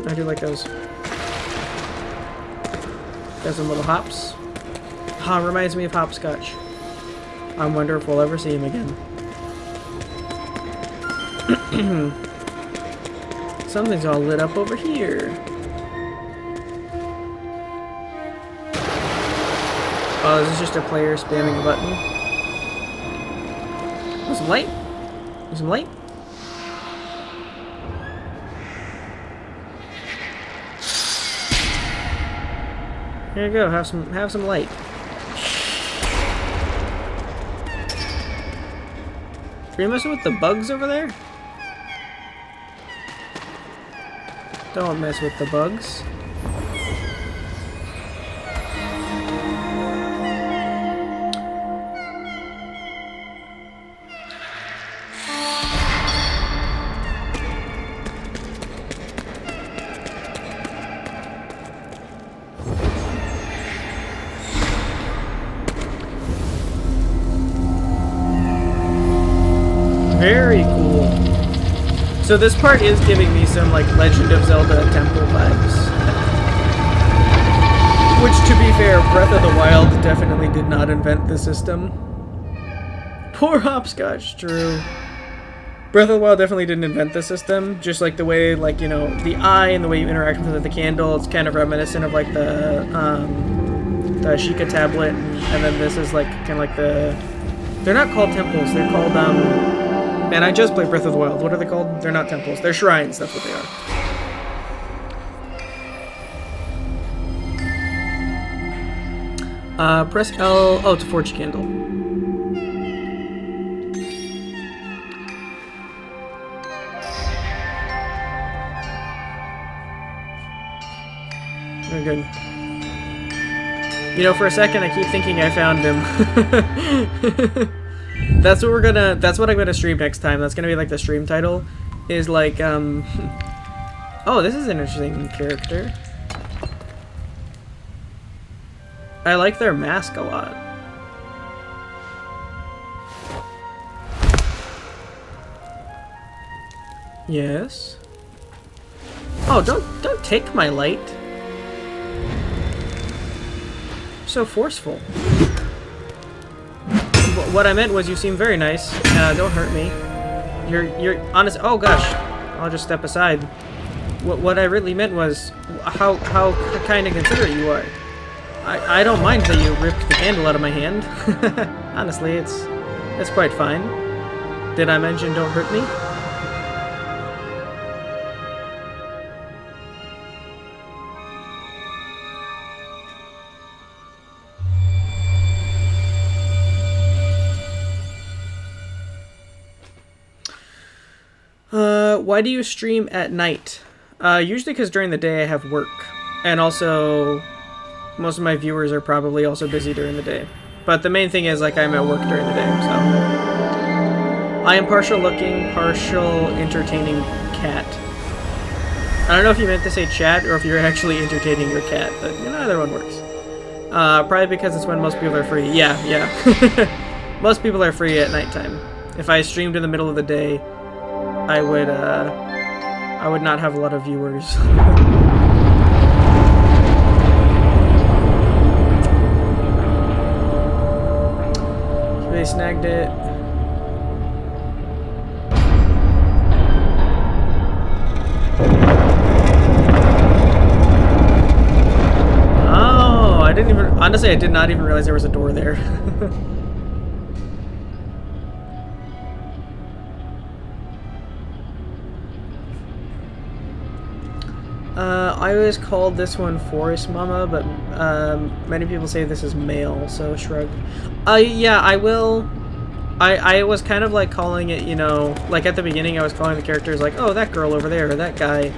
I do like those. There's some little hops. Ah, reminds me of hopscotch. I wonder if we'll ever see him again. Something's all lit up over here. Oh, is this just a player spamming a button? There's some light. There's some light. Here you go. Have some light. Are you messing with the bugs over there? Don't mess with the bugs. Very cool. So this part is giving me some like Legend of Zelda temple vibes. Which, to be fair, Breath of the Wild definitely did not invent the system. Poor hopscotch, true. Breath of the Wild definitely didn't invent the system. Just like the way, like, you know, the eye and the way you interact with the candle, it's kind of reminiscent of like the Sheikah tablet, and then this is like kind of like the... They're not called temples, they're called man, I just played Breath of the Wild. What are they called? They're not temples. They're shrines. That's what they are. Press L... Oh, to forge a candle. Very good. You know, for a second, I keep thinking I found him. That's what I'm gonna stream next time. That's gonna be like the stream title. Is like, oh, this is an interesting character. I like their mask a lot. Yes. Oh, don't take my light. So forceful. What I meant was, you seem very nice. Don't hurt me. You're honest. Oh gosh, I'll just step aside. What I really meant was how kind and considerate you are. I don't mind that you ripped the candle out of my hand. Honestly, it's quite fine. Did I mention don't hurt me? Why do you stream at night? Usually because during the day I have work. And also, most of my viewers are probably also busy during the day. But the main thing is, like, I'm at work during the day, so. I am partial looking, partial entertaining cat. I don't know if you meant to say chat or if you're actually entertaining your cat, but you know, either one works. Probably because it's when most people are free. Yeah. Most people are free at nighttime. If I streamed in the middle of the day, I would not have a lot of viewers. They snagged it. Oh, honestly, I did not even realize there was a door there. I always called this one Forest Mama, but many people say this is male, so shrug. Yeah, I will. I was kind of like calling it, you know, like at the beginning I was calling the characters like, oh, that girl over there, or that guy.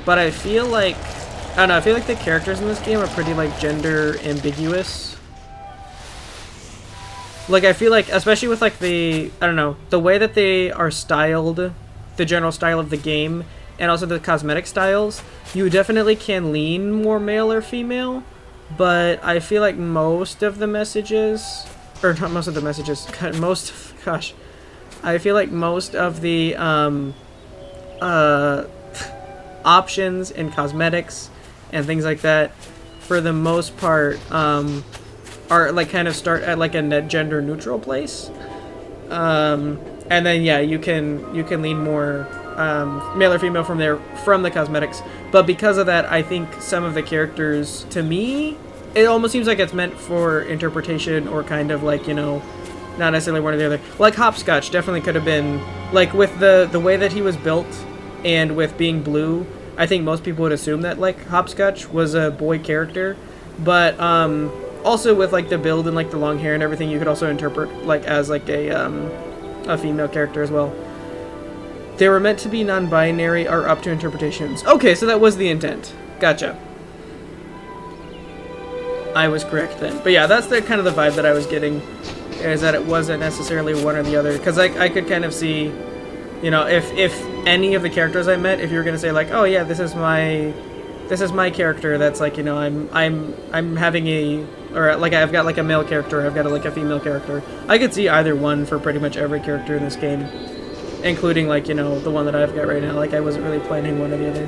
But I feel like, I don't know, I feel like the characters in this game are pretty like gender ambiguous. Like I feel like, especially with like the, I don't know, the way that they are styled, the general style of the game, and also the cosmetic styles, you definitely can lean more male or female, but I feel like most of the messages, or not most of the messages, gosh, I feel like most of the options and cosmetics and things like that, for the most part, are like kind of start at like a net gender neutral place, and then yeah, you can lean more male or female from the cosmetics. But because of that, I think some of the characters, to me, it almost seems like it's meant for interpretation, or kind of like, you know, not necessarily one or the other. Like Hopscotch definitely could have been, like with the way that he was built and with being blue, I think most people would assume that like Hopscotch was a boy character. But also with like the build and like the long hair and everything, you could also interpret like as like a female character as well. They were meant to be non-binary, or up to interpretations. Okay, so that was the intent. Gotcha. I was correct then. But yeah, that's the kind of the vibe that I was getting, is that it wasn't necessarily one or the other. Because I could kind of see, you know, if any of the characters I met, if you were gonna say like, oh yeah, this is my character, that's like, you know, I'm having a, or like I've got like a male character, I've got like a female character. I could see either one for pretty much every character in this game, including like, you know, the one that I've got right now. Like I wasn't really planning one or the other.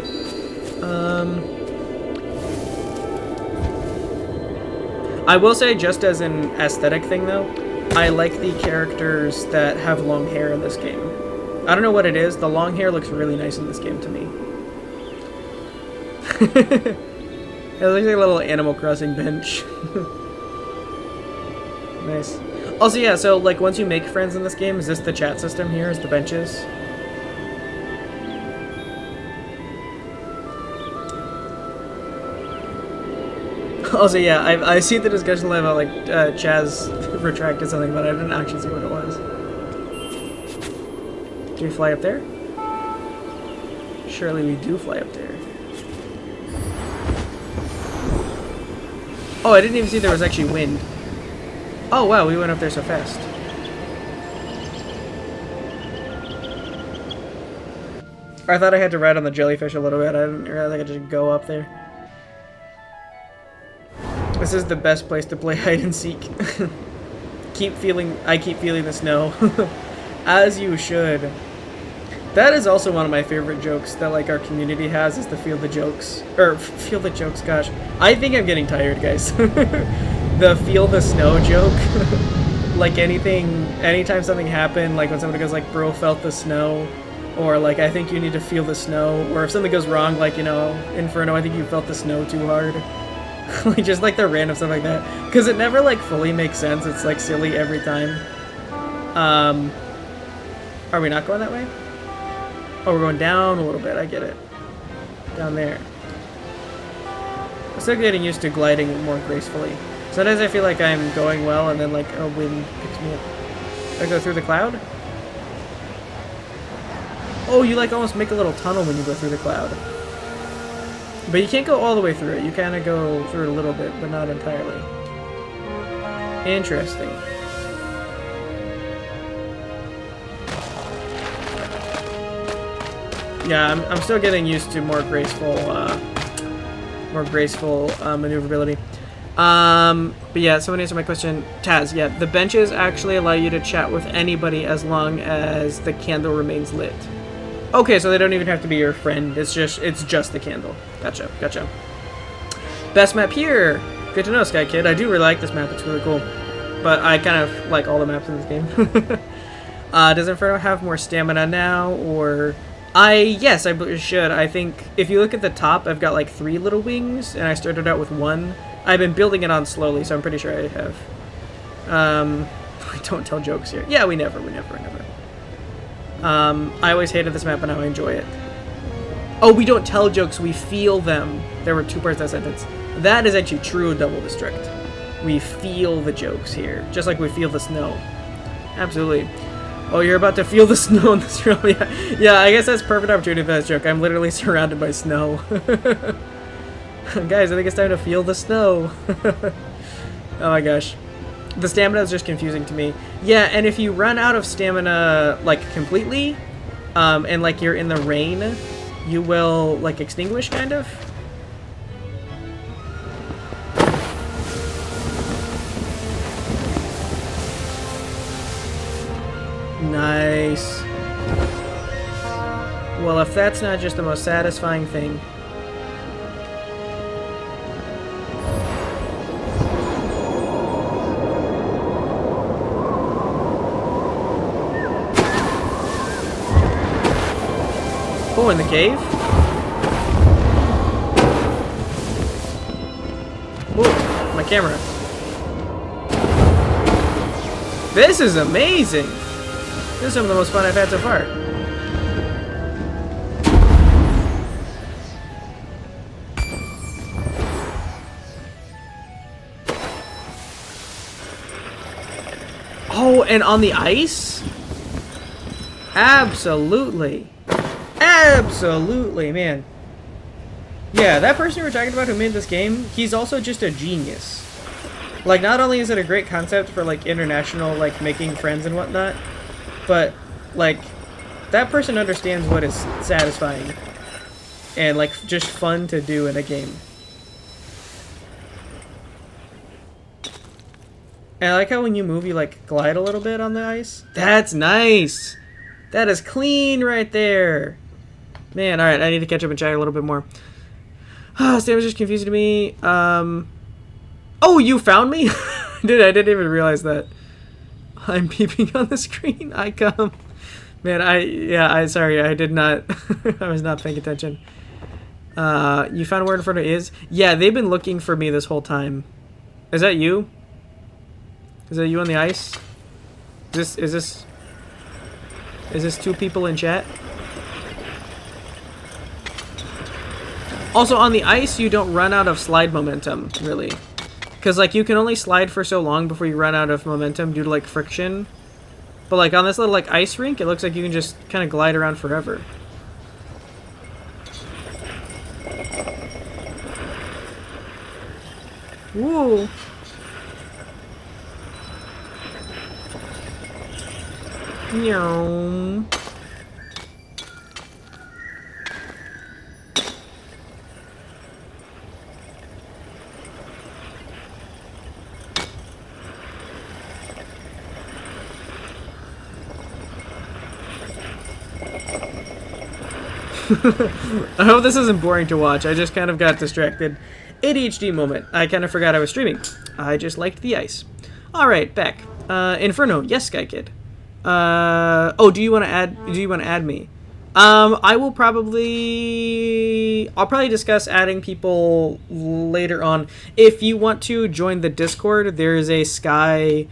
I will say, just as an aesthetic thing though, I like the characters that have long hair in this game. I don't know what it is, the long hair looks really nice in this game to me. It looks like a little Animal Crossing bench. Nice. Also, yeah, so like once you make friends in this game, is this the chat system here? Is the benches? Also, yeah, I see the discussion live about like Chaz retracted something, but I didn't actually see what it was. Do we fly up there? Surely we do fly up there. Oh, I didn't even see there was actually wind. Oh wow, we went up there so fast. I thought I had to ride on the jellyfish a little bit. I didn't realize I could just go up there. This is the best place to play hide and seek. I keep feeling the snow. As you should. That is also one of my favorite jokes that like our community has, is the feel the jokes. Or feel the jokes, gosh. I think I'm getting tired, guys. The feel the snow joke. Like anytime something happened, like when somebody goes like, bro felt the snow, or like, I think you need to feel the snow, or if something goes wrong, like, you know, Inferno, I think you felt the snow too hard. Like just like the random stuff like that, because it never like fully makes sense. It's like silly every time. Are we not going that way? Oh, we're going down a little bit. I get it. Down there. I'm still getting used to gliding more gracefully. Sometimes I feel like I'm going well, and then like a wind picks me up. Do I go through the cloud? Oh, you like almost make a little tunnel when you go through the cloud. But you can't go all the way through it. You kind of go through it a little bit, but not entirely. Interesting. Yeah, I'm still getting used to more graceful maneuverability. But yeah, someone answered my question. Taz, yeah, the benches actually allow you to chat with anybody as long as the candle remains lit. Okay, so they don't even have to be your friend. It's just the candle. Gotcha. Best map here. Good to know, Sky Kid. I do really like this map. It's really cool. But I kind of like all the maps in this game. Does Inferno have more stamina now, or? Yes, I should. I think if you look at the top, I've got like 3 little wings, and I started out with 1. I've been building it on slowly, so I'm pretty sure I have. Don't tell jokes here. Yeah, we never. I always hated this map, but now I enjoy it. Oh, we don't tell jokes, we feel them. There were two parts of that sentence. That is actually true double destruct. We feel the jokes here, just like we feel the snow. Absolutely. Oh, you're about to feel the snow in this room. Yeah, I guess that's perfect opportunity for that joke. I'm literally surrounded by snow. Guys, I think it's time to feel the snow. Oh my gosh. The stamina is just confusing to me. Yeah, and if you run out of stamina, like, completely, and, like, you're in the rain, you will, like, extinguish, kind of. Nice. Well, if that's not just the most satisfying thing. Oh, in the cave? Oh, my camera. This is amazing! This is some of the most fun I've had so far. Oh, and on the ice? Absolutely. Absolutely, man. Yeah, that person we were talking about who made this game, he's also just a genius. Like, not only is it a great concept for, like, international, like, making friends and whatnot, but, like, that person understands what is satisfying and, like, just fun to do in a game. And I like how when you move, you, like, glide a little bit on the ice. That's nice! That is clean right there! Man, alright, I need to catch up and chat a little bit more. Stan was just confusing to me. Oh, you found me? I didn't even realize that. I'm peeping on the screen. I come. Man, sorry, I did not. I was not paying attention. You found where in front of is? Yeah, they've been looking for me this whole time. Is that you? Is that you on the ice? Is this two people in chat? Also, on the ice, you don't run out of slide momentum, really. Because, like, you can only slide for so long before you run out of momentum due to, like, friction. But, like, on this little, like, ice rink, it looks like you can just kind of glide around forever. Woo! Meow. I hope this isn't boring to watch. I just kind of got distracted. ADHD moment. I kind of forgot I was streaming. I just liked the ice. Alright, back. Inferno. Yes, Sky Kid. Oh, do you want to add me? I'll probably discuss adding people later on. If you want to join the Discord, there's a Sky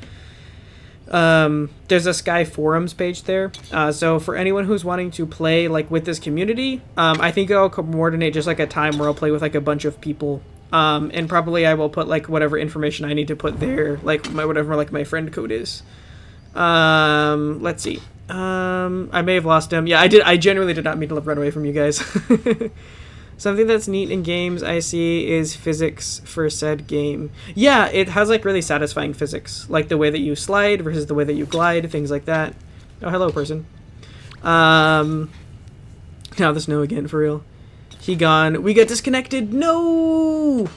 forums page there. So for anyone who's wanting to play, like, with this community, I think I'll coordinate just, like, a time where I'll play with, like, a bunch of people. And probably I will put, like, whatever information I need to put there, like, whatever my friend code is. Let's see. I may have lost him. Yeah, I genuinely did not mean to run away from you guys. Something that's neat in games I see is physics for said game. Yeah, it has, like, really satisfying physics. Like the way that you slide versus the way that you glide, things like that. Oh, hello, person. Now the snow again, for real. He gone. We got disconnected. No!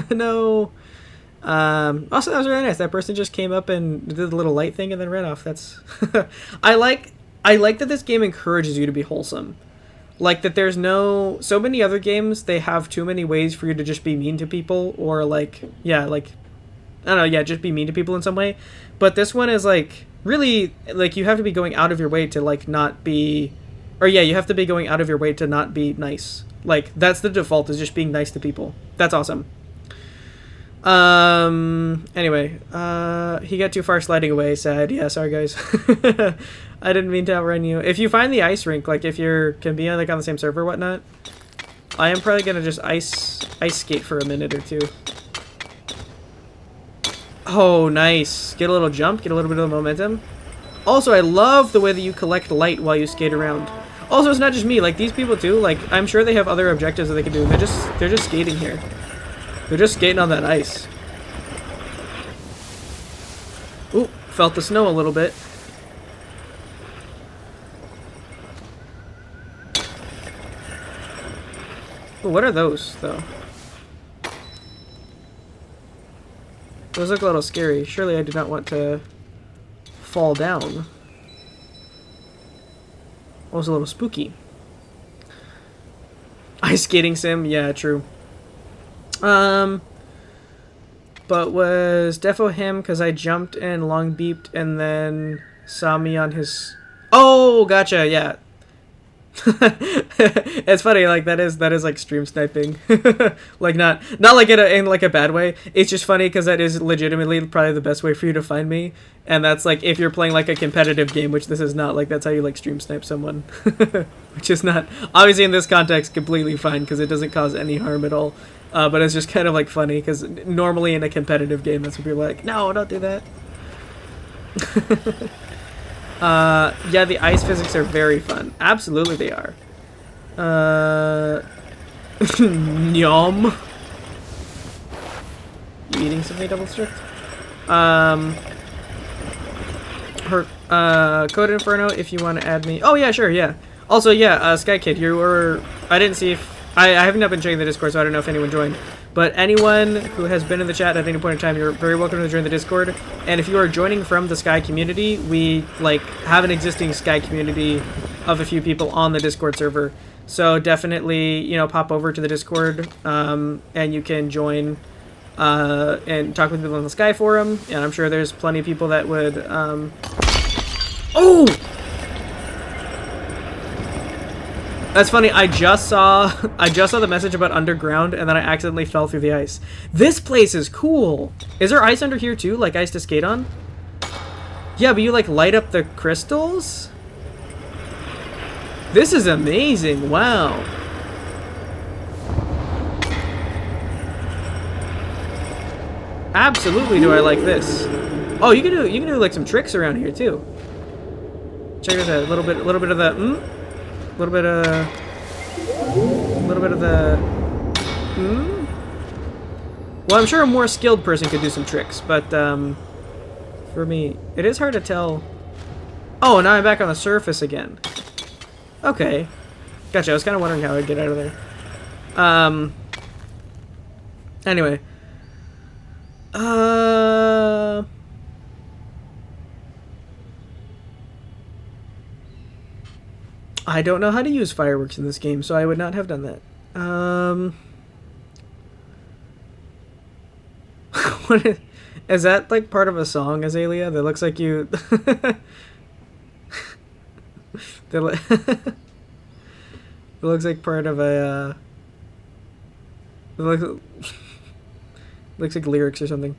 No. Also, that was really nice. That person just came up and did the little light thing and then ran off. That's... I like that this game encourages you to be wholesome. Like, that there's so many other games, they have too many ways for you to just be mean to people, or, like, yeah, like, I don't know, yeah, just be mean to people in some way. But this one is, like, really, like, you have to be going out of your way to, like, not be, or yeah, you have to be going out of your way to not be nice. Like, that's the default, is just being nice to people. That's awesome. Anyway, he got too far sliding away, sad. Yeah, sorry guys. I didn't mean to outrun you. If you find the ice rink, like if you're can be like on the same server or whatnot, I am probably gonna just ice skate for a minute or two. Oh, nice. Get a little jump, get a little bit of momentum. Also, I love the way that you collect light while you skate around. Also, it's not just me, like these people too, like I'm sure they have other objectives that they can do. They're just skating here. They're just skating on that ice. Ooh, felt the snow a little bit. Ooh, what are those, though? Those look a little scary. Surely I do not want to fall down. Also a little spooky. Ice skating sim? Yeah, true. But was defo him because I jumped and long beeped and then saw me on his... Oh, gotcha, yeah. It's funny, like that is like stream sniping. Like not like in like a bad way. It's just funny because that is legitimately probably the best way for you to find me, and that's like if you're playing like a competitive game, which this is not, like that's how you like stream snipe someone. Which is not obviously in this context completely fine because it doesn't cause any harm at all, but it's just kind of like funny because normally in a competitive game that's what people are like, no, don't do that. Yeah, the ice physics are very fun. Absolutely they are. Nyom. You eating something double strict? Code Inferno if you want to add me. Oh yeah, sure, yeah. Also, yeah, Sky Kid, you were... I didn't see if... I have not been checking the Discord, so I don't know if anyone joined. But anyone who has been in the chat at any point in time, you're very welcome to join the Discord. And if you are joining from the Sky community, we like have an existing Sky community of a few people on the Discord server. So definitely, you know, pop over to the Discord, and you can join and talk with people on the Sky forum. And I'm sure there's plenty of people that would. Oh! That's funny, I just saw the message about underground and then I accidentally fell through the ice. This place is cool! Is there ice under here too? Like ice to skate on? Yeah, but you like light up the crystals? This is amazing, wow. Absolutely do I like this. Oh, you can do like some tricks around here too. Check this out, a little bit of the a little bit of the... Well, I'm sure a more skilled person could do some tricks, but for me, it is hard to tell. Oh, now I'm back on the surface again. Okay. Gotcha, I was kind of wondering how I'd get out of there. Anyway. I don't know how to use fireworks in this game, so I would not have done that. What is that like part of a song, Azalea? That looks like you... It looks like part of a... It looks like lyrics or something.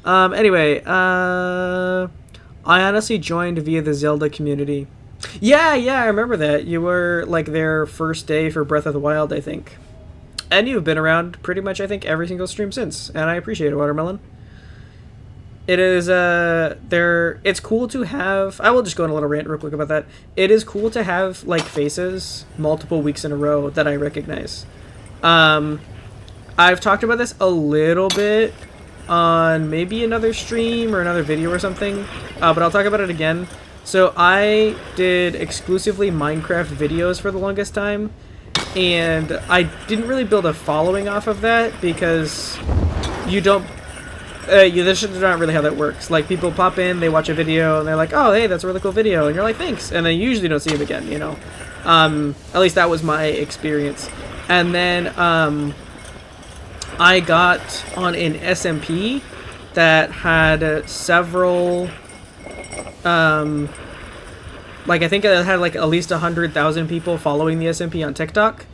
Anyway, I honestly joined via the Zelda community. Yeah, I remember that. You were, like, their first day for Breath of the Wild, I think. And you've been around pretty much, I think, every single stream since. And I appreciate it, Watermelon. It is, it's cool to have... I will just go on a little rant real quick about that. It is cool to have, like, faces multiple weeks in a row that I recognize. I've talked about this a little bit on maybe another stream or another video or something. But I'll talk about it again. So I did exclusively Minecraft videos for the longest time, and I didn't really build a following off of that because you don't, this is not really how that works. Like, people pop in, they watch a video, and they're like, oh, hey, that's a really cool video, and you're like, thanks, and then you usually don't see them again, you know. At least that was my experience. And then I got on an SMP that had several... like I think it had like at least 100,000 people following the SMP on TikTok,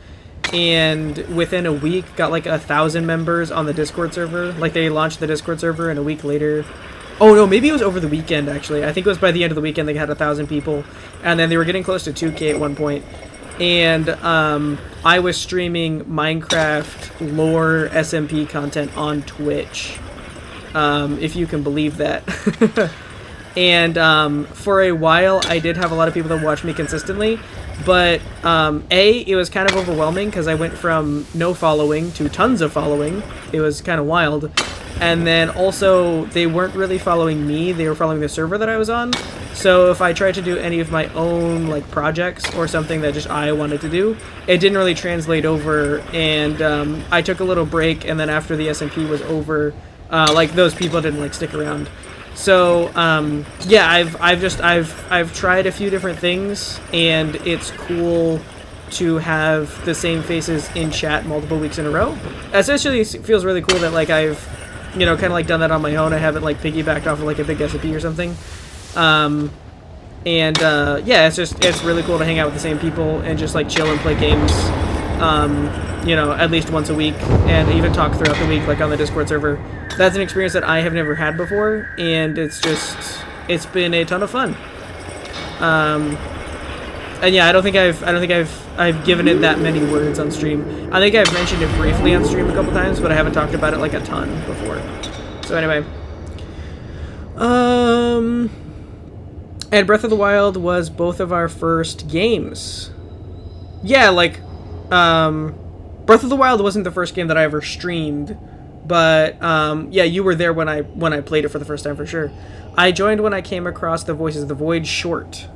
and within a week got like 1,000 members on the Discord server. Like they launched the Discord server, and a week later, oh no, maybe it was over the weekend actually. I think it was by the end of the weekend they had 1,000 people, and then they were getting close to 2K at one point. And I was streaming Minecraft lore SMP content on Twitch, if you can believe that. And for a while, I did have a lot of people that watched me consistently, but it was kind of overwhelming because I went from no following to tons of following. It was kind of wild. And then also, they weren't really following me, they were following the server that I was on. So if I tried to do any of my own like projects or something that just I wanted to do, it didn't really translate over, and I took a little break, and then after the SMP was over, like those people didn't like stick around. So yeah, I've tried a few different things, and it's cool to have the same faces in chat multiple weeks in a row. Especially feels really cool that like I've, you know, kind of like done that on my own. I haven't like piggybacked off of like a big SMP or something. Yeah, it's really cool to hang out with the same people and just like chill and play games, you know, at least once a week, and even talk throughout the week, like on the Discord server. That's an experience that I have never had before, and it's been a ton of fun. And yeah, I don't think I've given it that many words on stream. I think I've mentioned it briefly on stream a couple times, but I haven't talked about it like a ton before. So anyway, and Breath of the Wild was both of our first games. Yeah, like, Breath of the Wild wasn't the first game that I ever streamed, but yeah, you were there when I played it for the first time for sure. I joined when I came across the Voices of the Void short.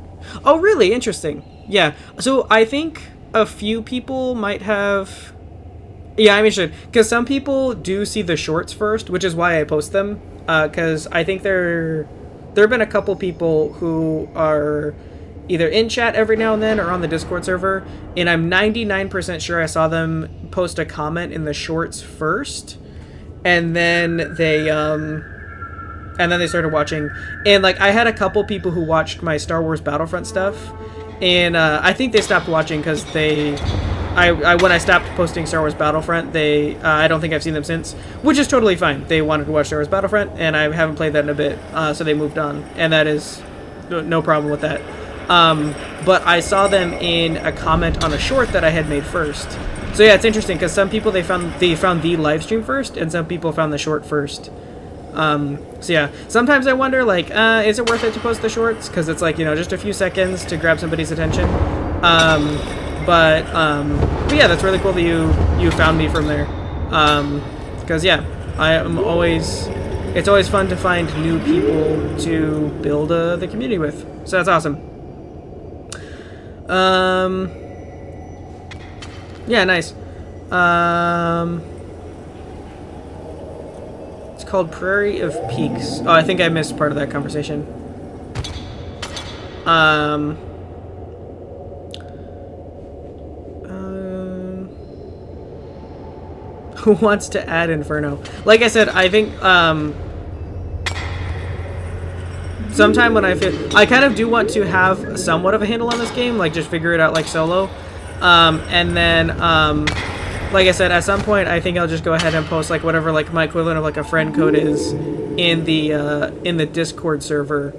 Oh, really? Interesting. Yeah. So I think a few people might have... Yeah, I'm interested. Because some people do see the shorts first, which is why I post them. Because I think there have been a couple people who are either in chat every now and then or on the Discord server. And I'm 99% sure I saw them post a comment in the shorts first. And then they started watching, and like I had a couple people who watched my Star Wars Battlefront stuff, and I think they stopped watching because when I stopped posting Star Wars Battlefront, I don't think I've seen them since, which is totally fine. They wanted to watch Star Wars Battlefront, and I haven't played that in a bit, so they moved on, and that is no problem with that. But I saw them in a comment on a short that I had made first. So yeah, it's interesting because some people they found the live stream first, and some people found the short first. So yeah, sometimes I wonder, like, is it worth it to post the shorts? Because it's like, you know, just a few seconds to grab somebody's attention. But yeah, that's really cool that you found me from there. Because yeah, it's always fun to find new people to build the community with. So that's awesome. Yeah, nice. It's called Prairie of Peaks. Oh, I think I missed part of that conversation. Who wants to add Inferno? Like I said, I think sometime when I kind of do want to have somewhat of a handle on this game, like just figure it out like solo. And then like I said, at some point I think I'll just go ahead and post like whatever like my equivalent of like a friend code is in the Discord server.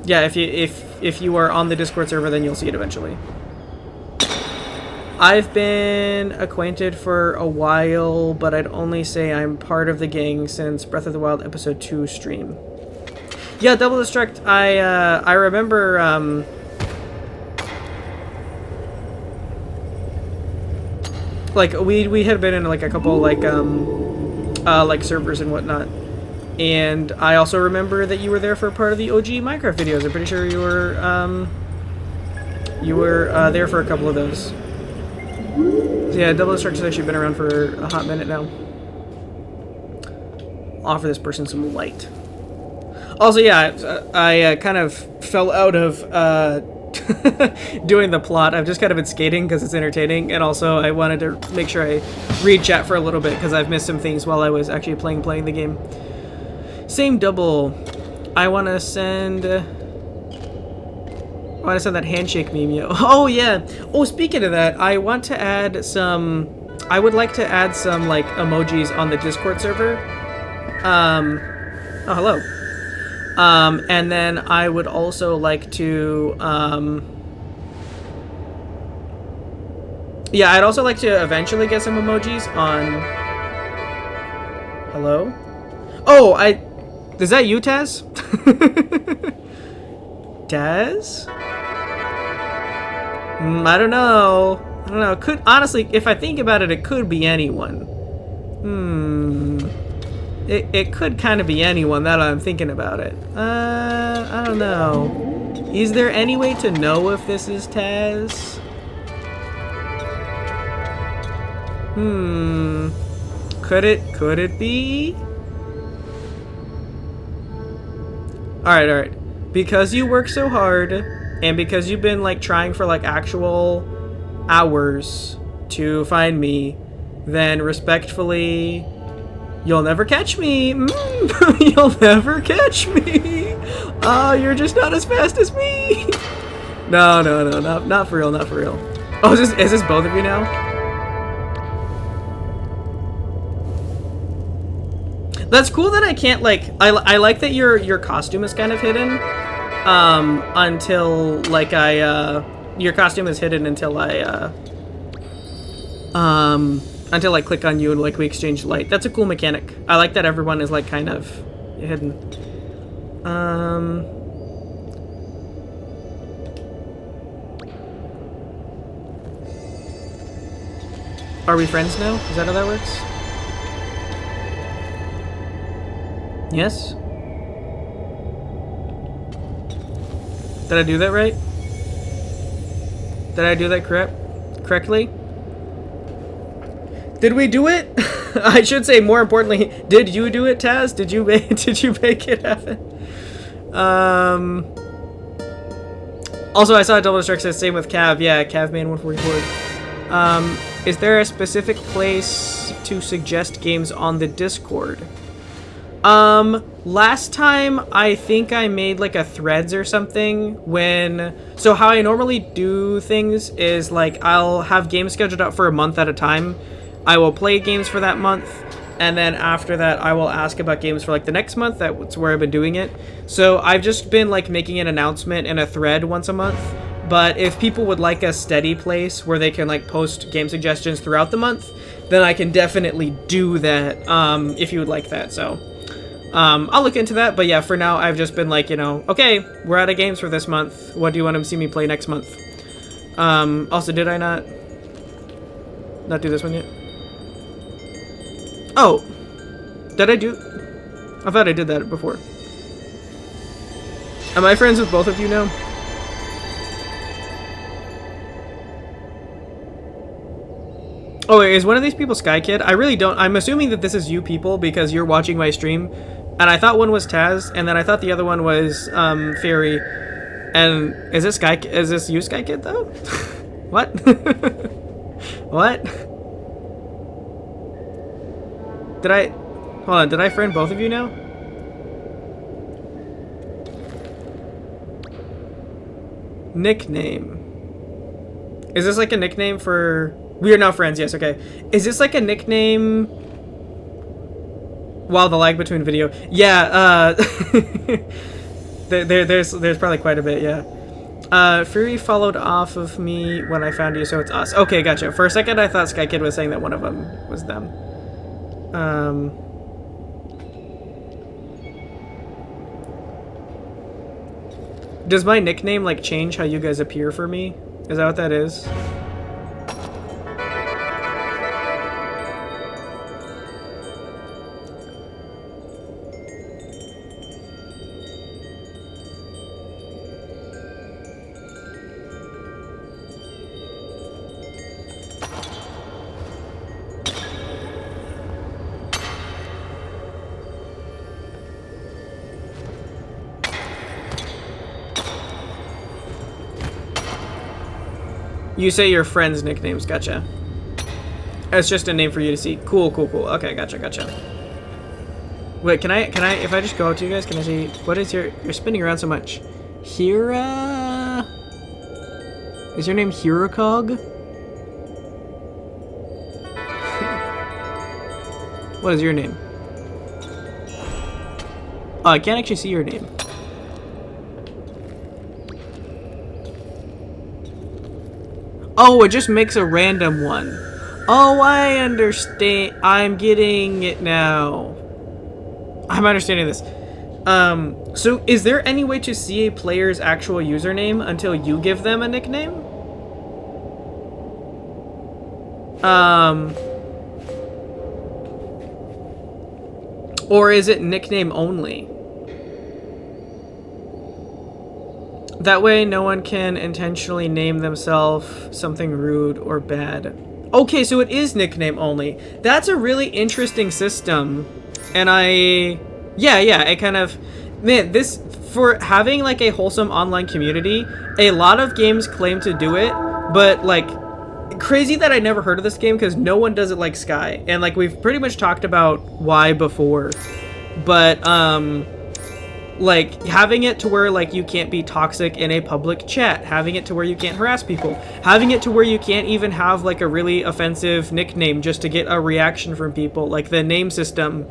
Yeah, if you are on the Discord server, then you'll see it eventually. I've been acquainted for a while, but I'd only say I'm part of the gang since Breath of the Wild Episode 2 stream. Yeah, Double Destruct, I remember, like, we had been in, like, a couple, like servers and whatnot. And I also remember that you were there for part of the OG Minecraft videos. I'm pretty sure you were there for a couple of those. So yeah, Double Destruct has actually been around for a hot minute now. Offer this person some light. Also, yeah, I kind of fell out of doing the plot. I've just kind of been skating because it's entertaining, and also I wanted to make sure I read chat for a little bit because I've missed some things while I was actually playing the game. Same Double. I want to send... Oh, I said that handshake meme, yo. Oh, yeah. Oh, speaking of that, I want to add some... I would like to add some, like, emojis on the Discord server. Oh, hello. And then I would also like to, yeah, I'd also like to eventually get some emojis on... Hello? Oh, is that you, Taz? Taz? I don't know. Could, honestly, if I think about it, it could be anyone. It could kind of be anyone, that I'm thinking about it. I don't know. Is there any way to know if this is Taz? Could it be? Alright. Because you work so hard, and because you've been, like, trying for, like, actual hours to find me, then respectfully... You'll never catch me. You'll never catch me. Oh, you're just not as fast as me. No, not for real, not for real. Oh, is this both of you now? That's cool that I can't, like, I like that your costume is kind of hidden. Until, like, your costume is hidden until until I click on you and, like, we exchange light. That's a cool mechanic. I like that everyone is, like, kind of hidden. Are we friends now? Is that how that works? Yes? Did I do that right? Did I do that correctly? Did we do it? I should say, more importantly, did you do it, Taz? Did you make it happen? Also, I saw a double destruct says same with Cav. Yeah, Cavman144. Is there a specific place to suggest games on the Discord? Last time I think I made like a threads or something so how I normally do things is like I'll have games scheduled out for a month at a time. I will play games for that month, and then after that I will ask about games for like the next month. That's where I've been doing it. So I've just been like making an announcement in a thread once a month. But if people would like a steady place where they can like post game suggestions throughout the month, then I can definitely do that, if you would like that. So I'll look into that. But yeah, for now I've just been like, you know, okay, we're out of games for this month. What do you want to see me play next month? Also, did I not do this one yet? Oh, did I do? I thought I did that before. Am I friends with both of you now? Oh wait, is one of these people Sky Kid? I really don't. I'm assuming that this is you people because you're watching my stream, and I thought one was Taz, and then I thought the other one was Fairy. And is this you, Sky Kid, though? What? What? Hold on, did I friend both of you now? Nickname. Is this like a nickname for... We are now friends, yes, okay. Is this like a nickname... Wow, the lag between video. Yeah, there's probably quite a bit, yeah. Fury followed off of me when I found you, so it's us. Okay, gotcha. For a second, I thought Sky Kid was saying that one of them was them. Does my nickname, like, change how you guys appear for me? Is that what that is? You say your friends' nicknames, gotcha. It's just a name for you to see. Cool. Okay, gotcha. Wait, can I, if I just go up to you guys, can I see, what is you're spinning around so much. Hira? Is your name Hirokog? What is your name? Oh, I can't actually see your name. Oh, it just makes a random one. Oh, I understand. I'm getting it now. I'm understanding this. So is there any way to see a player's actual username until you give them a nickname? Or is it nickname only? That way no one can intentionally name themselves something rude or bad. Okay, so it is nickname only. That's a really interesting system. And yeah, it kind of, man, this, for having like a wholesome online community, a lot of games claim to do it, but like, crazy that I never heard of this game because no one does it like Sky. And like, we've pretty much talked about why before, but, like having it to where like you can't be toxic in a public chat, having it to where you can't harass people, having it to where you can't even have like a really offensive nickname just to get a reaction from people, like the name system,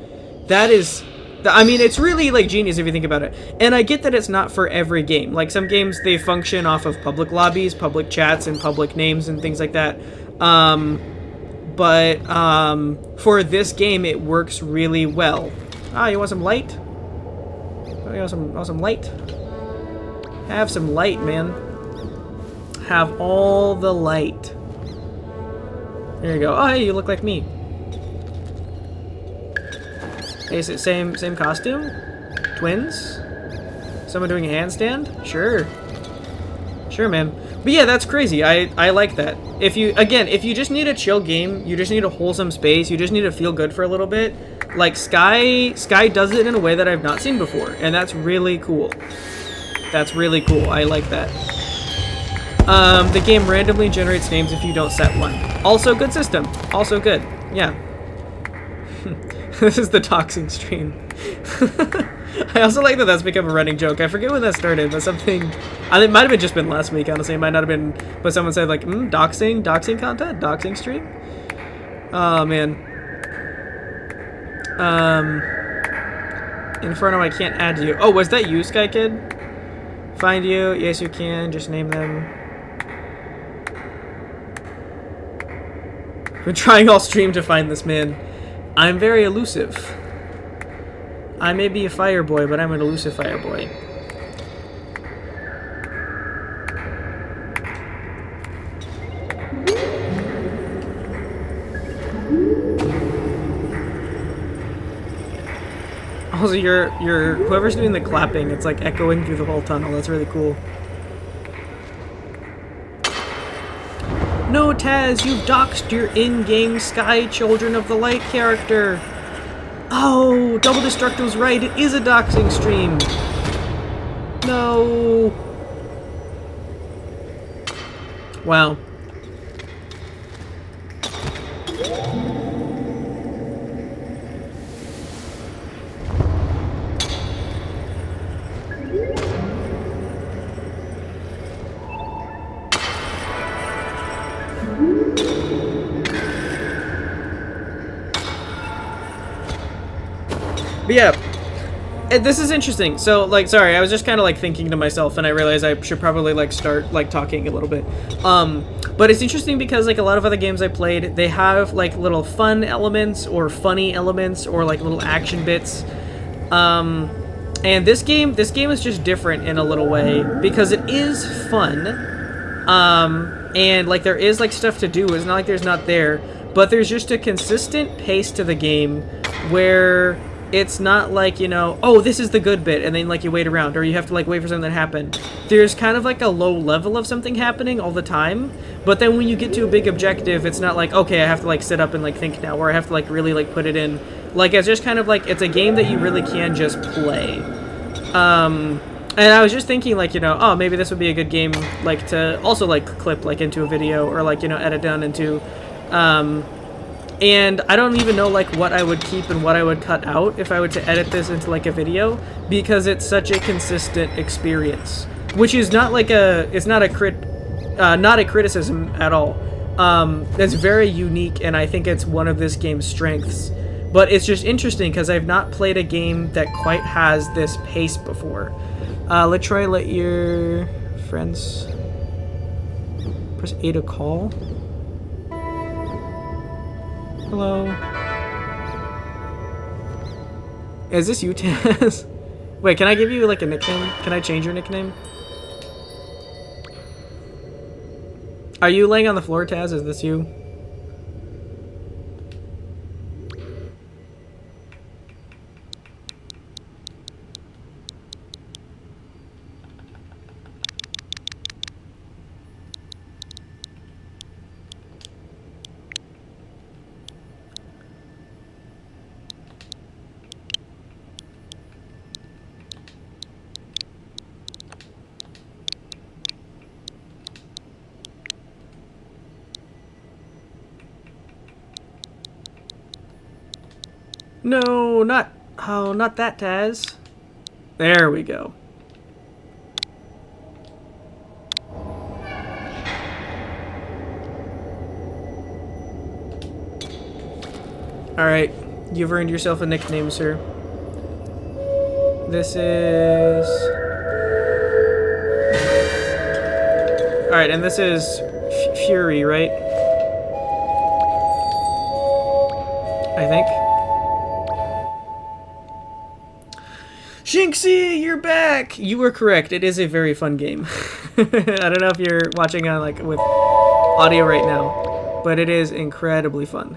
that is, I mean, it's really like genius if you think about it. And I get that it's not for every game. Like some games, they function off of public lobbies, public chats, and public names and things like that. But for this game, it works really well. Ah, you want some light? You want some light? Have some light, man. Have all the light. There you go. Oh, hey, you look like me. Hey, is it same costume? Twins? Someone doing a handstand? Sure. Sure, man. But yeah, that's crazy. I like that. If you just need a chill game, you just need a wholesome space, you just need to feel good for a little bit, like Sky does it in a way that I've not seen before, and that's really cool. That's really cool. I like that. The game randomly generates names if you don't set one. Also good system. Also good. Yeah. This is the doxing stream. I also like that that's become a running joke. I forget when that started, but something, I think it might have just been last week, honestly. It might not have been, but someone said like, doxing content, doxing stream. Oh man. Inferno, I can't add you. Oh, was that you, Sky Kid? Find you? Yes, you can. Just name them. Been trying all stream to find this man. I'm very elusive. I may be a fire boy, but I'm an elusive fire boy. Also, you're whoever's doing the clapping, it's like echoing through the whole tunnel. That's really cool. No, Taz, you've doxed your in-game Sky Children of the Light character. Oh, Double Destruct was right. It is a doxing stream. No. Wow. But yeah, this is interesting. So, like, sorry, I was just kind of, like, thinking to myself, and I realized I should probably, like, start, like, talking a little bit. But it's interesting because, like, a lot of other games I played, they have, like, little fun elements, or funny elements, or, like, little action bits. And this game is just different in a little way, because it is fun. And, like, there is, like, stuff to do. It's not like there's not there. But there's just a consistent pace to the game where it's not like, you know, oh, this is the good bit, and then, like, you wait around, or you have to, like, wait for something to happen. There's kind of, like, a low level of something happening all the time, but then when you get to a big objective, it's not like, okay, I have to, like, sit up and, like, think now, or I have to, like, really, like, put it in. Like, it's just kind of, like, it's a game that you really can just play. And I was just thinking, like, you know, oh, maybe this would be a good game, like, to also, like, clip, like, into a video, or, like, you know, edit down into, and I don't even know, like, what I would keep and what I would cut out if I were to edit this into, like, a video, because it's such a consistent experience. Which is not, like, it's not a crit... Not a criticism at all. It's very unique, and I think it's one of this game's strengths. But it's just interesting because I've not played a game that quite has this pace before. Latroy, let your friends press A to call. Hello. Is this you, Taz? Wait, can I give you like a nickname? Can I change your nickname? Are you laying on the floor, Taz? Is this you? No, not... Oh, not that, Taz. There we go. Alright, you've earned yourself a nickname, sir. This is... Alright, and this is Fury, right? I think. Shinxie, you're back! You were correct. It is a very fun game. I don't know if you're watching on like with audio right now, but it is incredibly fun.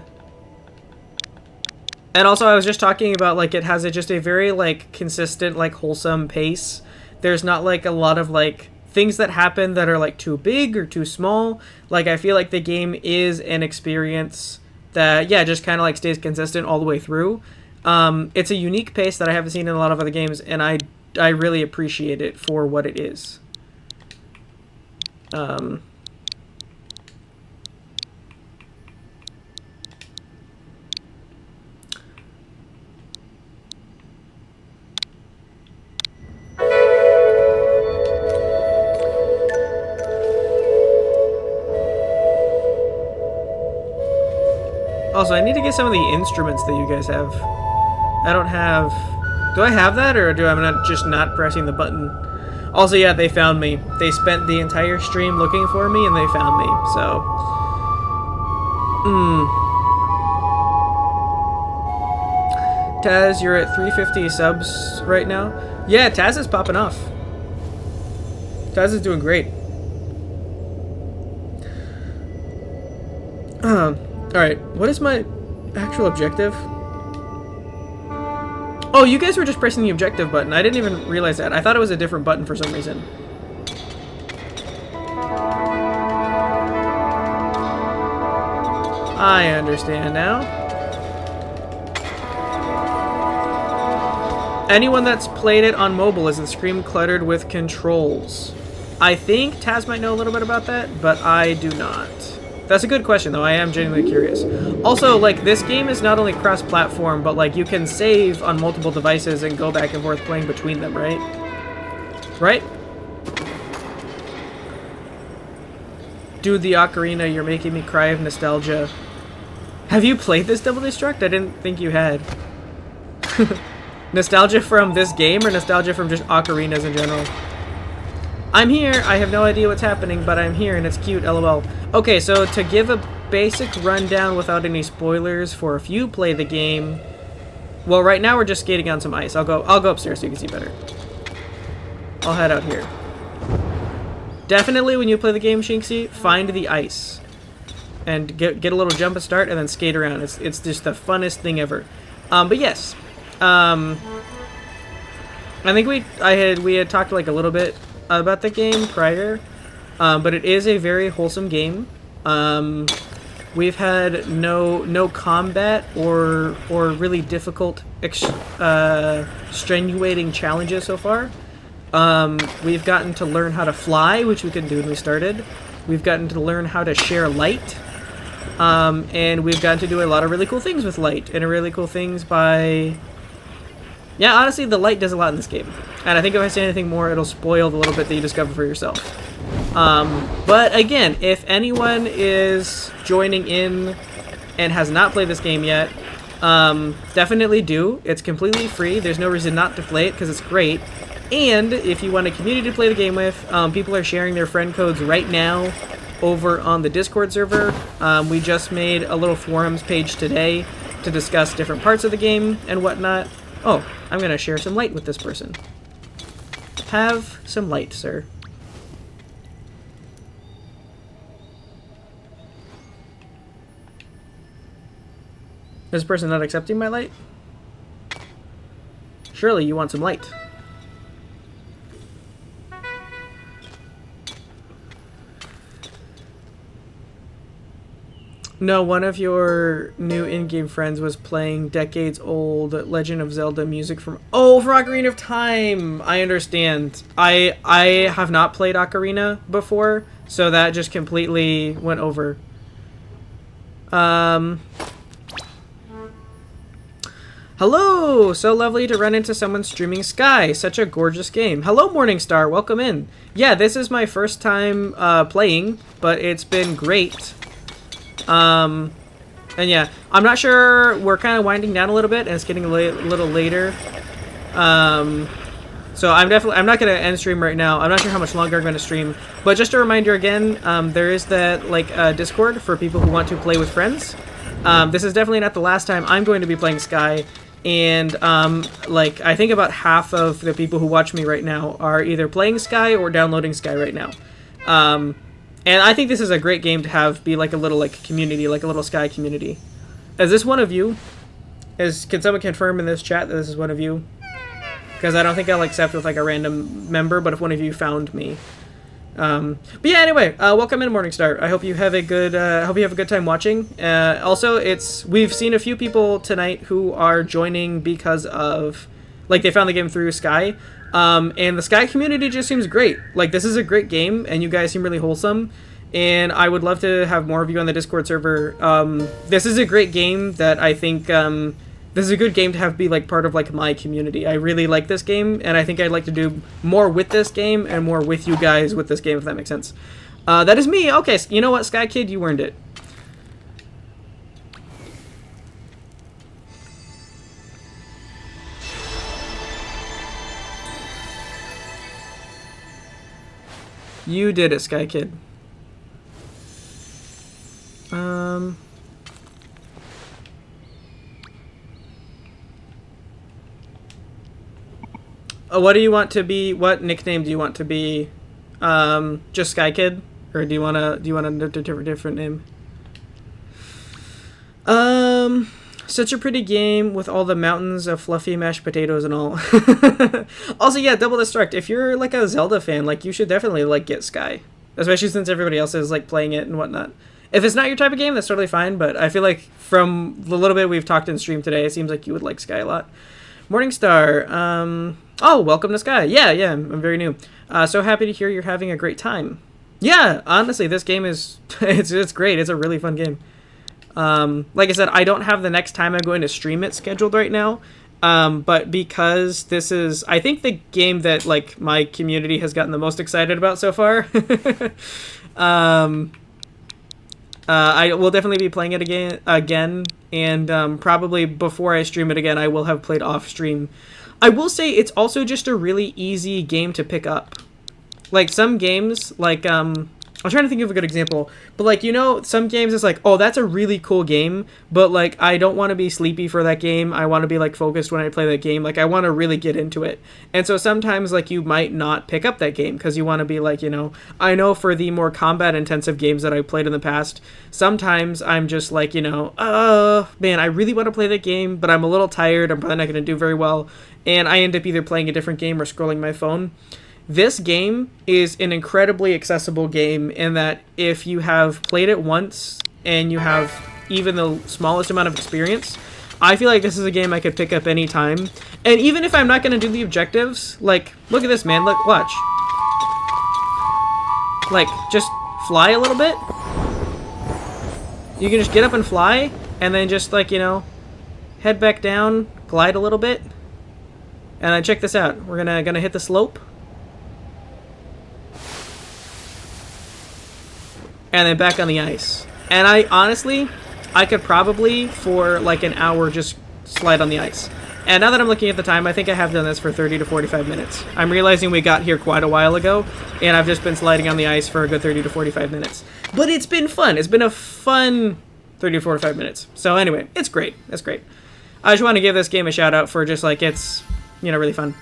And also, I was just talking about like it has just a very like consistent, like wholesome pace. There's not like a lot of like things that happen that are like too big or too small. Like I feel like the game is an experience that just kind of like stays consistent all the way through. It's a unique pace that I haven't seen in a lot of other games, and I really appreciate it for what it is. Also, I need to get some of the instruments that you guys have. I don't have... Do I have that, or do I not pressing the button? Also, yeah, they found me. They spent the entire stream looking for me, and they found me, so... Taz, you're at 350 subs right now? Yeah, Taz is popping off. Taz is doing great. Alright, what is my actual objective? Oh, you guys were just pressing the objective button. I didn't even realize that. I thought it was a different button for some reason. I understand now. Anyone that's played it on mobile isn't scream cluttered with controls. I think Taz might know a little bit about that, but I do not. That's a good question, though. I am genuinely curious. Also, like, this game is not only cross-platform, but, like, you can save on multiple devices and go back and forth playing between them, right? Right? Dude, the ocarina, you're making me cry of nostalgia. Have you played this Double Destruct? I didn't think you had. Nostalgia from this game, or nostalgia from just ocarinas in general? I'm here. I have no idea what's happening, but I'm here and it's cute, lol. Okay, so to give a basic rundown without any spoilers for if you play the game... Well, right now we're just skating on some ice. I'll go upstairs so you can see better. I'll head out here. Definitely when you play the game, Shinxie, find the ice. And get a little jump and start and then skate around. It's just the funnest thing ever. But yes. I think we had talked like a little bit about the game prior, but it is a very wholesome game. We've had no combat or really difficult extenuating challenges so far. We've gotten to learn how to fly, which we couldn't do when we started. We've gotten to learn how to share light, and we've gotten to do a lot of really cool things with light, and really cool things by... Yeah, honestly, the light does a lot in this game. And I think if I say anything more, it'll spoil the little bit that you discover for yourself. But again, if anyone is joining in and has not played this game yet, definitely do. It's completely free. There's no reason not to play it because it's great. And if you want a community to play the game with, people are sharing their friend codes right now over on the Discord server. We just made a little forums page today to discuss different parts of the game and whatnot. Oh, I'm going to share some light with this person. Have some light, sir. Is this person not accepting my light? Surely you want some light. No, one of your new in-game friends was playing decades-old Legend of Zelda music from... Oh, for Ocarina of Time! I understand. I have not played Ocarina before, so that just completely went over. Hello! So lovely to run into someone streaming Sky. Such a gorgeous game. Hello, Morningstar. Welcome in. Yeah, this is my first time playing, but it's been great. And yeah, I'm not sure. We're kind of winding down a little bit, and it's getting a little later. So I'm not gonna end stream right now. I'm not sure how much longer I'm gonna stream, but just a reminder again, there is that Discord for people who want to play with friends. This is definitely not the last time I'm going to be playing Sky, and I think about half of the people who watch me right now are either playing Sky or downloading Sky right now. And I think this is a great game to have be like a little community, like a little Sky community. Is this one of you? Can someone confirm in this chat that this is one of you? Because I don't think I'll accept with a random member, but if one of you found me. But yeah, anyway, welcome in, Morningstar. I hope you have a good time watching. Also, we've seen a few people tonight who are joining because of they found the game through Sky. And the Sky community just seems great. This is a great game, and you guys seem really wholesome. And I would love to have more of you on the Discord server. This is a great game that I think, this is a good game to have be part of my community. I really like this game, and I think I'd like to do more with this game and more with you guys with this game, if that makes sense. That is me. Okay, you know what, Sky Kid, you earned it. You did it, Sky Kid. What do you want to be? What nickname do you want to be? Just Sky Kid, or do you want a different name? Such a pretty game with all the mountains of fluffy mashed potatoes and all. Also, yeah, Double Destruct. If you're a Zelda fan, you should definitely get Sky, especially since everybody else is playing it and whatnot. If it's not your type of game, that's totally fine. But I feel like from the little bit we've talked in stream today, it seems like you would like Sky a lot. Morningstar. Oh, welcome to Sky. Yeah, I'm very new. So happy to hear you're having a great time. Yeah, honestly, this game is it's great. It's a really fun game. Like I said, I don't have the next time I'm going to stream it scheduled right now, but because this is, I think, the game that my community has gotten the most excited about so far. I will definitely be playing it again, and probably before I stream it again, I will have played off stream. I will say it's also just a really easy game to pick up. Some games, I'm trying to think of a good example, but some games it's oh, that's a really cool game, but I don't want to be sleepy for that game. I want to be focused when I play that game. I want to really get into it. And so sometimes you might not pick up that game because you want to be I know for the more combat intensive games that I've played in the past, sometimes I'm just man, I really want to play that game, but I'm a little tired. I'm probably not going to do very well. And I end up either playing a different game or scrolling my phone. This game is an incredibly accessible game in that if you have played it once and you have even the smallest amount of experience, I feel like this is a game I could pick up any time. And even if I'm not going to do the objectives, look at this, man. Look, watch. Just fly a little bit. You can just get up and fly, and then just, head back down, glide a little bit. And then check this out. We're gonna hit the slope. and then back on the ice. And I honestly, I could probably for like an hour just slide on the ice. And now that I'm looking at the time, I think I have done this for 30 to 45 minutes. I'm realizing we got here quite a while ago, and I've just been sliding on the ice for a good 30 to 45 minutes. But it's been fun. It's been a fun 30 to 45 minutes. So anyway, it's great. It's great. I just want to give this game a shout out for just like, it's, you know, really fun.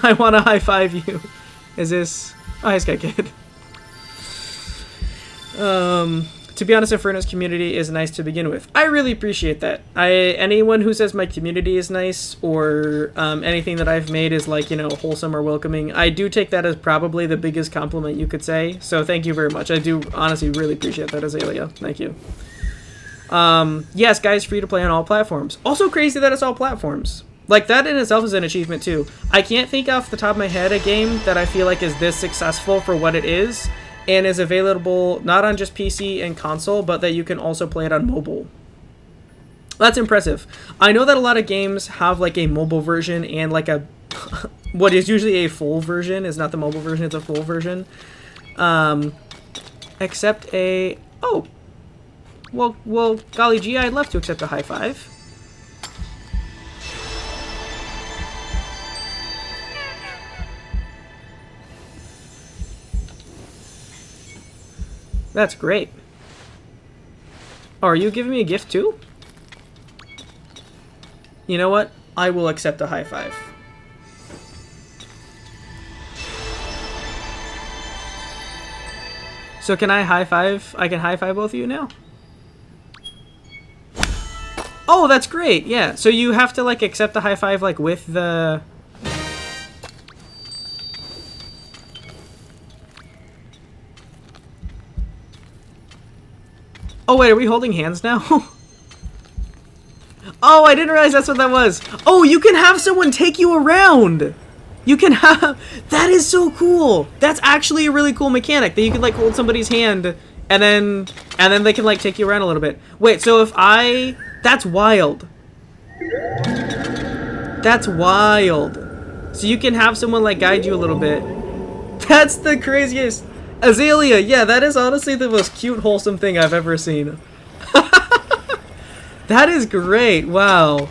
I want to high five you. Is this... Oh, hi, Sky Kid. To be honest, Inferno's community is nice to begin with. I really appreciate that. Anyone who says my community is nice or anything that I've made is like, you know, wholesome or welcoming, I do take that as probably the biggest compliment you could say. So thank you very much. I do honestly really appreciate that, Azalea. Thank you. Yes, guys, free to play on all platforms. Also crazy that it's all platforms. Like, that in itself is an achievement too. I can't think off the top of my head a game that I feel like is this successful for what it is. And is available not on just PC and console, but that you can also play it on mobile. That's impressive. I know that a lot of games have like a mobile version and like a what is usually a full version is not the mobile version, it's a full version. Accept a well, golly gee, I'd love to accept a high five. That's great. Oh, are you giving me a gift too? You know what? I will accept a high five. So can I high five? I can high five both of you now? Oh, that's great. Yeah. So you have to like accept the high five like with the... Oh, wait, are we holding hands now? Oh, I didn't realize that's what that was. Oh, you can have someone take you around. You can have... That is so cool. That's actually a really cool mechanic, that you can, like, hold somebody's hand, and then they can, like, take you around a little bit. Wait, so if I... That's wild. That's wild. So you can have someone, like, guide you a little bit. That's the craziest... Azalea, yeah, that is honestly the most cute, wholesome thing I've ever seen. That is great, wow.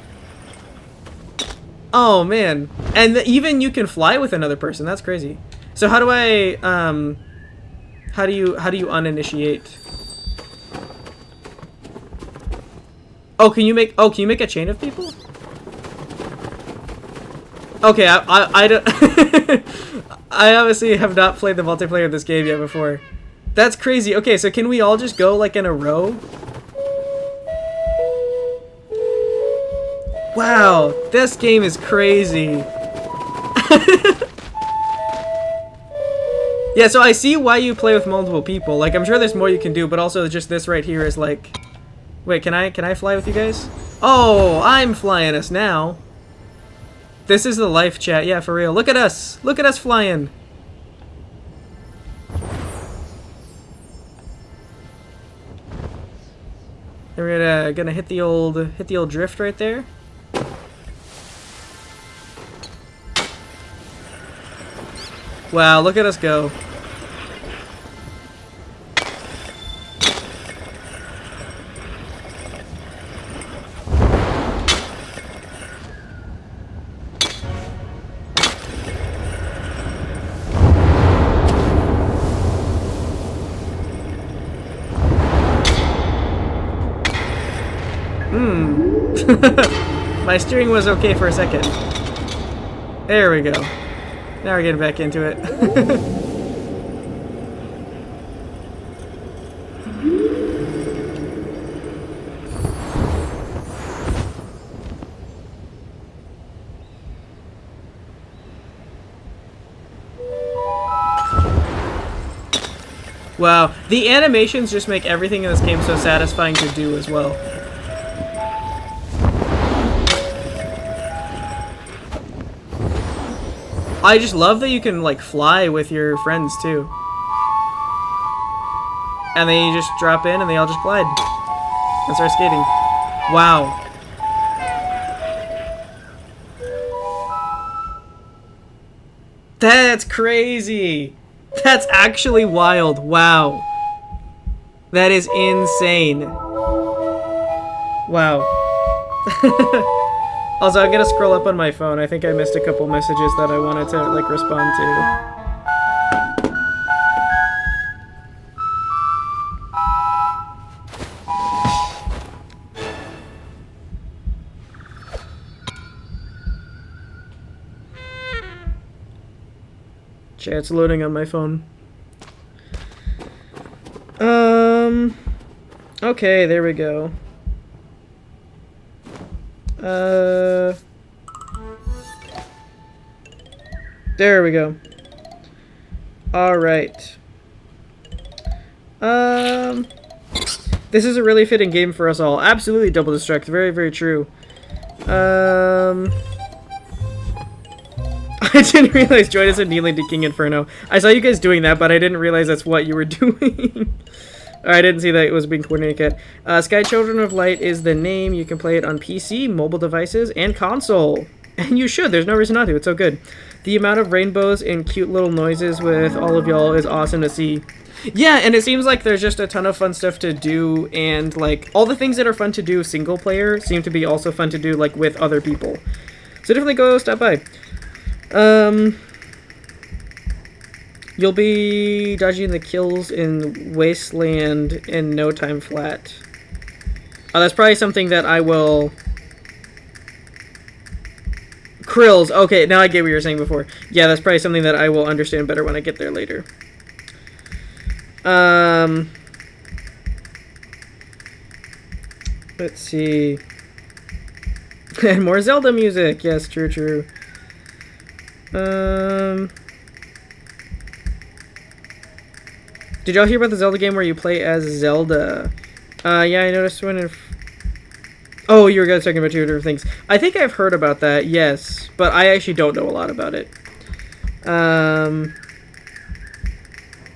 Oh, man. And even you can fly with another person, that's crazy. So how do I, how do you uninitiate? Oh, can you make a chain of people? Okay, I don't... I obviously have not played the multiplayer of this game yet before. That's crazy. Okay, so can we all just go like in a row? Wow, this game is crazy. Yeah, so I see why you play with multiple people. Like, I'm sure there's more you can do, but also just this right here is like... Wait, can I fly with you guys? Oh, I'm flying us now. This is the life chat, yeah, for real. Look at us! Look at us flying! And we're gonna hit the old drift right there. Wow, look at us go. My steering was okay for a second. There we go. Now we're getting back into it. Wow, the animations just make everything in this game so satisfying to do as well. I just love that you can, like, fly with your friends, too. And then you just drop in and they all just glide. And start skating. Wow. That's crazy! That's actually wild. Wow. That is insane. Wow. Also, I'm gonna scroll up on my phone. I think I missed a couple messages that I wanted to, like, respond to. Chat's loading on my phone. Okay, there we go. There we go. Alright. This is a really fitting game for us all. Absolutely double destruct. Very, very true. I didn't realize join us in kneeling to King Inferno. I saw you guys doing that, but I didn't realize that's what you were doing. I didn't see that it was being coordinated yet. Sky Children of Light is the name. You can play it on PC, mobile devices, and console. And you should. There's no reason not to. It's so good. The amount of rainbows and cute little noises with all of y'all is awesome to see. Yeah, and it seems like there's just a ton of fun stuff to do, and like all the things that are fun to do single player seem to be also fun to do like with other people. So definitely go stop by. You'll be dodging the kills in Wasteland in no time flat. Oh, that's probably something that I will... Krills. Okay, now I get what you were saying before. Yeah, that's probably something that I will understand better when I get there later. Let's see. And more Zelda music. Yes, true, true. Did y'all hear about the Zelda game where you play as Zelda? Yeah, I noticed when... Oh, you were guys talking about two different things. I think I've heard about that, yes. But I actually don't know a lot about it.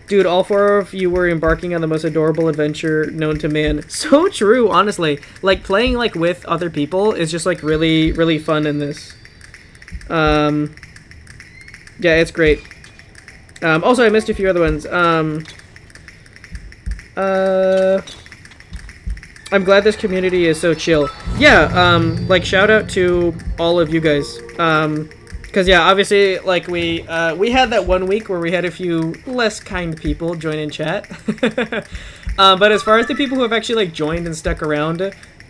Dude, all four of you were embarking on the most adorable adventure known to man. So true, honestly. Like, playing, like, with other people is just, like, really, really fun in this. Yeah, it's great. Also, I missed a few other ones. I'm glad this community is so chill. Yeah, like, shout out to all of you guys. Because, yeah, obviously, like, we had that 1 week where we had a few less kind people join in chat. But as far as the people who have actually, like, joined and stuck around,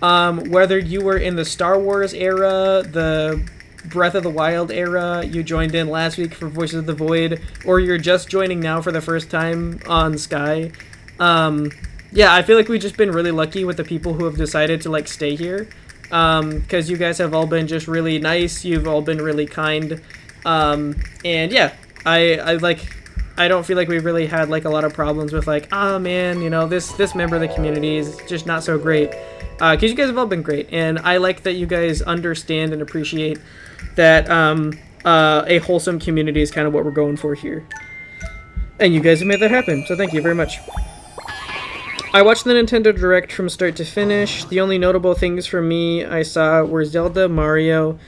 whether you were in the Star Wars era, the Breath of the Wild era, you joined in last week for Voices of the Void, or you're just joining now for the first time on Sky, yeah, I feel like we've just been really lucky with the people who have decided to, like, stay here. Because you guys have all been just really nice, you've all been really kind, and yeah, I don't feel like we've really had, like, a lot of problems with, like, oh man, you know, this member of the community is just not so great, because you guys have all been great, and I like that you guys understand and appreciate that, a wholesome community is kind of what we're going for here, and you guys have made that happen, so thank you very much. I watched the Nintendo Direct from start to finish. The only notable things for me I saw were Zelda, Mario,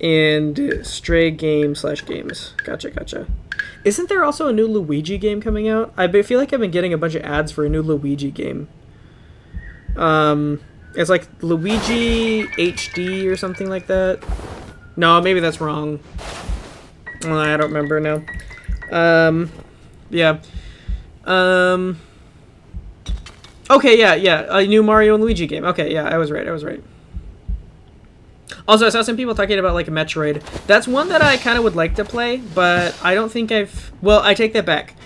and Stray games. Gotcha, gotcha. Isn't there also a new Luigi game coming out? I feel like I've been getting a bunch of ads for a new Luigi game. It's like Luigi HD or something like that. No, maybe that's wrong. I don't remember now. Yeah. Okay, yeah, a new Mario and Luigi game. Okay, yeah, I was right. Also, I saw some people talking about, like, Metroid. That's one that I kind of would like to play, but I don't think I've... Well, I take that back.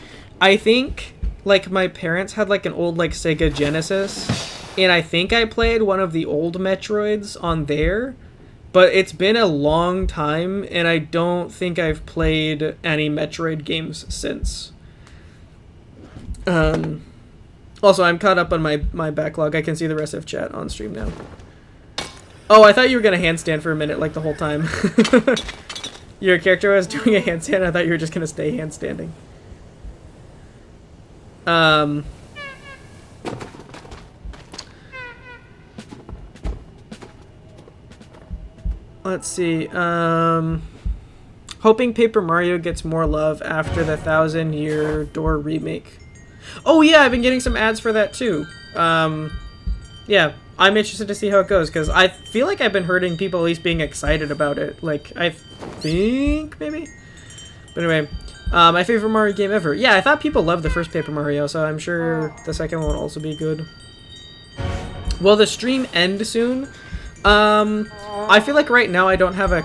I think, like, my parents had, like, an old, like, Sega Genesis, and I think I played one of the old Metroids on there, but it's been a long time, and I don't think I've played any Metroid games since. Also, I'm caught up on my backlog. I can see the rest of chat on stream now. Oh, I thought you were going to handstand for a minute, like, the whole time. Your character was doing a handstand. I thought you were just going to stay handstanding. Let's see. Hoping Paper Mario gets more love after the 1,000 Year Door remake. Oh yeah, I've been getting some ads for that too. Yeah, I'm interested to see how it goes, because I feel like I've been hearing people at least being excited about it. Like, I think, maybe? But anyway, my favorite Mario game ever. Yeah, I thought people loved the first Paper Mario, so I'm sure the second one will also be good. Will the stream end soon? I feel like right now I don't have a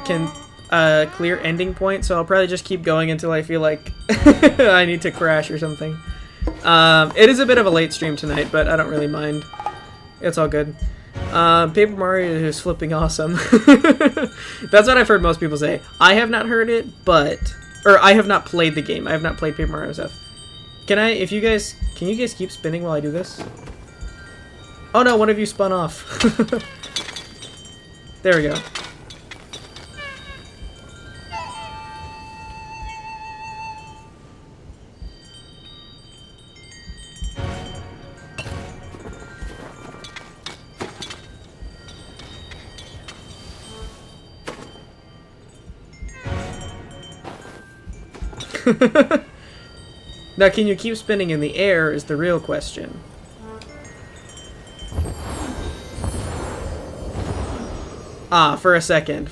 clear ending point, so I'll probably just keep going until I feel like I need to crash or something. It is a bit of a late stream tonight, but I don't really mind. It's all good. Paper Mario is flipping awesome. That's what I've heard most people say. I have not heard it, or I have not played the game. I have not played Paper Mario stuff. Can you guys keep spinning while I do this? Oh no, one of you spun off. There we go. Now, can you keep spinning in the air is the real question. Ah, for a second.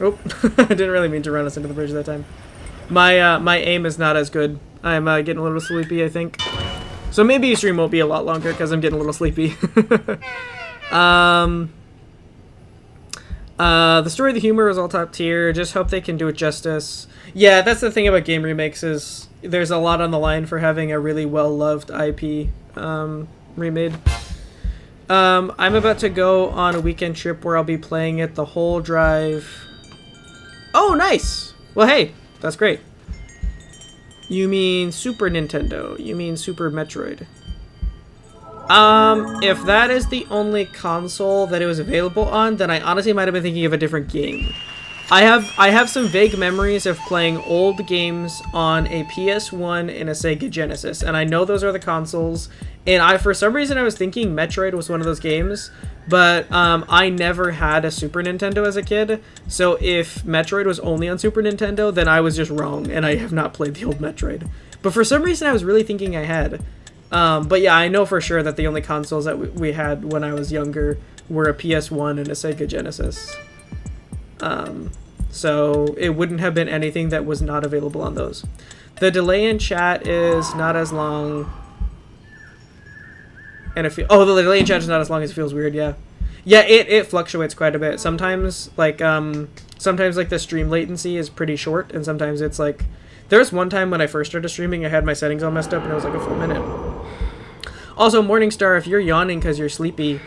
Oh, I didn't really mean to run us into the bridge that time. My aim is not as good. I'm getting a little sleepy, I think. So maybe your stream won't be a lot longer because I'm getting a little sleepy. The story, the humor is all top tier. Just hope they can do it justice. Yeah, that's the thing about game remakes is there's a lot on the line for having a really well-loved IP remade. I'm about to go on a weekend trip where I'll be playing it the whole drive. Oh, nice! Well, hey, that's great. You mean Super Nintendo. You mean Super Metroid. If that is the only console that it was available on, then I honestly might have been thinking of a different game. I have some vague memories of playing old games on a PS1 and a Sega Genesis, and I know those are the consoles, and for some reason I was thinking Metroid was one of those games, but I never had a Super Nintendo as a kid, so if Metroid was only on Super Nintendo, then I was just wrong, and I have not played the old Metroid. But for some reason I was really thinking I had. But yeah, I know for sure that the only consoles that we had when I was younger were a PS1 and a Sega Genesis. So it wouldn't have been anything that was not available on those. The delay in chat is not as long. And the delay in chat is not as long as it feels weird, yeah. Yeah, it fluctuates quite a bit. Sometimes like the stream latency is pretty short, and sometimes it's like there was one time when I first started streaming, I had my settings all messed up and it was like a full minute. Also, Morningstar, if you're yawning because you're sleepy,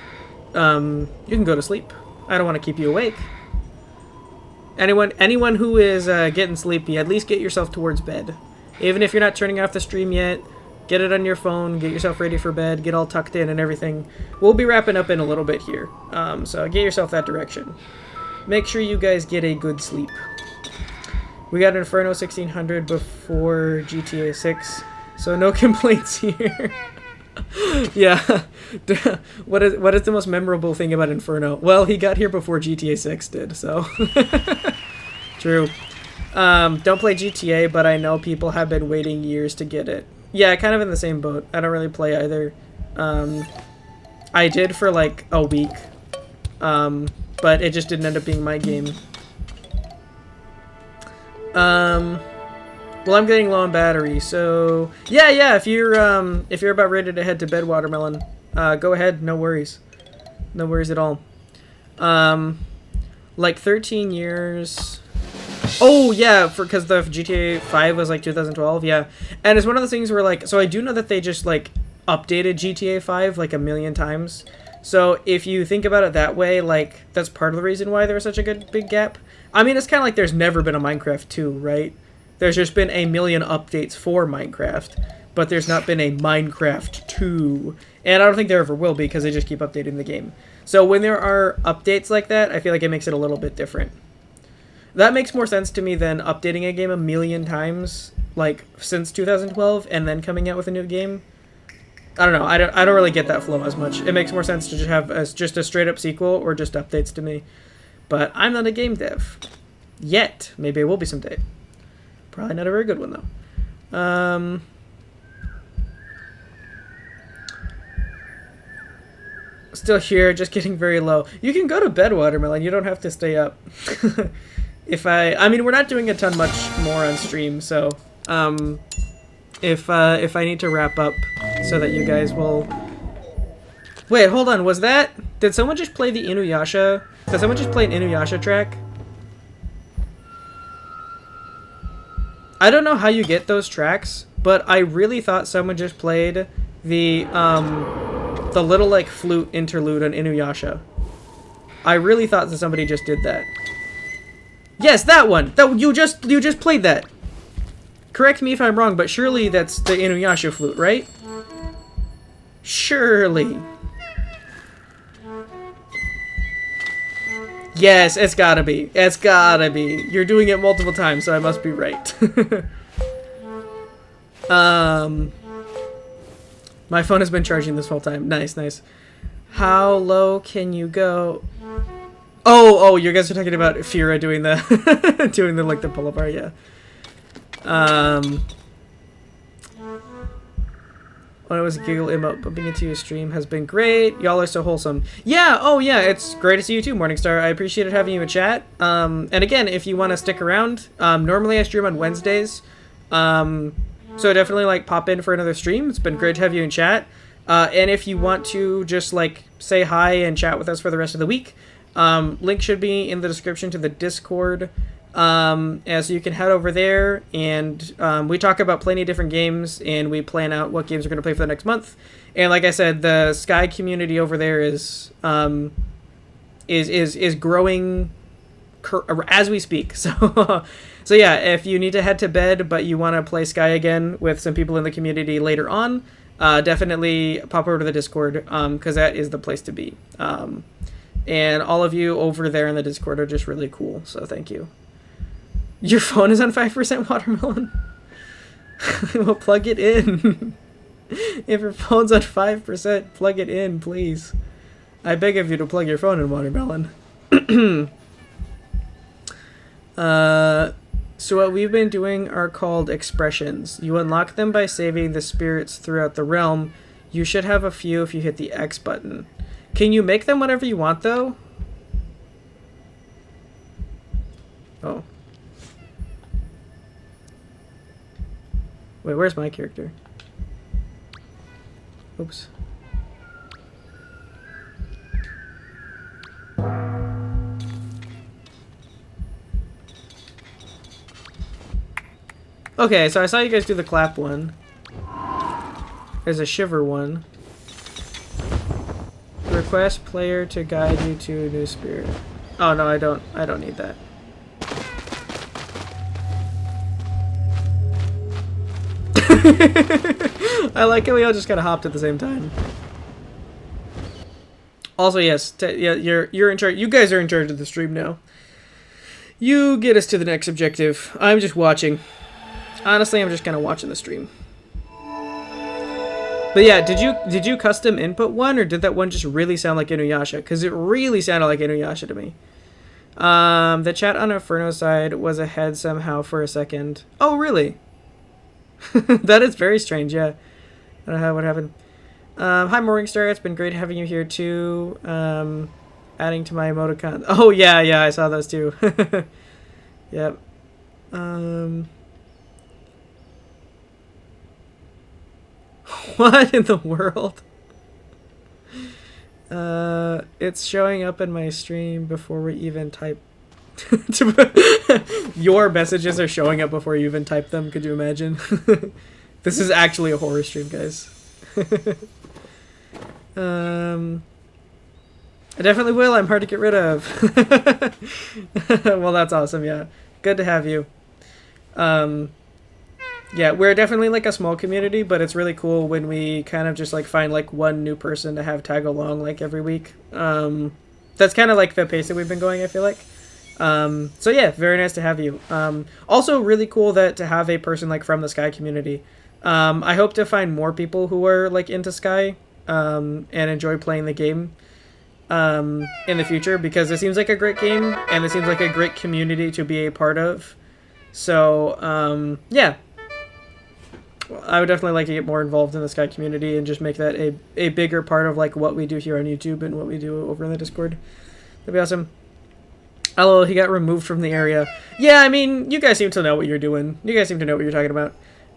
you can go to sleep. I don't want to keep you awake. Anyone who is getting sleepy, at least get yourself towards bed. Even if you're not turning off the stream yet, get it on your phone, get yourself ready for bed, get all tucked in and everything. We'll be wrapping up in a little bit here, so get yourself that direction. Make sure you guys get a good sleep. We got Inferno 1600 before GTA 6, so no complaints here. Yeah. What is the most memorable thing about Inferno? Well, he got here before GTA 6 did, so. True. Don't play GTA, but I know people have been waiting years to get it. Yeah, kind of in the same boat. I don't really play either. I did for like a week, but it just didn't end up being my game. Well, I'm getting low on battery, so yeah. If you're about ready to head to bed, Watermelon, go ahead. No worries at all. Like 13 years. Oh yeah, because the GTA 5 was like 2012. Yeah, and it's one of those things where like, so I do know that they just like updated GTA 5 like a million times. So if you think about it that way, like that's part of the reason why there was such a big gap. I mean, it's kind of like there's never been a Minecraft 2, right? There's just been a million updates for Minecraft, but there's not been a Minecraft 2. And I don't think there ever will be because they just keep updating the game. So when there are updates like that, I feel like it makes it a little bit different. That makes more sense to me than updating a game a million times, like since 2012, and then coming out with a new game. I don't know. I don't really get that flow as much. It makes more sense to just have just a straight up sequel or just updates to me. But I'm not a game dev yet. Maybe I will be someday. Probably not a very good one though. Still here, just getting very low. You can go to bed, Watermelon. You don't have to stay up. I mean, we're not doing a ton much more on stream, so if I need to wrap up so that you guys will... Wait, hold on. Was that... Did someone just play the Inuyasha? Did someone just play an Inuyasha track? I don't know how you get those tracks, but I really thought someone just played the little, like, flute interlude on Inuyasha. I really thought that somebody just did that. Yes, that one! You just played that. Correct me if I'm wrong, but surely that's the Inuyasha flute, right? Surely. Yes, it's gotta be. It's gotta be. You're doing it multiple times, so I must be right. My phone has been charging this whole time. Nice, nice. How low can you go? Oh, you guys are talking about Fira doing the doing the like the pull-up bar, yeah. When it was a giggle emote, bumping into your stream has been great. Y'all are so wholesome. Yeah, oh yeah, it's great to see you too, Morningstar. I appreciated having you in chat. And again, if you want to stick around, normally I stream on Wednesdays. So definitely like pop in for another stream. It's been great to have you in chat. And if you want to just like say hi and chat with us for the rest of the week, link should be in the description to the Discord. As you can head over there, and we talk about plenty of different games, and we plan out what games we're going to play for the next month. And like I said, the Sky community over there is growing as we speak. So yeah, if you need to head to bed but you want to play Sky again with some people in the community later on, definitely pop over to the Discord, because that is the place to be. And all of you over there in the Discord are just really cool, so thank you. Your phone is on 5%, Watermelon? Well, plug it in. If your phone's on 5%, plug it in, please. I beg of you to plug your phone in, Watermelon. So what we've been doing are called expressions. You unlock them by saving the spirits throughout the realm. You should have a few if you hit the X button. Can you make them whatever you want, though? Oh. Wait, where's my character? Oops. Okay, so I saw you guys do the clap one. There's a shiver one. Request player to guide you to a new spirit. Oh no, I don't need that. I like how we all just kind of hopped at the same time. Also, yes, yeah, you're in charge. You guys are in charge of the stream now. You get us to the next objective. I'm just watching. Honestly, I'm just kind of watching the stream. But yeah, did you custom input one, or did that one just really sound like Inuyasha? Because it really sounded like Inuyasha to me. The chat on Inferno's side was ahead somehow for a second. Oh, really? That is very strange, yeah. I don't know what happened. Hi, Morningstar. It's been great having you here, too. Adding to my emoticon. Oh, yeah, I saw those, too. Yep. What in the world? It's showing up in my stream before we even type. Your messages are showing up before you even type them. Could you imagine? This is actually a horror stream, guys. I definitely will. I'm hard to get rid of. Well, that's awesome. Yeah, good to have you. Yeah, we're definitely like a small community, but it's really cool when we kind of just like find like one new person to have tag along like every week. That's kind of like the pace that we've been going, I feel like. So yeah, very nice to have you. Also really cool that to have a person like from the Sky community. I hope to find more people who are like into Sky and enjoy playing the game in the future, because it seems like a great game and it seems like a great community to be a part of. So yeah, I would definitely like to get more involved in the Sky community and just make that a bigger part of like what we do here on YouTube and what we do over in the Discord. That'd be awesome. Hello, he got removed from the area. Yeah, I mean, you guys seem to know what you're doing. You guys seem to know what you're talking about.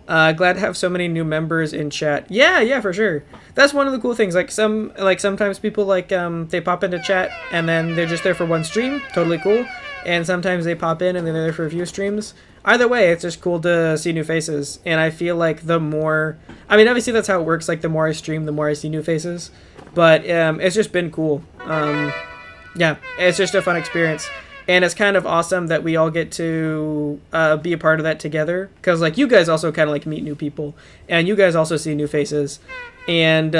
Glad to have so many new members in chat. Yeah, for sure. That's one of the cool things. Like sometimes people like they pop into chat and then they're just there for one stream. Totally cool. And sometimes they pop in and they're there for a few streams. Either way, it's just cool to see new faces. And I feel like the more, I mean, obviously that's how it works. Like the more I stream, the more I see new faces. But it's just been cool. Yeah, it's just a fun experience. And it's kind of awesome that we all get to be a part of that together. Because, like, you guys also kind of, like, meet new people. And you guys also see new faces. And,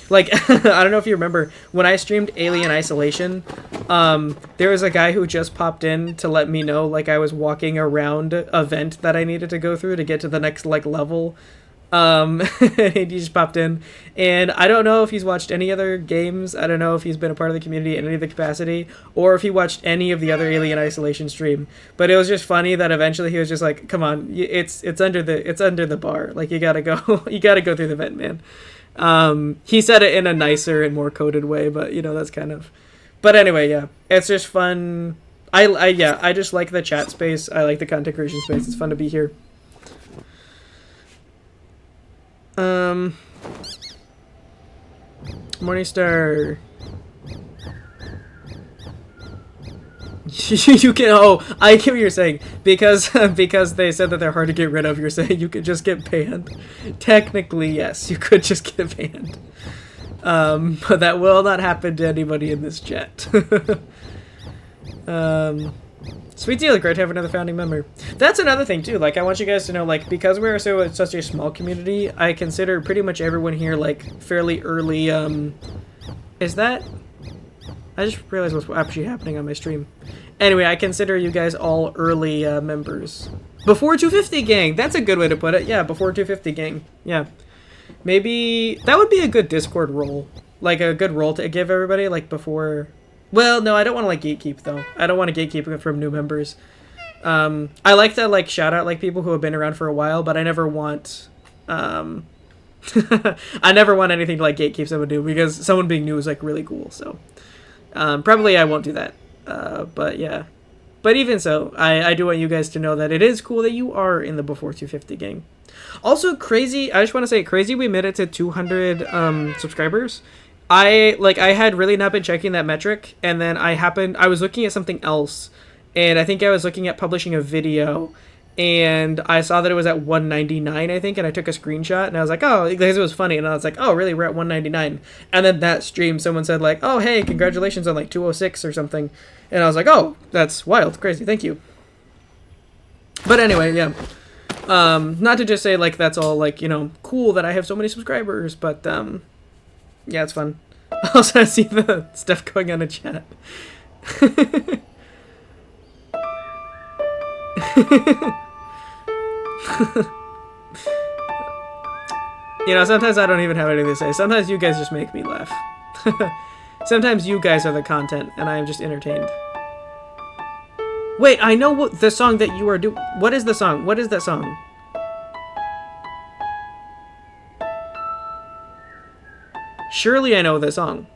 like, I don't know if you remember, when I streamed Alien Isolation, there was a guy who just popped in to let me know, like, I was walking around a vent that I needed to go through to get to the next, like, level. He just popped in, and I don't know if he's watched any other games. I don't know if he's been a part of the community in any of the capacity, or if he watched any of the other Alien Isolation stream. But it was just funny that eventually he was just like, "Come on, it's under the bar. Like you gotta go, you gotta go through the vent, man." He said it in a nicer and more coded way, but you know that's kind of. But anyway, yeah, it's just fun. I just like the chat space. I like the content creation space. It's fun to be here. Morningstar. You can. Oh, I get what you're saying. Because they said that they're hard to get rid of. You're saying you could just get banned. Technically, yes, you could just get banned. But that will not happen to anybody in this chat. Sweet deal, great to have another founding member. That's another thing too, like I want you guys to know, like because we're such a small community, I consider pretty much everyone here like fairly early, is that? I just realized what's actually happening on my stream. Anyway, I consider you guys all early members. Before 250 gang, that's a good way to put it. Yeah, before 250 gang, yeah. Maybe, that would be a good Discord role. Like a good role to give everybody, like before... Well, no, I don't want to like gatekeep though. I don't want to gatekeep from new members. I like to like shout out like people who have been around for a while, but I never want I never want anything to like gatekeep someone new, because someone being new is like really cool. So probably I won't do that. But yeah. But even so, I do want you guys to know that it is cool that you are in the before 250 gang. Also crazy, I just want to say crazy we made it to 200 subscribers. I had really not been checking that metric, and then I was looking at something else, and I think I was looking at publishing a video, and I saw that it was at 199, I think, and I took a screenshot, and I was like, oh, because it was funny, and I was like, oh, really, we're at 199, and then that stream, someone said, like, oh, hey, congratulations on, like, 206 or something, and I was like, oh, that's wild, crazy, thank you. But anyway, yeah, not to just say, like, that's all, like, you know, cool that I have so many subscribers, but, yeah, it's fun. Also, I see the stuff going on in chat. You know, sometimes I don't even have anything to say. Sometimes you guys just make me laugh. Sometimes you guys are the content, and I am just entertained. Wait, I know what the song that you are doing. What is the song? What is that song? Surely I know the song.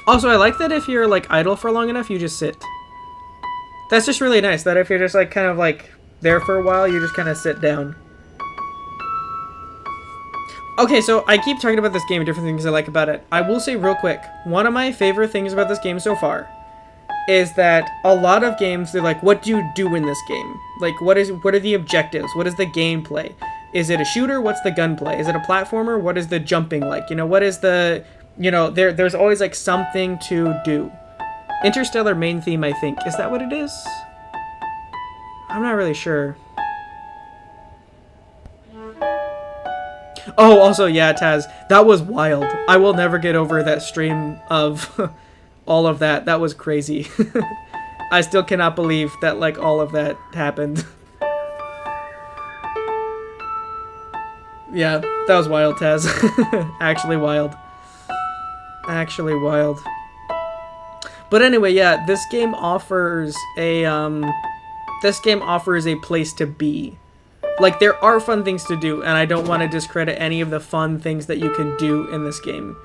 Also, I like that if you're, like, idle for long enough, you just sit. That's just really nice, that if you're just, like, kind of, like, there for a while, you just kind of sit down. Okay, so I keep talking about this game and different things I like about it. I will say real quick, one of my favorite things about this game so far is that a lot of games, they're like, what do you do in this game? Like, what are the objectives? What is the gameplay? Is it a shooter? What's the gunplay? Is it a platformer? What is the jumping like? You know, what is the... You know, there's always, like, something to do. Interstellar main theme, I think. Is that what it is? I'm not really sure. Oh, also, yeah, Taz, that was wild. I will never get over that stream of all of that. That was crazy. I still cannot believe that, like, all of that happened. Yeah, that was wild, Taz. Actually wild. Actually wild. But anyway, yeah, this game offers a place to be. Like, there are fun things to do, and I don't want to discredit any of the fun things that you can do in this game.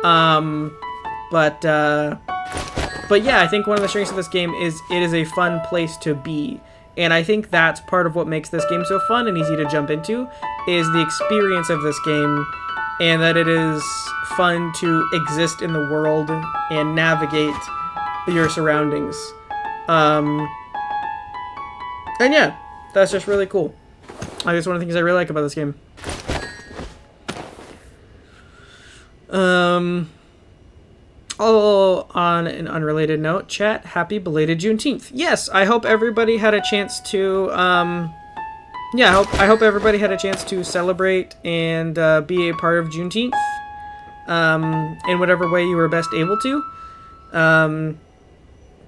But yeah, I think one of the strengths of this game is it is a fun place to be. And I think that's part of what makes this game so fun and easy to jump into, is the experience of this game, and that it is fun to exist in the world and navigate your surroundings. And yeah, that's just really cool. I guess one of the things I really like about this game. Oh, on an unrelated note, chat, happy belated Juneteenth. Yes, I hope everybody had a chance to, yeah, I hope everybody had a chance to celebrate and be a part of Juneteenth, in whatever way you were best able to.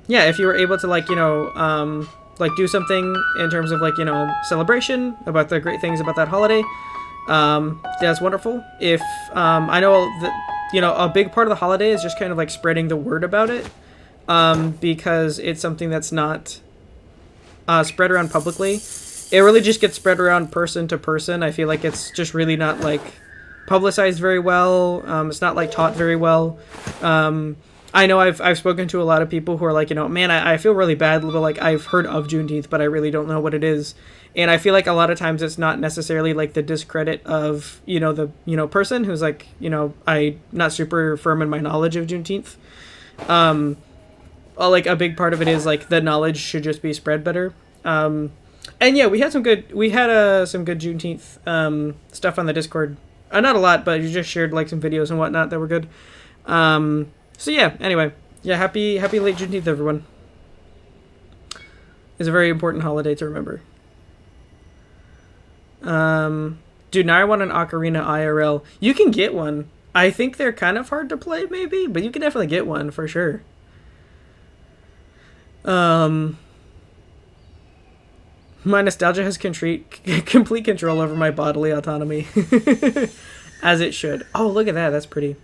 Yeah, if you were able to, like, you know, like, do something in terms of, like, you know, celebration about the great things about that holiday, that's wonderful. If, I know that, you know, a big part of the holiday is just kind of, like, spreading the word about it, because it's something that's not spread around publicly. It really just gets spread around person to person. I feel like it's just really not, like, publicized very well. It's not, like, taught very well. I know I've spoken to a lot of people who are like, you know, man, I feel really bad, but, like, I've heard of Juneteenth, but I really don't know what it is. And I feel like a lot of times it's not necessarily, like, the discredit of, you know, the, you know, person who's, like, you know, I'm not super firm in my knowledge of Juneteenth. Like, a big part of it is, like, the knowledge should just be spread better. And yeah, we had some good Juneteenth stuff on the Discord. Not a lot, but you just shared, like, some videos and whatnot that were good. So yeah, anyway, yeah, happy late Juneteenth, everyone. It's a very important holiday to remember. Dude, now I want an ocarina IRL. You can get one. I think they're kind of hard to play, maybe, but you can definitely get one for sure. My nostalgia has complete control over my bodily autonomy. As it should. Oh, look at that. That's pretty.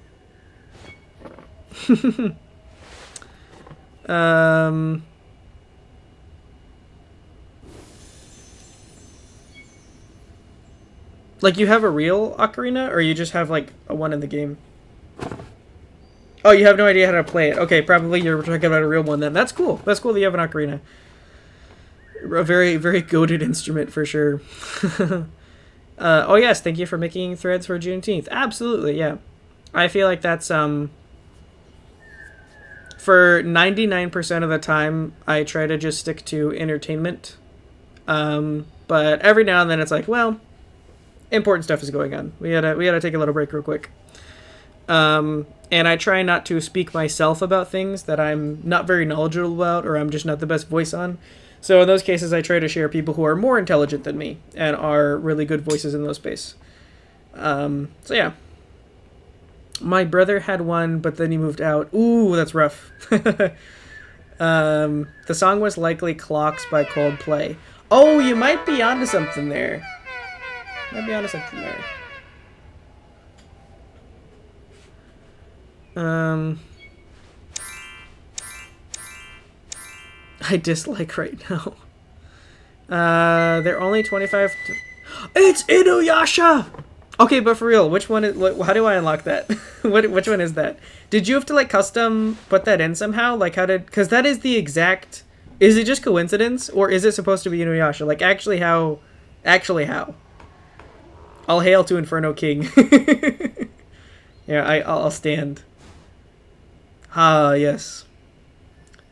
Like, you have a real ocarina, or you just have, like, a one in the game? Oh, you have no idea how to play it. Okay, probably you're talking about a real one then. That's cool. That's cool that you have an ocarina. A very, very goated instrument for sure. Oh yes, thank you for making threads for Juneteenth. Absolutely, yeah. I feel like that's, for 99% of the time, I try to just stick to entertainment. But every now and then it's like, well, important stuff is going on. We gotta take a little break real quick. And I try not to speak myself about things that I'm not very knowledgeable about, or I'm just not the best voice on. So in those cases, I try to share people who are more intelligent than me and are really good voices in those space. So yeah. My brother had one, but then he moved out. Ooh, that's rough. The song was likely Clocks by Coldplay. Oh, you might be onto something there. I dislike right now. They're only 25. It's Inuyasha! Okay, but for real, which one is? How do I unlock that? Which one is that? Did you have to, like, custom put that in somehow? Like, how did? Because that is the exact. Is it just coincidence, or is it supposed to be Inuyasha? Like, actually, how? Actually, how? All hail to Inferno King. Yeah, I'll stand. Ah, yes.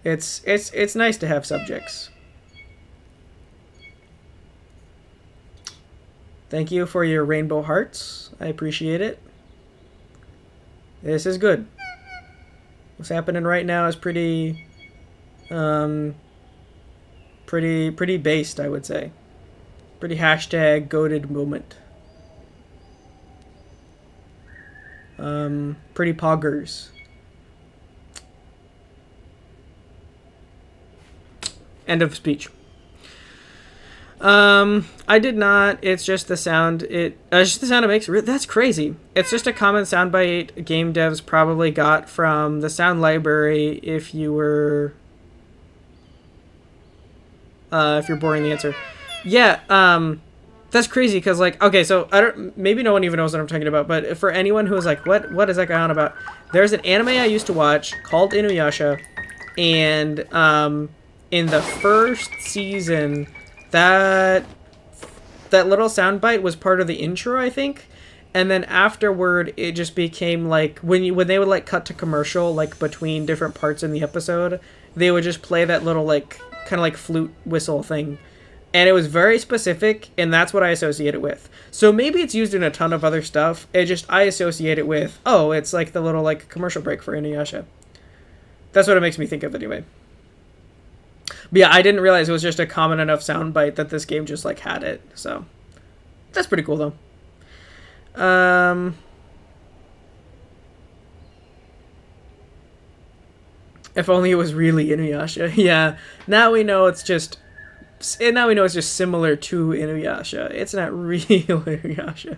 It's nice to have subjects. Thank you for your rainbow hearts. I appreciate it. This is good. What's happening right now is pretty Pretty based, I would say. Pretty hashtag goated moment. Pretty poggers. End of speech. I did not. It's just the sound. It's just the sound it makes. That's crazy. It's just a common soundbite game devs probably got from the sound library. If you're boring the answer, yeah. That's crazy because like okay, so I don't. Maybe no one even knows what I'm talking about. But for anyone who is like, what is that guy on about? There's an anime I used to watch called Inuyasha, and in the first season, that little soundbite was part of the intro, I think, and then afterward it just became like when they would like cut to commercial like between different parts in the episode, they would just play that little like kind of like flute whistle thing, and it was very specific, and that's what I associate it with. So maybe it's used in a ton of other stuff. I associate it with, oh, it's like the little like commercial break for Inuyasha. That's what it makes me think of anyway. But yeah, I didn't realize it was just a common enough soundbite that this game just like had it. So that's pretty cool though. If only it was really Inuyasha. Yeah. Now we know it's just similar to Inuyasha. It's not real Inuyasha.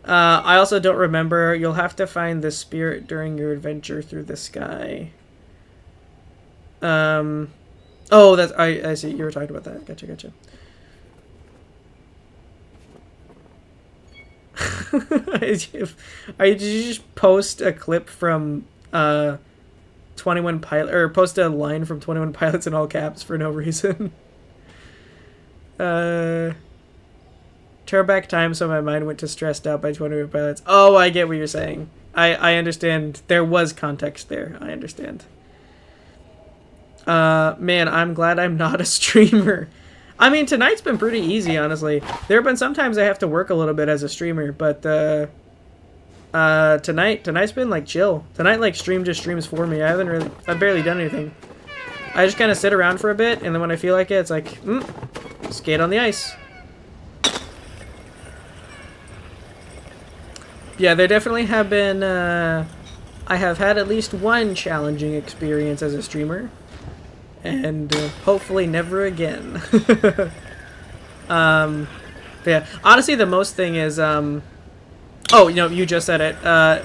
I also don't remember. You'll have to find the spirit during your adventure through the sky. Oh, that's I see. You were talking about that. Gotcha. Did you just post a clip from 21 Pilot, or post a line from 21 Pilots in all caps for no reason? Turn back time so my mind went to stressed out by 21 Pilots. Oh, I get what you're saying. I understand. There was context there. I understand. Man, I'm glad I'm not a streamer. I mean, tonight's been pretty easy, honestly. There have been sometimes I have to work a little bit as a streamer, but tonight's been like chill. Tonight like stream just streams for me. I've barely done anything. I just kind of sit around for a bit, and then when I feel like it, it's like, skate on the ice. Yeah, there definitely have been, I have had at least one challenging experience as a streamer. And hopefully never again. Yeah, honestly, the most thing is, oh, you just said it.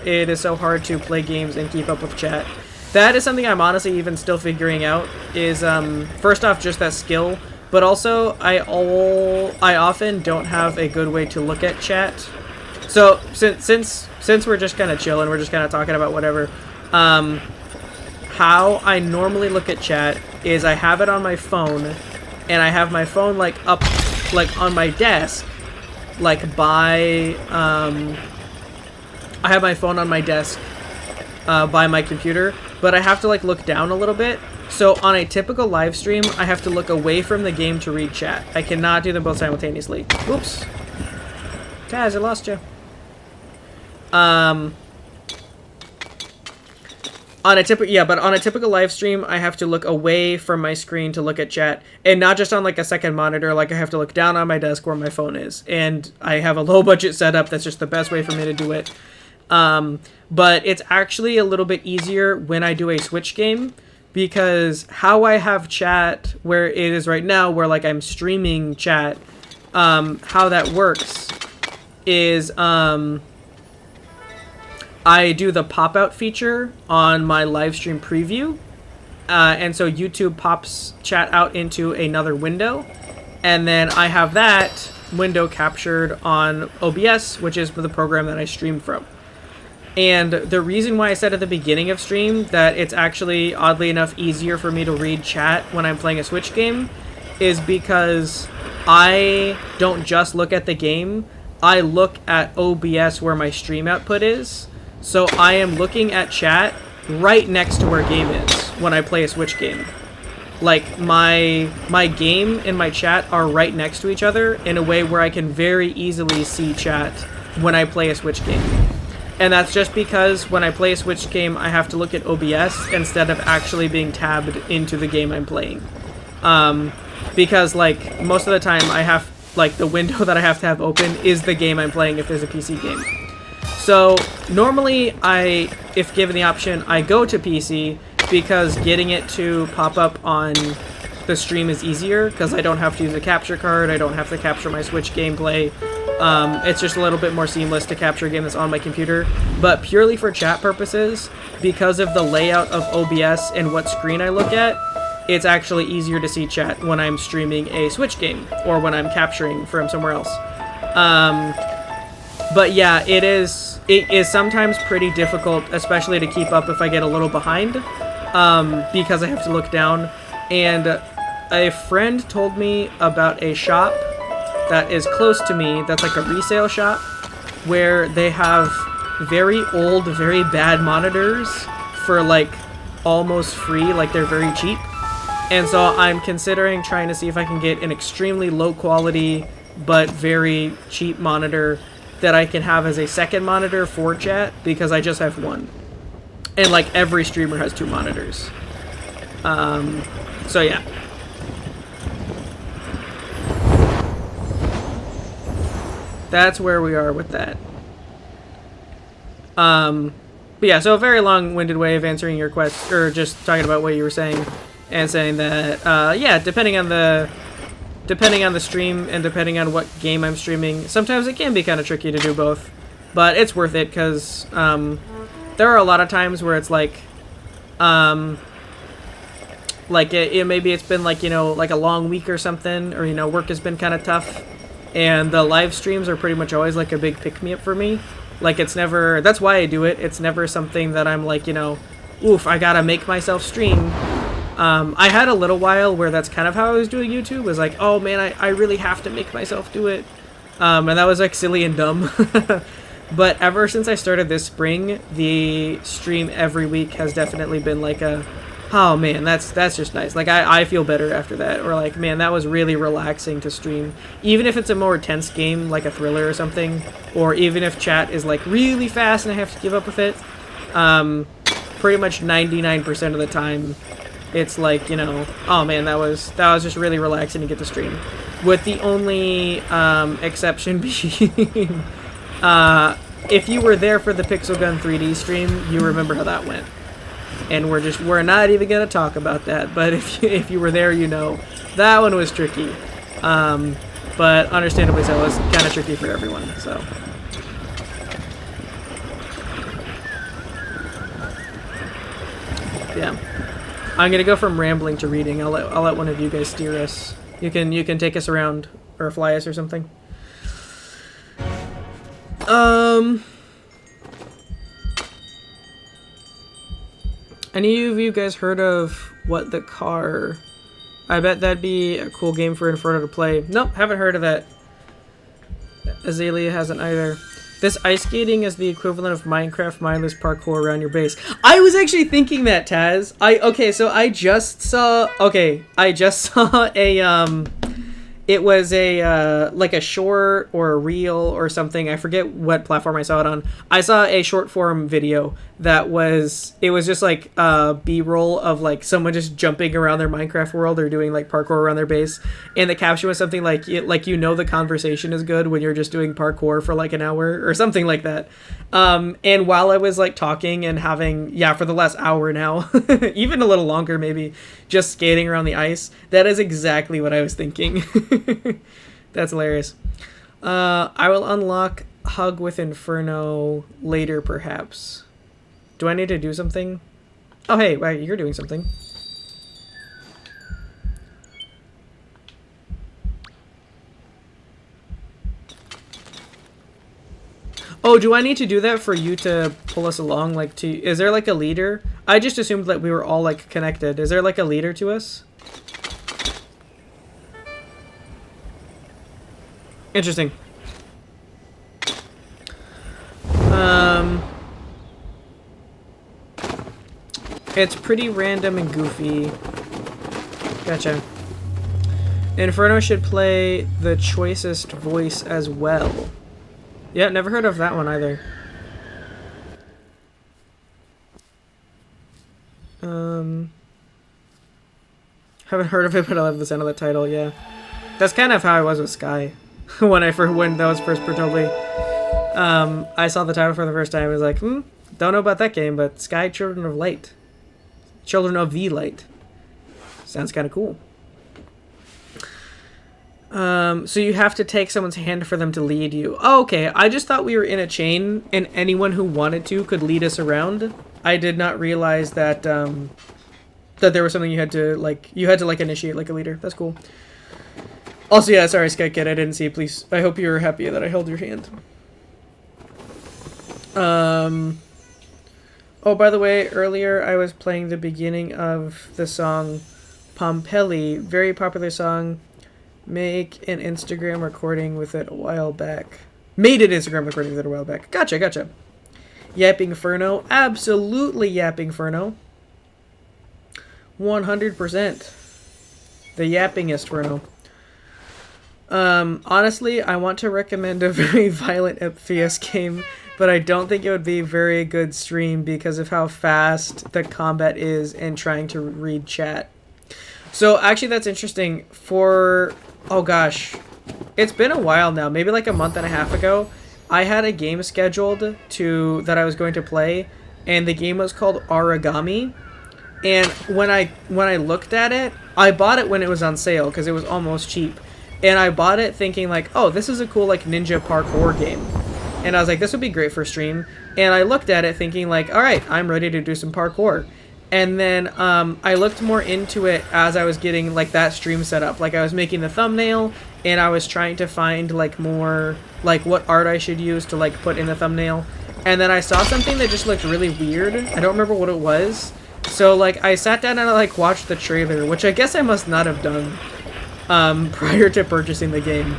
It is so hard to play games and keep up with chat. That is something I'm honestly even still figuring out. Is first off, just that skill, but also I often don't have a good way to look at chat. So since we're just kind of chilling, we're just kind of talking about whatever. How I normally look at chat is I have it on my phone, and I have my phone like up, like on my desk, like by I have my phone on my desk by my computer, but I have to like look down a little bit. So on a typical live stream, I have to look away from the game to read chat. I cannot do them both simultaneously. Oops. Taz, I lost you. On a typical live stream, I have to look away from my screen to look at chat, and not just on like a second monitor. Like I have to look down on my desk where my phone is, and I have a low budget setup. That's just the best way for me to do it. But it's actually a little bit easier when I do a Switch game, because how I have chat where it is right now, where like I'm streaming chat, how that works is I do the pop-out feature on my live stream preview, and so YouTube pops chat out into another window, and then I have that window captured on OBS, which is the program that I stream from. And the reason why I said at the beginning of stream that it's actually, oddly enough, easier for me to read chat when I'm playing a Switch game is because I don't just look at the game, I look at OBS where my stream output is. So I am looking at chat right next to where game is when I play a Switch game. Like my game and my chat are right next to each other in a way where I can very easily see chat when I play a Switch game. And that's just because when I play a Switch game, I have to look at OBS instead of actually being tabbed into the game I'm playing. Because like most of the time I have like the window that I have to have open is the game I'm playing if there's a PC game. So normally if given the option, I go to PC because getting it to pop up on the stream is easier because I don't have to use a capture card, I don't have to capture my Switch gameplay. It's just a little bit more seamless to capture a game that's on my computer. But purely for chat purposes, because of the layout of OBS and what screen I look at, it's actually easier to see chat when I'm streaming a Switch game or when I'm capturing from somewhere else. But yeah, it is sometimes pretty difficult, especially to keep up if I get a little behind, because I have to look down. And a friend told me about a shop that is close to me that's like a resale shop where they have very old, very bad monitors for like almost free, like they're very cheap. And so I'm considering trying to see if I can get an extremely low quality but very cheap monitor that I can have as a second monitor for chat, because I just have one. And like every streamer has 2 monitors. So yeah. That's where we are with that. But yeah, so a very long-winded way of answering your question, or just talking about what you were saying, and saying that, yeah, depending on the stream and depending on what game I'm streaming, sometimes it can be kind of tricky to do both. But it's worth it, because there are a lot of times where it's like maybe it's been like, you know, like a long week or something, or, you know, work has been kind of tough, and the live streams are pretty much always like a big pick-me-up for me. Like, it's never, that's why I do it. It's never something that I'm like, you know, oof, I gotta make myself stream. I had a little while where that's kind of how I was doing YouTube, was like, oh man, I really have to make myself do it. And that was like silly and dumb. But ever since I started this spring, the stream every week has definitely been like a, oh man, that's just nice. Like, I feel better after that. Or like, man, that was really relaxing to stream. Even if it's a more tense game, like a thriller or something, or even if chat is like really fast and I have to give up with it, pretty much 99% of the time, it's like, you know, oh man, that was just really relaxing to get to stream. With the only exception being, if you were there for the Pixel Gun 3D stream, you remember how that went. And we're not even gonna talk about that. But if you were there, you know that one was tricky. But understandably so, it was kind of tricky for everyone. So yeah, I'm gonna go from rambling to reading. I'll let one of you guys steer us. You can take us around or fly us or something. Any of you guys heard of What the Car? I bet that'd be a cool game for Inferno to play. Nope, haven't heard of that. Azalea hasn't either. This ice skating is the equivalent of Minecraft mindless parkour around your base. I was actually thinking that, Taz. I just saw a it was a like a short or a reel or something. I forget what platform I saw it on. I saw a short form video that was just like B-roll of like someone just jumping around their Minecraft world or doing like parkour around their base, and the caption was something like the conversation is good when you're just doing parkour for like an hour or something like that. And while I was like talking and having for the last hour now, even a little longer maybe, just skating around the ice, that is exactly what I was thinking. That's hilarious. I will unlock Hug with Inferno later, perhaps. Do I need to do something? Oh, hey, wait, you're doing something. Oh, do I need to do that for you to pull us along? Like, is there like a leader? I just assumed that we were all like connected. Is there like a leader to us? Interesting. It's pretty random and goofy. Gotcha. Inferno should play the choicest voice as well. Yeah, never heard of that one either. Haven't heard of it, but I love the sound of the title. Yeah, that's kind of how I was with Sky when that was first told me. I saw the title for the first time. I was like, don't know about that game, but Sky Children of Light, Children of the Light, sounds kind of cool. So you have to take someone's hand for them to lead you. Oh, okay. I just thought we were in a chain, and anyone who wanted to could lead us around. I did not realize that that there was something you had to initiate like a leader. That's cool. Also, yeah, sorry, Sky Kid, I didn't see. Please, I hope you were happy that I held your hand. Oh, by the way, earlier I was playing the beginning of the song Pompeii, very popular song. Make an Instagram recording with it a while back. Made an Instagram recording with it a while back. Gotcha. Yapping Furno. Absolutely Yapping Furno. 100%. The yappingest Furno. Honestly, I want to recommend a very violent FPS game, but I don't think it would be a very good stream because of how fast the combat is and trying to read chat. So actually that's interesting. Oh gosh, it's been a while now, maybe like a month and a half ago, I had a game scheduled that I was going to play, and the game was called Origami. And when I looked at it, I bought it when it was on sale because it was almost cheap. And I bought it thinking like, oh, this is a cool like ninja parkour game. And I was like, this would be great for stream. And I looked at it thinking like, all right, I'm ready to do some parkour. And then I looked more into it as I was getting like that stream set up. Like I was making the thumbnail and I was trying to find like more like what art I should use to like put in the thumbnail. And then I saw something that just looked really weird. I don't remember what it was. So like I sat down and I like watched the trailer, which I guess I must not have done prior to purchasing the game.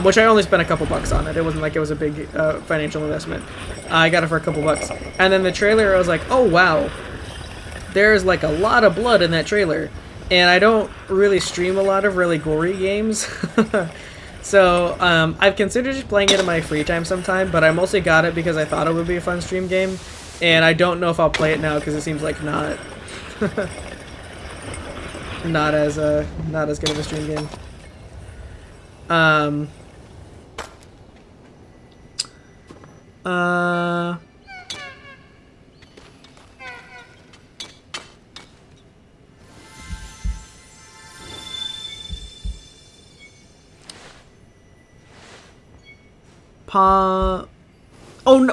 Which I only spent a couple bucks on it. It wasn't like it was a big financial investment. I got it for a couple bucks. And then the trailer, I was like, oh wow. There's like a lot of blood in that trailer, and I don't really stream a lot of really gory games. So I've considered just playing it in my free time sometime, but I mostly got it because I thought it would be a fun stream game, and I don't know if I'll play it now because it seems like not not as good of a stream game.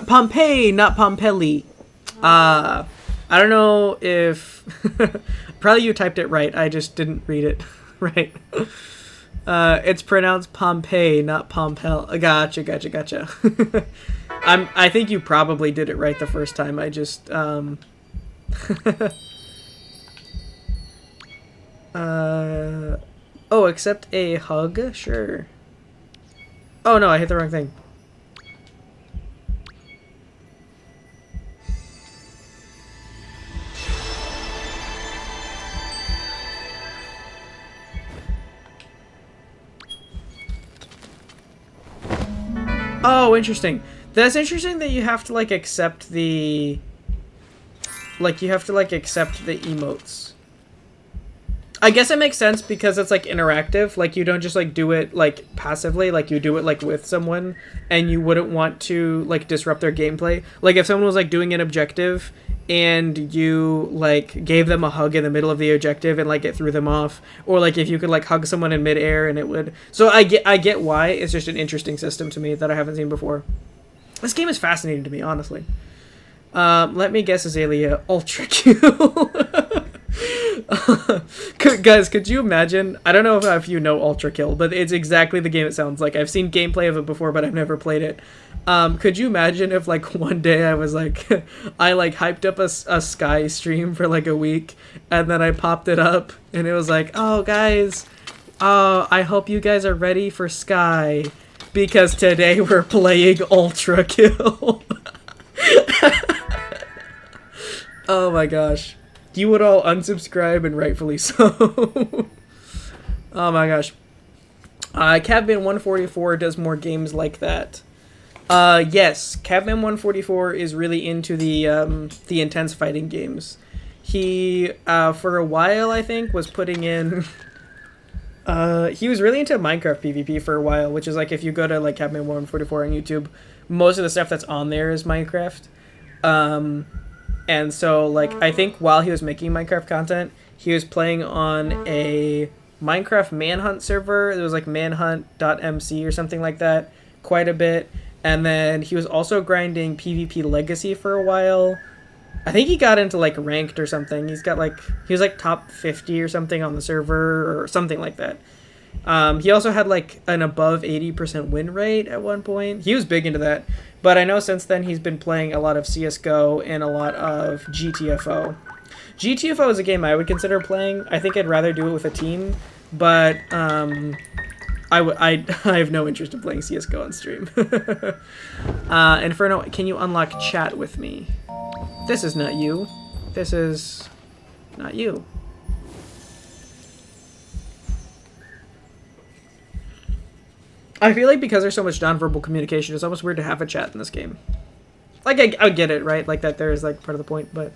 Pompeii, not Pompeii. I don't know if probably you typed it right. I just didn't read it right. It's pronounced Pompeii, not Pompel. Gotcha. I think you probably did it right the first time. I just oh, accept a hug? Sure. Oh no, I hit the wrong thing. Oh, interesting. That's interesting that you have to like accept the emotes. I guess it makes sense because it's like interactive. Like you don't just like do it like passively, like you do it like with someone, and you wouldn't want to like disrupt their gameplay. Like if someone was like doing an objective and you like gave them a hug in the middle of the objective and like it threw them off, or like if you could like hug someone in midair and it would. So I get why. It's just an interesting system to me that I haven't seen before. This game is fascinating to me, honestly. Let me guess, Azalea, Ultra Q. Guys, could you imagine? I don't know if you know Ultra Kill, but it's exactly the game it sounds like. I've seen gameplay of it before, but I've never played it. Could you imagine if like one day I was like, I like hyped up a Sky stream for like a week, and then I popped it up, and it was like, oh guys, I hope you guys are ready for Sky, because today we're playing Ultra Kill. Oh my gosh. You would all unsubscribe, and rightfully so. Oh my gosh. Cavman144 does more games like that. Yes, Cavman144 is really into the intense fighting games. he for a while I think was putting in. He was really into Minecraft PvP for a while, which is like if you go to like Capman144 on YouTube, most of the stuff that's on there is Minecraft. And so like I think while he was making Minecraft content, he was playing on a Minecraft Manhunt server. It was like manhunt.mc or something like that, quite a bit. And then he was also grinding PvP Legacy for a while. I think he got into like ranked or something. He was like top 50 or something on the server or something like that. He also had like an above 80% win rate at one point. He was big into that. But I know since then he's been playing a lot of CSGO and a lot of GTFO. GTFO is a game I would consider playing. I think I'd rather do it with a team, but I have no interest in playing CSGO on stream. Inferno, can you unlock chat with me? This is not you. This is not you. I feel like because there's so much nonverbal communication, it's almost weird to have a chat in this game. Like, I get it, right? Like, that there is, like, part of the point, but...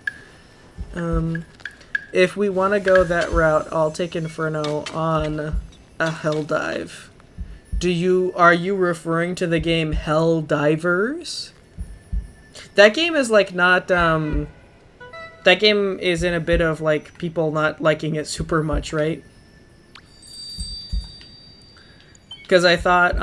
if we want to go that route, I'll take Inferno on a Hell Dive. Are you referring to the game Hell Divers? That game is, like, not, that game is in a bit of, like, people not liking it super much, right? Because I thought,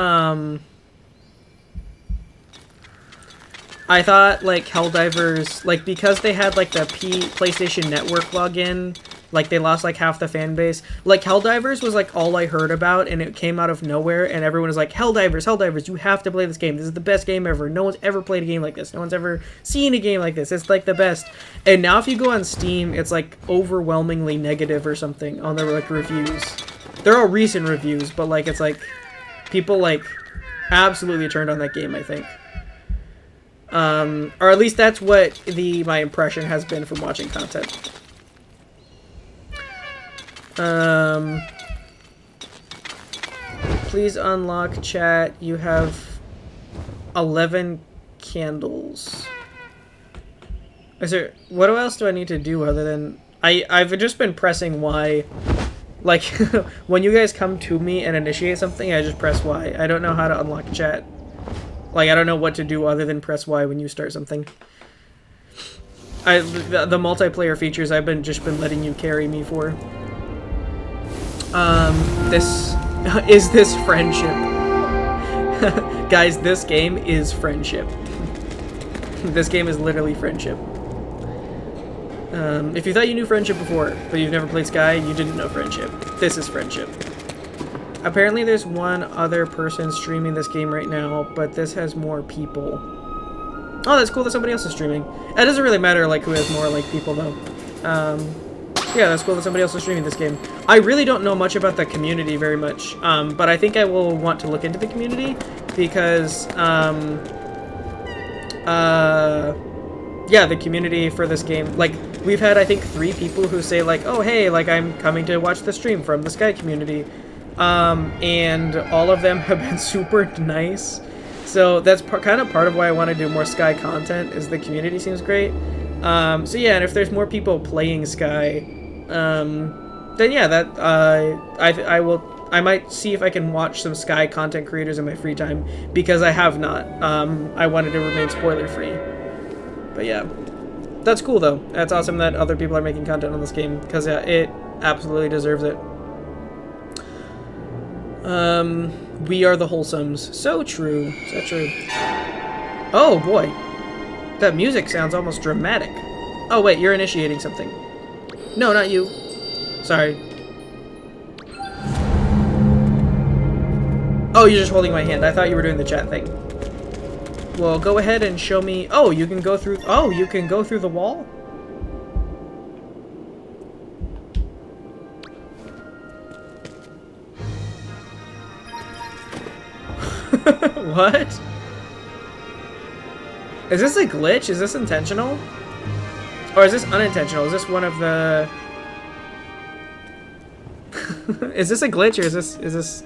like, Helldivers, like, because they had, like, the PlayStation Network login, like, they lost, like, half the fan base. Like, Helldivers was, like, all I heard about, and it came out of nowhere, and everyone was like, Helldivers, you have to play this game. This is the best game ever. No one's ever played a game like this. No one's ever seen a game like this. It's, like, the best. And now if you go on Steam, it's, like, overwhelmingly negative or something on their, like, reviews. They're all recent reviews, but, like, it's, like, people, like, absolutely turned on that game, I think. Or at least that's what my impression has been from watching content. Please unlock chat. You have 11 candles. What else do I need to do other than... I've just been pressing Y. Like, when you guys come to me and initiate something, I just press Y. I don't know how to unlock chat. Like, I don't know what to do other than press Y when you start something. The multiplayer features I've just been letting you carry me for. Is this friendship? Guys, this game is friendship. This game is literally friendship. If you thought you knew friendship before, but you've never played Sky, you didn't know friendship. This is friendship. Apparently there's one other person streaming this game right now, but this has more people. Oh, that's cool that somebody else is streaming. It doesn't really matter, like, who has more, like, people, though. Yeah, that's cool that somebody else is streaming this game. I really don't know much about the community very much, but I think I will want to look into the community, because, yeah, the community for this game, like, we've had, I think, 3 people who say, like, oh, hey, like, I'm coming to watch the stream from the Sky community. And all of them have been super nice. So that's kind of part of why I want to do more Sky content, is the community seems great. So yeah, and if there's more people playing Sky, then yeah, that, I might see if I can watch some Sky content creators in my free time, because I have not. I wanted to remain spoiler free. But yeah, that's cool though. That's awesome that other people are making content on this game, because yeah, it absolutely deserves it. We are the wholesomes. So true. So true. Oh, boy. That music sounds almost dramatic. Oh, wait, you're initiating something. No, not you. Sorry. Oh, you're just holding my hand. I thought you were doing the chat thing. Well, go ahead and show me... Oh, you can go through... Oh, you can go through the wall? What? Is this a glitch? Is this intentional? Or is this unintentional? Is this one of the... Is this a glitch, or is this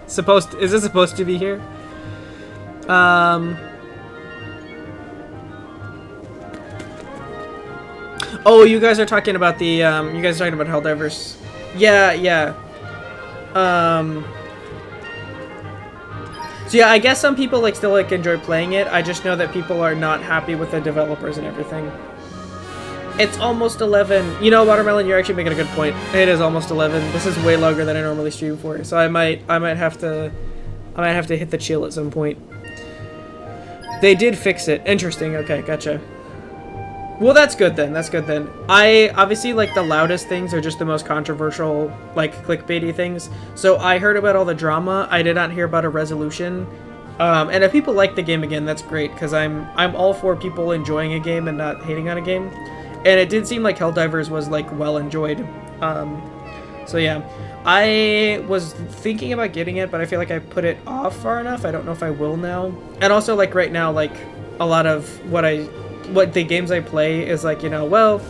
supposed to be here? Oh, you guys are talking about the, you guys are talking about Helldivers. Yeah, yeah. So yeah, I guess some people like still like enjoy playing it. I just know that people are not happy with the developers and everything. It's almost 11. You know, Watermelon, you're actually making a good point. It is almost 11. This is way longer than I normally stream for, so I might have to hit the chill at some point. They did fix it. Interesting. Okay, gotcha. Well, that's good then. That's good then. I obviously like the loudest things are just the most controversial, like clickbaity things. So I heard about all the drama. I did not hear about a resolution. And if people like the game again, that's great because I'm all for people enjoying a game and not hating on a game. And it did seem like Helldivers was like well enjoyed. So yeah, I was thinking about getting it, but I feel like I put it off far enough. I don't know if I will now. And also like right now, like a lot of what the games I play is like, you know, well,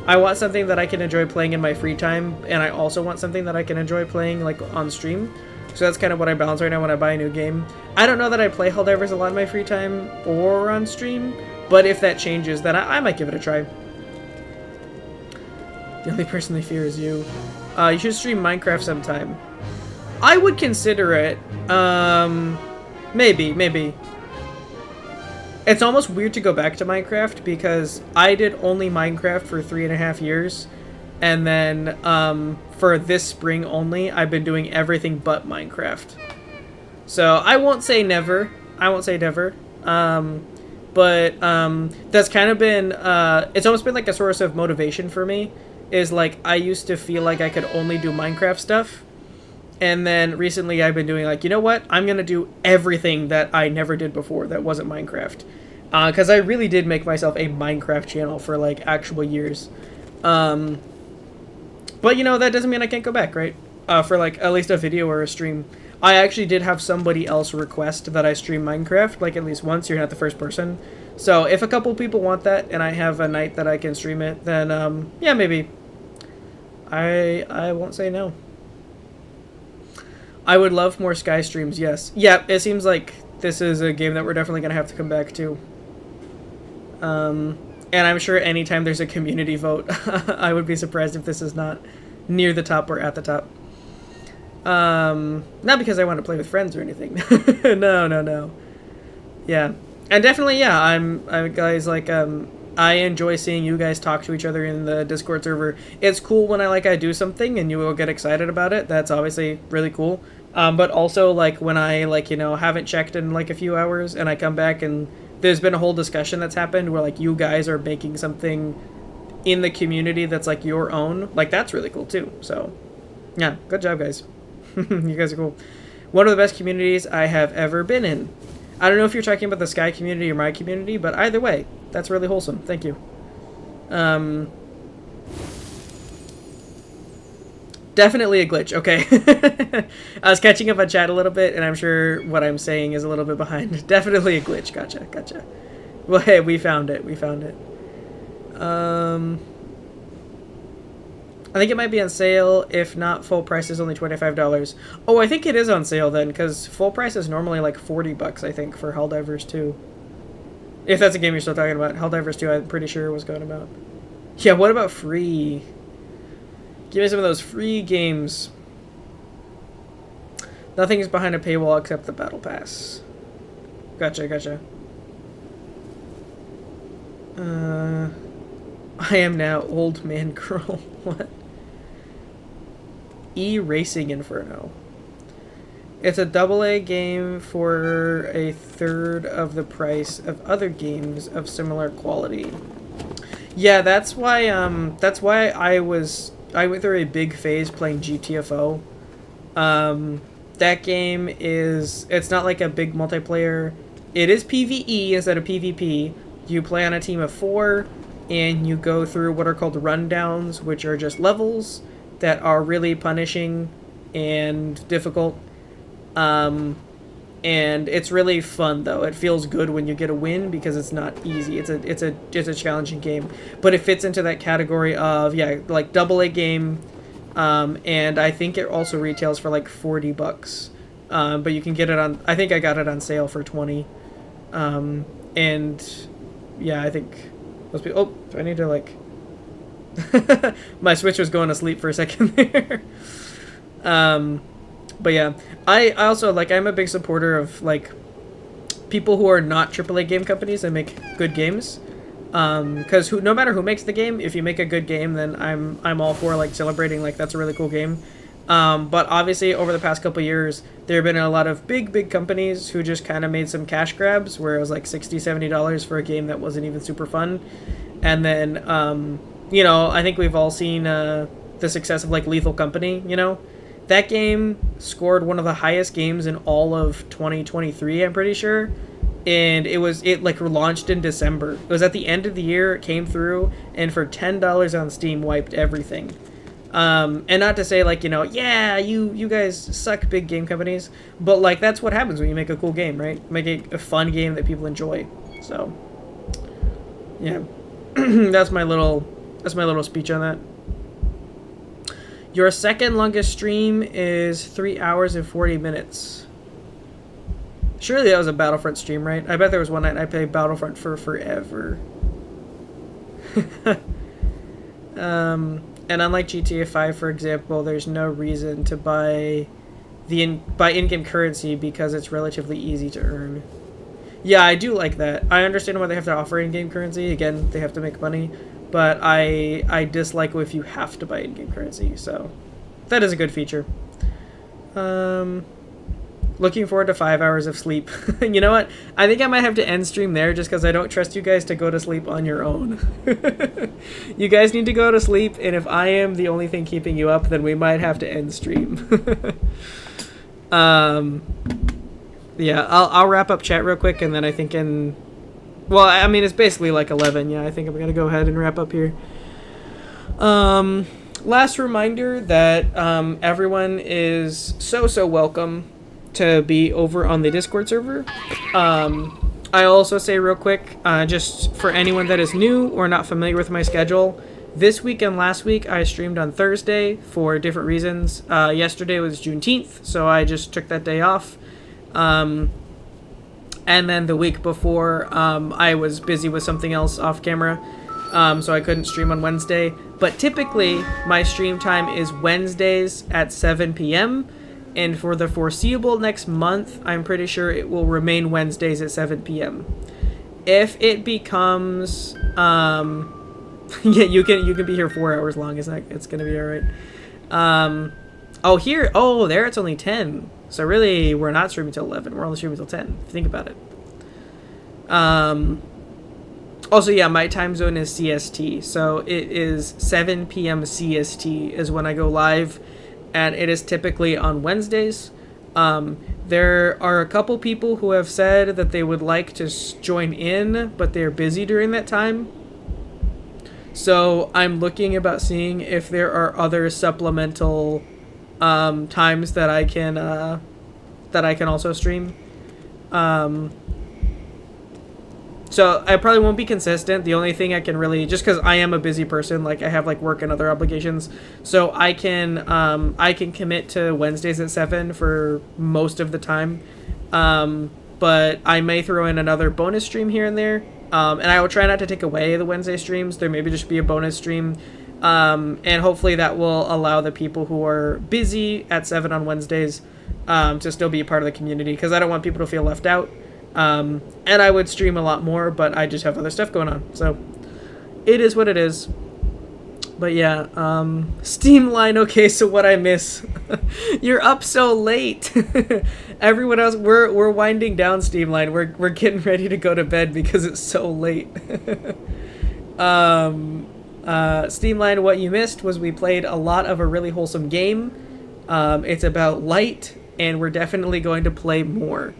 I want something that I can enjoy playing in my free time, and I also want something that I can enjoy playing like on stream. So that's kind of what I balance right now when I buy a new game. I don't know that I play Helldivers a lot in my free time or on stream, but if that changes, then I might give it a try. The only person they fear is you. You should stream Minecraft sometime. I would consider it. Maybe. It's almost weird to go back to Minecraft because I did only Minecraft for 3.5 years. And then for this spring only, I've been doing everything but Minecraft. So I won't say never. But that's kind of been, it's almost been like a source of motivation for me. Is like, I used to feel like I could only do Minecraft stuff. And then recently I've been doing like, you know what? I'm going to do everything that I never did before that wasn't Minecraft. Because I really did make myself a Minecraft channel for like actual years. But you know, that doesn't mean I can't go back, right? For like at least a video or a stream. I actually did have somebody else request that I stream Minecraft, like at least once. You're not the first person. So if a couple people want that and I have a night that I can stream it, then yeah, maybe. I won't say no. I would love more Sky streams, yes. Yeah, it seems like this is a game that we're definitely going to have to come back to. And I'm sure anytime there's a community vote, I would be surprised if this is not near the top or at the top. Not because I want to play with friends or anything. No. Yeah. And definitely, yeah, I'm guys, like, I enjoy seeing you guys talk to each other in the Discord server. It's cool when I do something and you will get excited about it. That's obviously really cool. But also, like, when I, like, you know, haven't checked in, like, a few hours and I come back and there's been a whole discussion that's happened where, like, you guys are making something in the community that's, like, your own. Like, that's really cool, too. So, yeah, good job, guys. You guys are cool. One of the best communities I have ever been in. I don't know if you're talking about the Sky community or my community, but either way, that's really wholesome. Thank you. Definitely a glitch. Okay. I was catching up on chat a little bit, and I'm sure what I'm saying is a little bit behind. Definitely a glitch. Gotcha. Well, hey, we found it. I think it might be on sale. If not, full price is only $25. Oh, I think it is on sale then, because full price is normally like $40, I think, for Helldivers 2. If that's a game you're still talking about. Helldivers 2, I'm pretty sure was going about. Yeah, what about free? Give me some of those free games. Nothing is behind a paywall except the Battle Pass. Gotcha. I am now Old Man Girl. What? E-Racing Inferno. It's a AA game for a third of the price of other games of similar quality. Yeah, that's why I went through a big phase playing GTFO. That game it's not like a big multiplayer. It is PvE instead of PvP. You play on a team of 4 and you go through what are called rundowns, which are just levels that are really punishing and difficult. And it's really fun though. It feels good when you get a win because it's not easy. It's a challenging game, but it fits into that category of like AA game. And I think it also retails for like $40. But you can get it on. I think I got it on sale for $20. And yeah, I think. Oh, do I need to like My Switch was going to sleep for a second there. But yeah, I also, like, I'm a big supporter of, like, people who are not AAA game companies and make good games. Because no matter who makes the game, if you make a good game, then I'm all for, like, celebrating, like, that's a really cool game. But obviously, over the past couple years, there have been a lot of big companies who just kind of made some cash grabs, where it was like $60, $70 for a game that wasn't even super fun. And then, you know, I think we've all seen the success of, like, Lethal Company, you know? That game scored one of the highest games in all of 2023, I'm pretty sure. And it like launched in December. It was at the end of the year, it came through, and for $10 on Steam wiped everything. And not to say, like, you know, yeah, you guys suck, big game companies, but, like, that's what happens when you make a cool game, right? Make a fun game that people enjoy. So, yeah, that's my little speech on that. Your second longest stream is 3 hours and 40 minutes. Surely that was a Battlefront stream, right? I bet there was one night I played Battlefront for forever. And unlike GTA 5, for example, there's no reason to buy in-game currency because it's relatively easy to earn. Yeah, I do like that. I understand why they have to offer in-game currency. Again, they have to make money. But I dislike if you have to buy in-game currency, so that is a good feature. Looking forward to 5 hours of sleep. You know what? I think I might have to end stream there just because I don't trust you guys to go to sleep on your own. You guys need to go to sleep, and if I am the only thing keeping you up, then we might have to end stream. Yeah, I'll wrap up chat real quick, and then I think well, I mean, it's basically like 11. Yeah, I think I'm going to go ahead and wrap up here. Last reminder that everyone is so welcome to be over on the Discord server. I also say real quick, just for anyone that is new or not familiar with my schedule, this week and last week I streamed on Thursday for different reasons. Yesterday was Juneteenth, so I just took that day off. And then the week before, I was busy with something else off camera, so I couldn't stream on Wednesday. But typically, my stream time is Wednesdays at 7 p.m., and for the foreseeable next month, I'm pretty sure it will remain Wednesdays at 7 p.m. If it becomes, yeah, you can be here 4 hours long. It's gonna be all right. There it's only 10. So really, we're not streaming till 11. We're only streaming till 10. If you think about it. Also, yeah, my time zone is CST. So it is 7 p.m. CST is when I go live. And it is typically on Wednesdays. There are a couple people who have said that they would like to join in, but they're busy during that time. So I'm looking about seeing if there are other supplemental times that I can also stream. So I probably won't be consistent. The only thing I can really, just because I am a busy person, like I have like work and other obligations, so I can commit to Wednesdays at 7 for most of the time. But I may throw in another bonus stream here and there. And I will try not to take away the Wednesday streams. There maybe just be a bonus stream. And hopefully that will allow the people who are busy at 7 on Wednesdays to still be a part of the community, because I don't want people to feel left out. And I would stream a lot more, but I just have other stuff going on. So it is what it is. But yeah, Steam line. Okay, so what I miss? You're up so late. Everyone else, we're winding down Steam line. We're getting ready to go to bed because it's so late. Steam line, what you missed was we played a lot of a really wholesome game. It's about light, and we're definitely going to play more.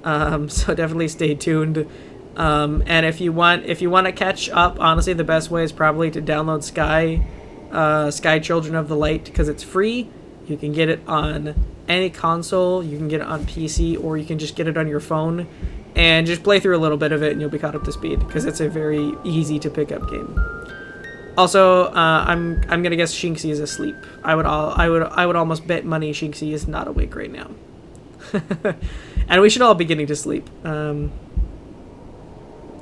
So definitely stay tuned. And if you want to catch up, honestly, the best way is probably to download Sky Children of the Light, because it's free. You can get it on any console, you can get it on PC, or you can just get it on your phone and just play through a little bit of it and you'll be caught up to speed, because it's a very easy to pick up game. Also, I'm gonna guess Shinxie is asleep. I would almost bet money Shinxie is not awake right now. And we should all be getting to sleep.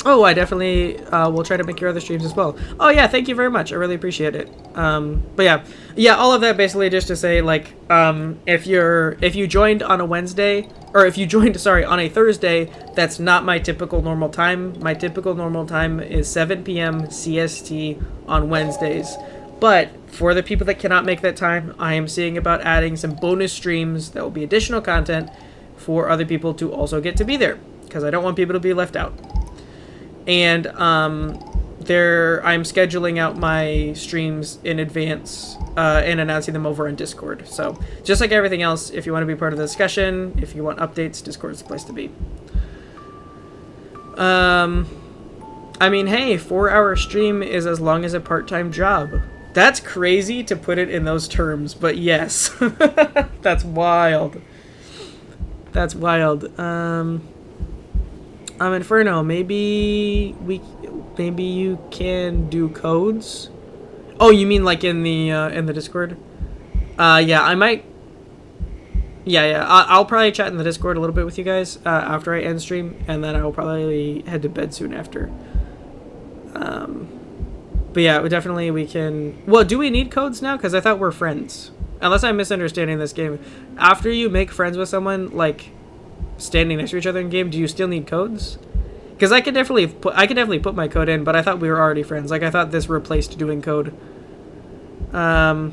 Oh, I definitely will try to make your other streams as well. Oh yeah, thank you very much. I really appreciate it. But yeah, all of that basically just to say, like, if you joined on a Wednesday, or if you joined, sorry, on a Thursday, that's not my typical normal time. My typical normal time is 7 p.m. CST on Wednesdays. But for the people that cannot make that time, I am seeing about adding some bonus streams that will be additional content for other people to also get to be there, because I don't want people to be left out. And I'm scheduling out my streams in advance and announcing them over on Discord. So just like everything else, if you want to be part of the discussion, if you want updates, Discord's the place to be. I mean, hey, 4-hour stream is as long as a part-time job. That's crazy to put it in those terms, but yes. That's wild. That's wild. Inferno, maybe you can do codes. Oh, you mean like in the Discord? Yeah, I might. Yeah. I'll probably chat in the Discord a little bit with you guys after I end stream, and then I'll probably head to bed soon after. But yeah, we can. Well, do we need codes now? Because I thought we're friends. Unless I'm misunderstanding this game. After you make friends with someone, like standing next to each other in game, do you still need codes? Because I could definitely put my code in, but I thought we were already friends. Like, I thought this replaced doing code. I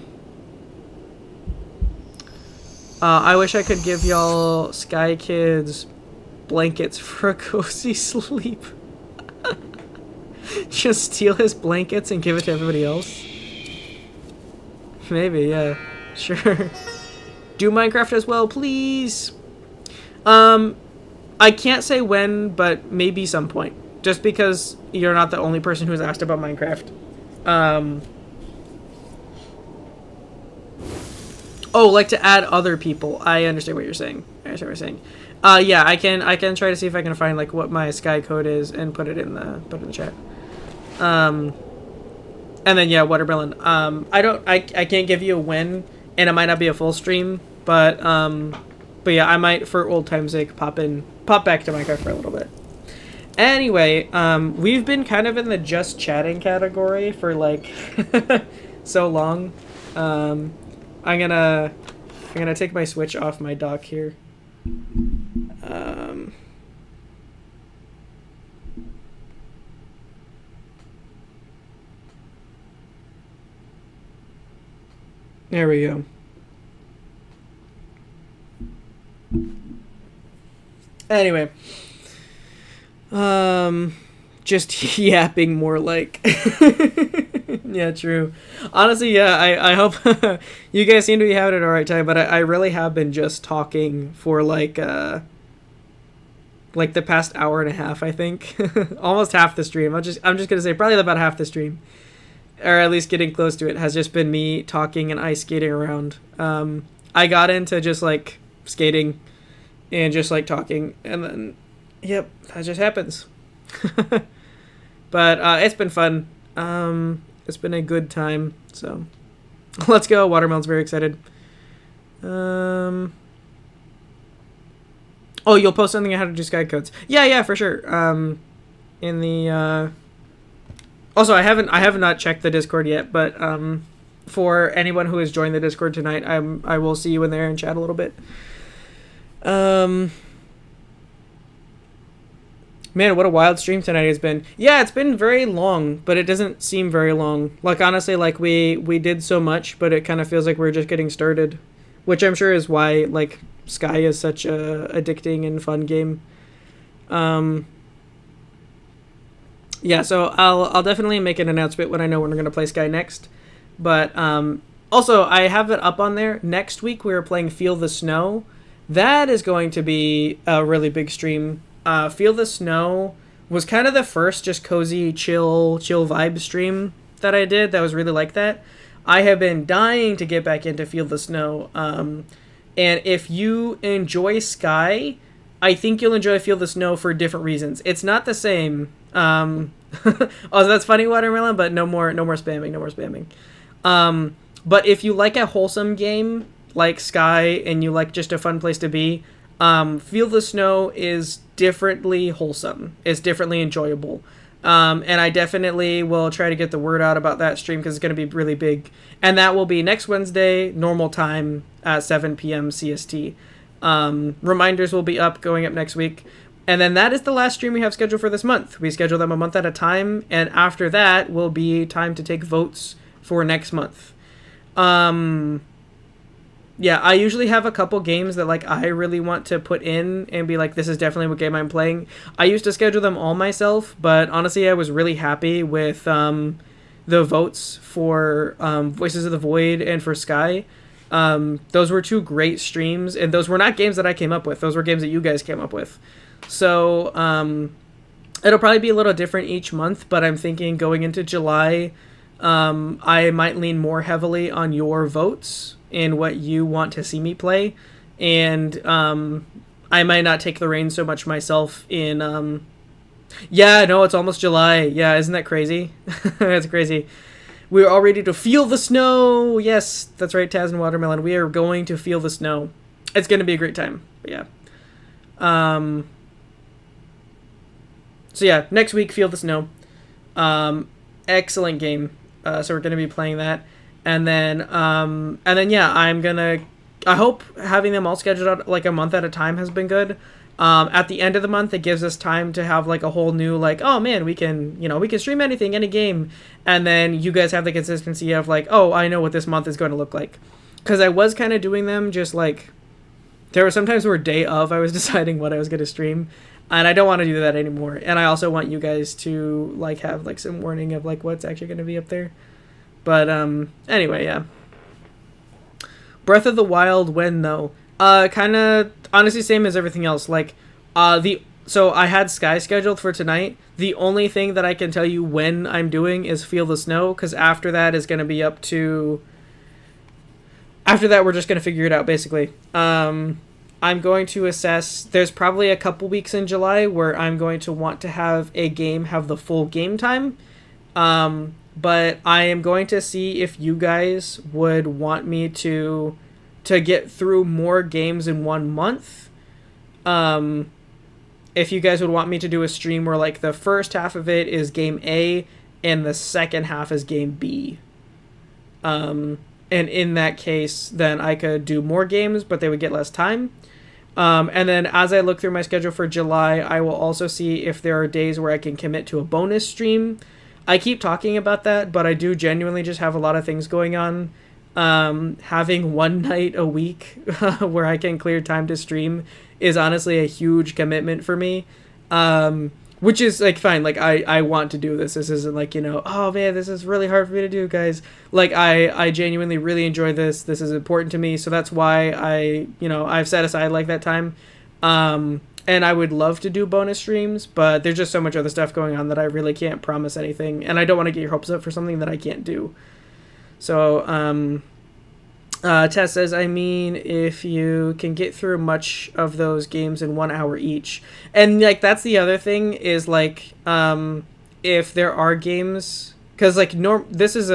wish I could give y'all Sky Kids blankets for a cozy sleep. Just steal his blankets and give it to everybody else. Maybe, yeah. Sure. Do Minecraft as well, please. I can't say when, but maybe some point. Just because you're not the only person who's asked about Minecraft. Oh, like to add other people. I understand what you're saying. Yeah, I can try to see if I can find like what my Sky code is and put it in the chat. And then yeah, Watermelon. I can't give you a when, and it might not be a full stream, but yeah, I might, for old time's sake, pop back to Minecraft for a little bit. Anyway, we've been kind of in the just chatting category for like so long. I'm gonna take my Switch off my dock here. There we go. Anyway, just yapping more like. Yeah, true. Honestly, yeah, I hope you guys seem to be having an alright time, but I really have been just talking for like the past hour and a half, I think. Almost half the stream. I'm just gonna say probably about half the stream, or at least getting close to it, has just been me talking and ice skating around. I got into just like skating and just like talking, and then yep, that just happens. But it's been fun. It's been a good time, so let's go. Watermelon's very excited. Oh, you'll post something on how to do Sky codes. Yeah, for sure. In the also, I have not checked the Discord yet, but for anyone who has joined the Discord tonight, I will see you in there and chat a little bit. Man, what a wild stream tonight has been. Yeah, it's been very long, but it doesn't seem very long. Like, honestly, like, we did so much, but it kind of feels like we're just getting started. Which I'm sure is why, like, Sky is such a addicting and fun game. Yeah, so I'll definitely make an announcement when I know when we're going to play Sky next. But, also, I have it up on there. Next week, we're playing Feel the Snow. That is going to be a really big stream. Feel the Snow was kind of the first just cozy, chill vibe stream that I did that was really like that. I have been dying to get back into Feel the Snow. And if you enjoy Sky, I think you'll enjoy Feel the Snow for different reasons. It's not the same. Oh, that's funny, Watermelon, but no more spamming. But if you like a wholesome game like Sky and you like just a fun place to be, Feel the Snow is differently wholesome. It's differently enjoyable. And I definitely will try to get the word out about that stream because it's going to be really big. And that will be next Wednesday, normal time at 7 p.m. CST. Reminders will be going up next week. And then that is the last stream we have scheduled for this month. We schedule them a month at a time. And after that will be time to take votes for next month. Yeah, I usually have a couple games that like I really want to put in and be like, this is definitely what game I'm playing. I used to schedule them all myself, but honestly, I was really happy with the votes for Voices of the Void and for Sky. Those were two great streams, and those were not games that I came up with. Those were games that you guys came up with. So it'll probably be a little different each month, but I'm thinking going into July, I might lean more heavily on your votes in what you want to see me play, and I might not take the reins so much myself in yeah, no, it's almost July. Yeah, isn't that crazy? That's crazy. We're all ready to feel the snow. Yes, that's right, Taz and Watermelon. We are going to feel the snow. It's going to be a great time. But yeah. So yeah, next week, Feel the Snow. Excellent game. So we're going to be playing that. And then yeah, I hope having them all scheduled out like a month at a time has been good. At the end of the month, it gives us time to have like a whole new, like, oh man, we can stream anything, any game. And then you guys have the consistency of like, oh, I know what this month is going to look like. Cause I was kind of doing them just like, there were sometimes where day of I was deciding what I was going to stream, and I don't want to do that anymore. And I also want you guys to like have like some warning of like what's actually going to be up there. But anyway, yeah. Breath of the Wild, when though? Kind of honestly same as everything else. Like so I had Sky scheduled for tonight. The only thing that I can tell you when I'm doing is Feel the Snow, because after that is going to be up to. After that, we're just going to figure it out, basically. I'm going to assess. There's probably a couple weeks in July where I'm going to want to have a game have the full game time. But I am going to see if you guys would want me to get through more games in 1 month. If you guys would want me to do a stream where like the first half of it is game A and the second half is game B. And in that case, then I could do more games, but they would get less time. And then as I look through my schedule for July, I will also see if there are days where I can commit to a bonus stream. I keep talking about that, but I do genuinely just have a lot of things going on. Having one night a week where I can clear time to stream is honestly a huge commitment for me. Which is like fine. Like I want to do this. This isn't like, oh man, this is really hard for me to do, guys. Like I genuinely really enjoy this. This is important to me. So that's why I've set aside like that time. And I would love to do bonus streams, but there's just so much other stuff going on that I really can't promise anything. And I don't want to get your hopes up for something that I can't do. So, Tess says, I mean, if you can get through much of those games in 1 hour each. And, like, that's the other thing is, like, if there are games... Because, like, this was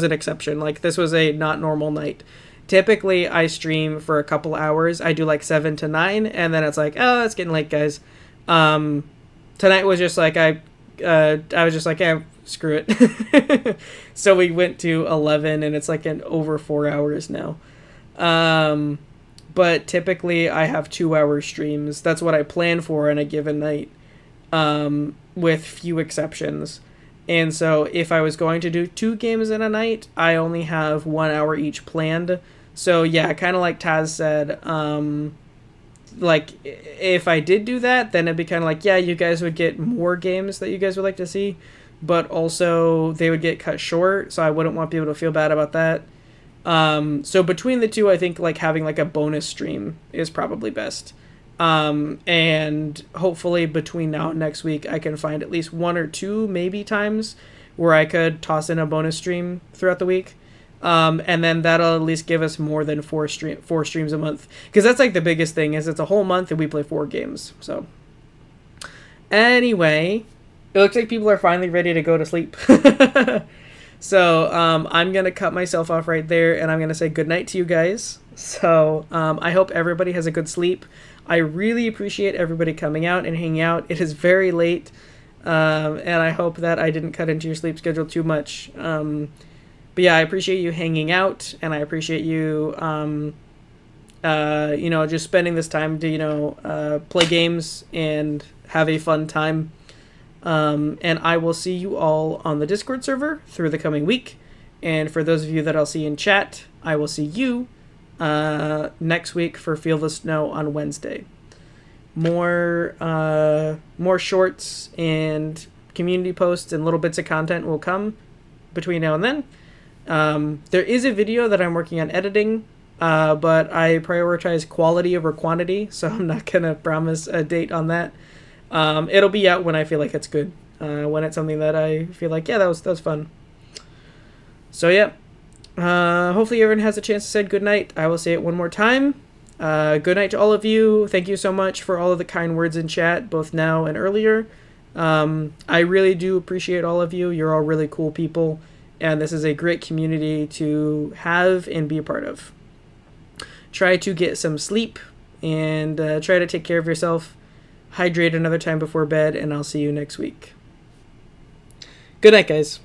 an exception. Like, this was a not normal night. Typically, I stream for a couple hours. I do, like, 7 to 9, and then it's like, oh, it's getting late, guys. Tonight was just, like, I was just like, screw it. So we went to 11, and it's like over 4 hours now. But typically I have 2-hour streams. That's what I plan for on a given night, with few exceptions. And so if I was going to do 2 games in a night, I only have 1 hour each planned. So yeah, kind of like Taz said, like if I did do that, then it'd be kind of like, yeah, you guys would get more games that you guys would like to see, but also they would get cut short, so I wouldn't want people to feel bad about that. So between the two, I think like having like a bonus stream is probably best. And hopefully between now and next week, I can find at least 1 or 2 maybe times where I could toss in a bonus stream throughout the week. And then that'll at least give us more than 4 streams a month. Because that's like the biggest thing is it's a whole month and we play 4 games. So anyway, it looks like people are finally ready to go to sleep. So I'm going to cut myself off right there and I'm going to say goodnight to you guys. So I hope everybody has a good sleep. I really appreciate everybody coming out and hanging out. It is very late, and I hope that I didn't cut into your sleep schedule too much. But yeah, I appreciate you hanging out, and I appreciate you, just spending this time to, play games and have a fun time. And I will see you all on the Discord server through the coming week. And for those of you that I'll see in chat, I will see you next week for Feel the Snow on Wednesday. More shorts and community posts and little bits of content will come between now and then. There is a video that I'm working on editing, but I prioritize quality over quantity, so I'm not going to promise a date on that. It'll be out when I feel like it's good, when it's something that I feel like, yeah, that was fun. So yeah, hopefully everyone has a chance to say good night. I will say it one more time. Good night to all of you. Thank you so much for all of the kind words in chat, both now and earlier. I really do appreciate all of you. You're all really cool people, and this is a great community to have and be a part of. Try to get some sleep, and try to take care of yourself. Hydrate another time before bed, and I'll see you next week. Good night, guys.